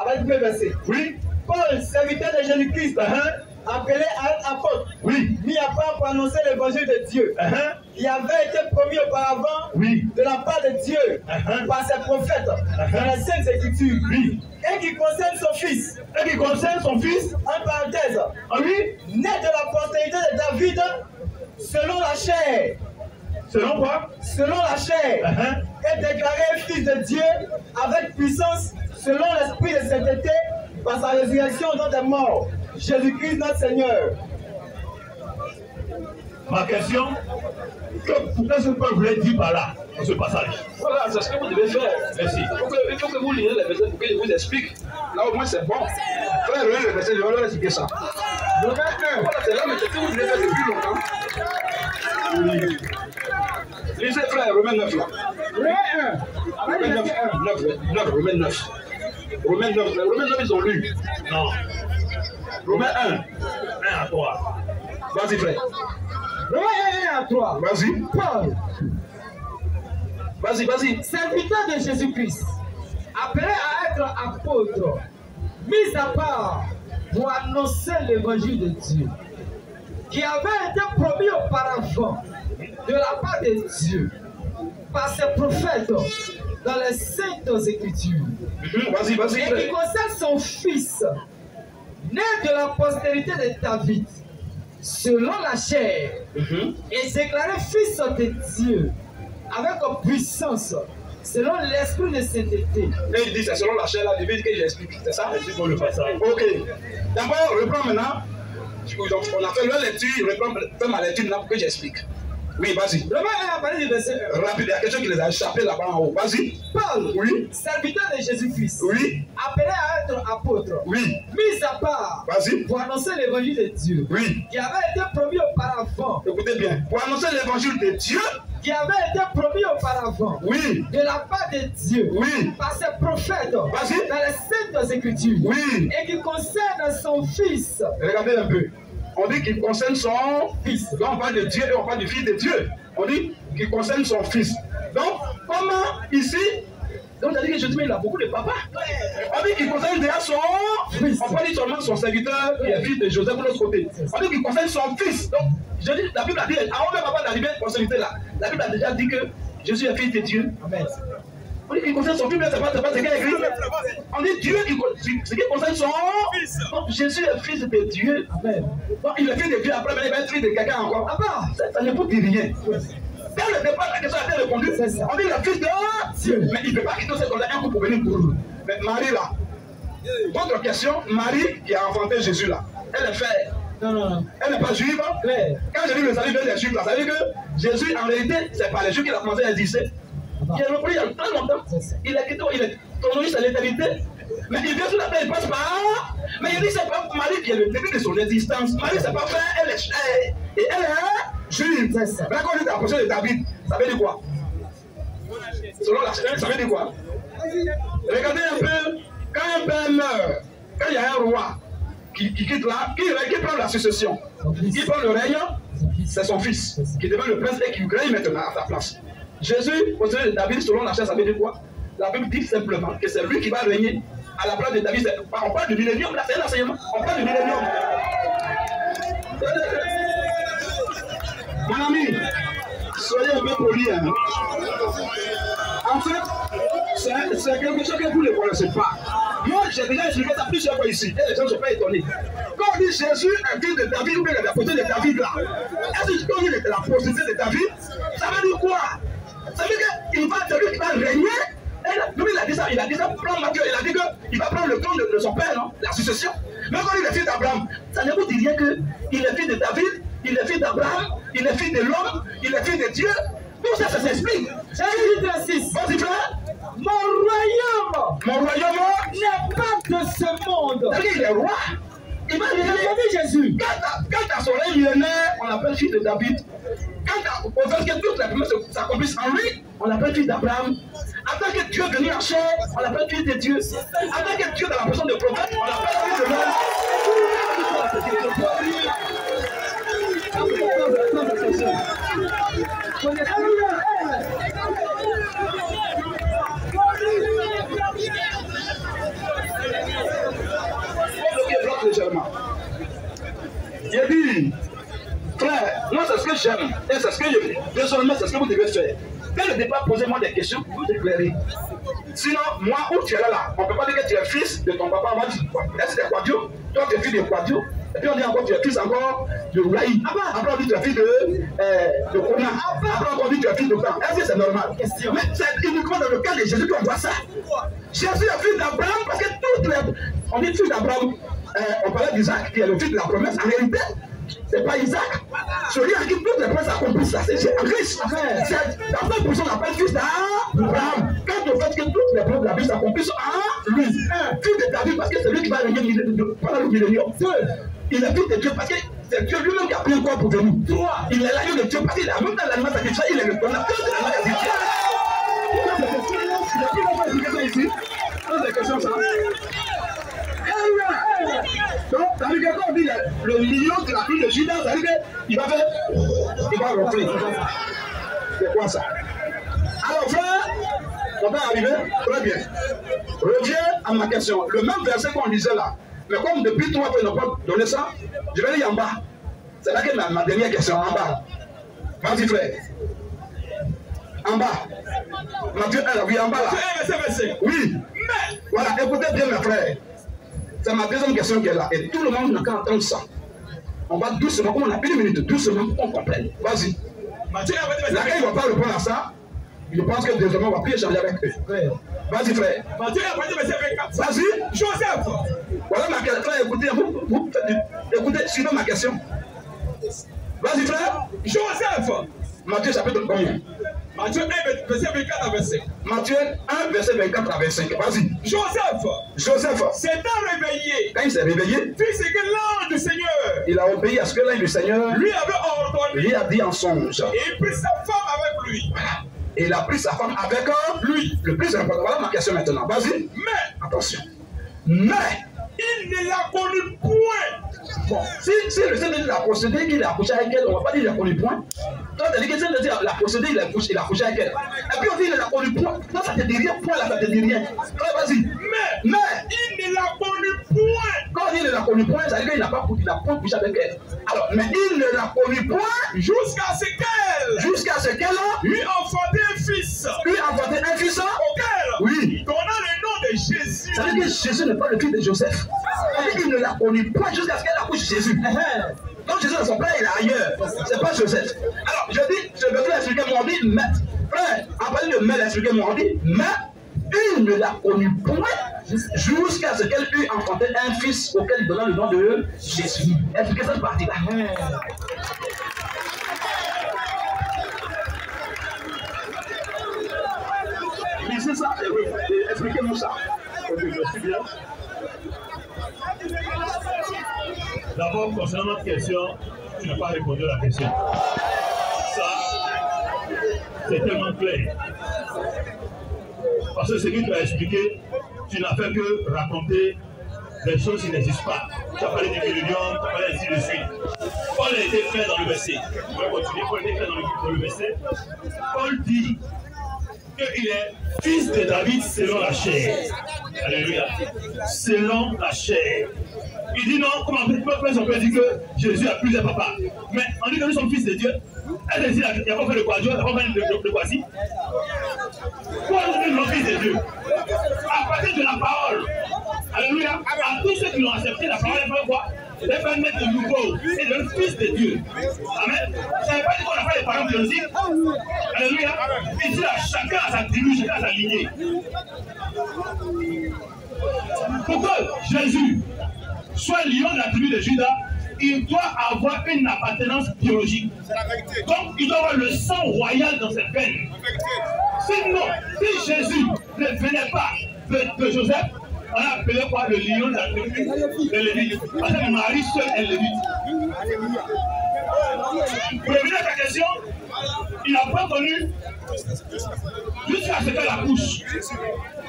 S3: avec le verset.
S4: Oui.
S3: Paul, serviteur de Jésus-Christ, appelé à être apôtre,
S4: oui,
S3: mis à part pour annoncer l'évangile de Dieu, qui avait été promis auparavant de la part de Dieu par ses prophètes dans les Saintes Écritures, et qui concerne son fils.
S4: Et qui concerne son fils,
S3: en parenthèse,
S4: oui,
S3: né de la postérité de David, selon la chair.
S4: Selon quoi?
S3: Selon la chair, est déclaré fils de Dieu avec puissance, selon l'esprit de sainteté, par sa résurrection dans des morts. Jésus-Christ notre Seigneur.
S4: Ma question, qu'est-ce que Paul voulait dire par là, dans ce passage?
S1: Voilà, c'est ce que vous devez faire.
S4: Merci.
S1: Il faut que vous lisiez les versets pour que je vous explique. Là au moins c'est bon. Frère, le verset, je vais leur expliquer ça. Voilà, c'est là, mais c'est ce que vous devez faire depuis longtemps. Oui. Lisez frère, Romains 9 là. Romains 9, Romains 9. Romains 9, ils ont lu.
S4: Non. Romains 1, 1 à 3.
S1: Vas-y frère.
S3: Romains 1 à 3.
S1: Vas-y.
S3: Paul.
S1: Vas-y.
S3: Serviteur de Jésus-Christ, appelé à être apôtre, mis à part pour annoncer l'évangile de Dieu, qui avait été promis auparavant de la part de Dieu, par ses prophètes dans les Saintes Écritures.
S1: Vas-y.
S3: Et qui concerne son fils, né de la postérité de David, selon la chair, et déclaré fils de Dieu, avec puissance, selon l'esprit de sainteté.
S1: Et il dit, c'est selon la chair, la divine que j'explique, c'est ça?
S4: C'est pour le passage.
S1: Ok. D'abord, reprends maintenant. On a fait leur lecture, fais ma lecture maintenant pour que j'explique. Oui, vas-y.
S3: Romains 1 à partir du verset 1.
S1: Rapide, il y a quelque chose qui les a échappés là-bas en haut. Vas-y.
S3: Paul,
S1: oui,
S3: serviteur de Jésus-Christ,
S1: oui,
S3: appelé à être apôtre,
S1: oui,
S3: mis à part,
S1: vas-y,
S3: pour annoncer l'évangile de Dieu,
S1: oui,
S3: qui avait été promis auparavant.
S1: Écoutez bien, pour annoncer l'évangile de Dieu,
S3: qui avait été promis auparavant,
S1: oui,
S3: de la part de Dieu,
S1: oui,
S3: par ses prophètes,
S1: vas-y,
S3: dans les Saintes Écritures,
S1: oui,
S3: et qui concerne son fils.
S1: Regardez un peu. On dit qu'il concerne son fils. Là, on parle de Dieu et on parle du fils de Dieu. On dit qui concerne son fils. Donc, comment ici, donc on a dit que Jésus, mais il a beaucoup de papas. On dit qu'il concerne déjà son fils. On parle seulement son serviteur qui est fils de Joseph de l'autre côté. On dit qu'il concerne son fils. Donc, je dis, la Bible a dit, avant même avant d'arriver à cette là, la Bible a déjà dit que Jésus est fils de Dieu. Amen. On dit qu'il concerne son fils, mais c'est pas ce qu'il a écrit. On dit Dieu, ce qui concerne son fils. Donc, Jésus est fils de Dieu. Amen. Donc, il est fils de Dieu, après, il va être fils de quelqu'un encore. Ah, ça ne peut dire rien. Dès le départ, la question a été répondue. On dit le fils de Dieu. Mais il ne peut pas quitter ce qu'on a un coup pour venir pour nous. Mais Marie là, votre question, Marie qui a enfanté Jésus là, elle est faite. Non. Elle n'est pas juive. Quand j'ai dit le salut vient des juifs là, ça veut dire que Jésus en réalité, c'est pas les juifs qu'il a commencé à exercer. Il est repris il y a très longtemps. Il est quitté, il est tourné à l'éternité. Mais il vient sur la terre, il passe par. Mais il dit c'est pas Marie qui est le début de son existence. Marie, c'est pas frère, elle est et elle est juive. Mais quand on dit la portion de David, ça veut dire quoi? Selon la chaîne, ça veut dire quoi? Regardez un peu, quand un père meurt, quand il y a un roi qui quitte là, qui prend la succession, qui prend le règne, c'est son fils qui devient le prince et qui règne maintenant à sa place. Jésus, au de David, selon la chaîne, ça veut dire quoi? La Bible dit simplement que c'est lui qui va régner à la place de David. On parle du millénium, là c'est un enseignement. On parle du millénium. Mon ami, soyez un peu poli. Hein. En fait, c'est quelque chose que vous ne connaissez pas. Moi, j'ai déjà expliqué ça plusieurs fois ici. Et les gens ne sont pas étonnés. Quand on dit Jésus est fils de David, ou bien la prostituée de David là, est-ce que quand il était la prostituée de David, ça veut dire quoi? Ça veut dire qu'il va, c'est lui qui va régner. Lui, il a dit ça, prends Matthieu, il a dit qu'il va prendre le trône de son père, non? La succession. Mais quand il est fils d'Abraham, ça ne vous dit rien qu'il est fils de David, il est fils d'Abraham, il est fils de l'homme, il est fils de Dieu. Tout ça, ça s'explique. Vas-y, frère. Mon royaume
S5: n'est pas de ce monde.
S1: C'est-à-dire qu'il est roi. Il va dire Jésus. Quand à son règne millénaire, on l'appelle fils de David. Quand on veut que toutes les promesses s'accomplissent en lui, on l'appelle fils d'Abraham. En tant que Dieu venu en chair, on l'appelle fils de Dieu. En tant que Dieu dans la personne de prophète, on l'appelle fils de l'homme. Légèrement. J'ai dit, frère, moi c'est ce que j'aime et c'est ce que je désormais c'est ce que vous devez faire. Dès le départ, posez-moi des questions pour vous éclairer. Sinon, moi où tu es là, on ne peut pas dire que tu es fils de ton papa. On va dire, est-ce que tu es Quadio? Toi tu es fils de Quadio. Et puis on dit encore tu es fils encore de Oulaï. Après on dit tu es fils de Kona. Après on dit tu es fils de Kona. Est-ce que c'est normal? Mais c'est uniquement dans le cas de Jésus qu'on voit ça. Jésus est fils d'Abraham parce que toutes les... On dit fils d'Abraham. On parlait d'Isaac qui est le fils de la promesse. En réalité, ce n'est pas Isaac. Celui à qui toutes les promesses accomplissent, ça c'est Christ. C'est dans cette position qu'on appelle fils d'Abraham. Quand on fait que toutes les promesses de la Bible s'accomplissent en lui. Fils de David parce que c'est lui qui va régner pendant le millénium. Il est fils de Dieu parce que c'est Dieu lui-même qui a pris un corps pour venir. Il est l'agneau de Dieu parce qu'il a même dans l'animal sacrifié, il est le donateur de l'animal sacrifié. Il y a plus longtemps d'explication ici. Pose des questions, ça. Donc, ça veut dire qu'on dit le million de la fille de Judas, ça veut dire qu'il va faire, il va rentrer. C'est quoi ça? Alors, frère, on va arriver, très bien. Reviens à ma question. Le même verset qu'on disait là, mais comme depuis 3 fois, ils n'ont pas donné ça, je vais aller en bas. C'est là que ma dernière question, en bas. Vas-y, frère. En bas. Matthieu 1, oui, en bas là. Oui. Mais, voilà, écoutez bien, mes frères. C'est ma deuxième question qui est là. Et tout le monde n'a qu'à entendre ça. On va doucement, comme on a 1 minute, doucement pour qu'on comprenne. Vas-y. Là, quand il ne va pas répondre à ça, je pense que désormais, on va plus échanger avec eux. Vas-y, frère. Vas-y. Joseph. Voilà ma question. Frère, écoutez, écoutez, suivez ma question. Vas-y, frère. Joseph. Matthieu, chapitre combien? Matthieu 1, verset 24 à 25. Matthieu 1, verset 24 à 25. Vas-y. Joseph s'étant réveillé. Quand il s'est réveillé, fit ce que l'ange du Seigneur. Il a obéi à ce que l'ange du Seigneur lui avait ordonné. Lui a dit en songe. Et il prit sa femme avec lui. Voilà. Et il a pris sa femme avec lui. Le plus important. Voilà ma question maintenant. Vas-y. Mais, attention. Mais, il ne l'a connu point. Bon, si le Seigneur l'a procédé, qu'il a accouché avec elle, on ne va pas dire qu'il l'a connu point. Toi, tu as dit que la procédure, il a couché avec elle. Et puis on dit, il l'a connu point. Toi, ça te dit rien, point là, ça te dit rien. Vas-y. Mais, il ne l'a connu point. Quand il ne l'a connu point, ça veut dire qu'il n'a pas couché avec elle. Alors, mais il ne l'a connu point
S7: jusqu'à ce qu'elle
S1: lui
S7: enfanté un fils. Auquel
S1: oui.
S7: Donna le nom de Jésus.
S1: Ça veut dire que Jésus n'est pas le fils de Joseph. Ça veut dire qu'il ne l'a connu point jusqu'à ce qu'elle accouche Jésus. Donc Jésus, son père, il est ailleurs. C'est pas Joseph. Alors, je veux expliquer mon dit, mais, frère, après le mais l'expliquer mon dit, mais il ne l'a connu point jusqu'à ce qu'elle eût enfanté un fils auquel il donna le nom de Jésus. Expliquez cette partie-là. Lisez ça et expliquez-nous ça. Ok, merci bien.
S4: D'abord, concernant notre question, tu n'as pas répondu à la question. Ça, c'est tellement clair. Parce que ce que tu as expliqué, tu n'as fait que raconter des choses qui n'existent pas. Tu as parlé du million, tu as parlé ainsi de suite. Paul a été fait dans le verset. On va continuer. Paul a été fait dans le verset. Paul dit qu'il est fils de David selon la chair. Alléluia. Selon la chair. Il dit non, comment on peut dire que Jésus a plusieurs papas. Mais on dit que nous sommes fils de Dieu. Elle dit il n'y a pas fait de quoi Dieu, il n'y a pas fait de quoi si. Pourquoi nous sommes fils de Dieu? À partir de la parole. Alléluia. À tous ceux qui l'ont accepté, la parole est fait quoi? Les faire naître de nouveau et le fils de Dieu. Amen. Ça ne veut pas dire qu'on a fait les parents biologiques. Alléluia. Il dit à chacun à sa tribu, chacun à sa lignée. Pour que Jésus soit lion de la tribu de Judas, il doit avoir une appartenance biologique. Donc, il doit avoir le sang royal dans ses veines. Sinon, si Jésus ne venait pas de Joseph, on a appelé quoi le lion de la tribu de Lévi. Parce que Marie seule est Lévite. Pour revenir à ta question, il n'a pas connu jusqu'à ce qu'elle accouche.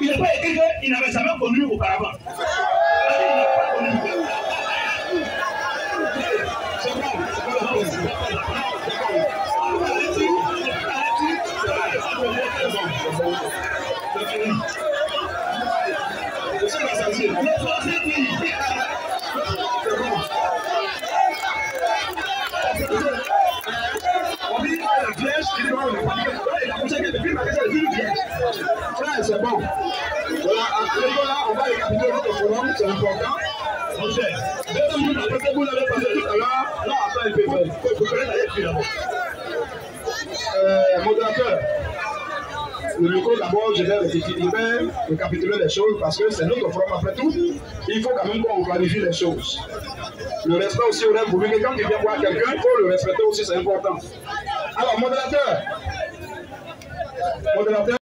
S4: Il n'a pas écrit qu'il n'avait jamais connu auparavant. Il n'a pas connu. C'est bon.
S1: C'est bon. Voilà, là, on va récapituler notre forum, c'est important. Mon cher, deux minutes après que vous l'avez passé tout à l'heure, non, attends, il peut faire. Modérateur, le micro d'abord, je vais récapituler les choses parce que c'est notre forum après tout. Il faut quand même qu'on clarifie les choses. Le respect aussi, on aime voulu que quand tu viens voir quelqu'un, il faut le respecter aussi, c'est important. Alors, modérateur.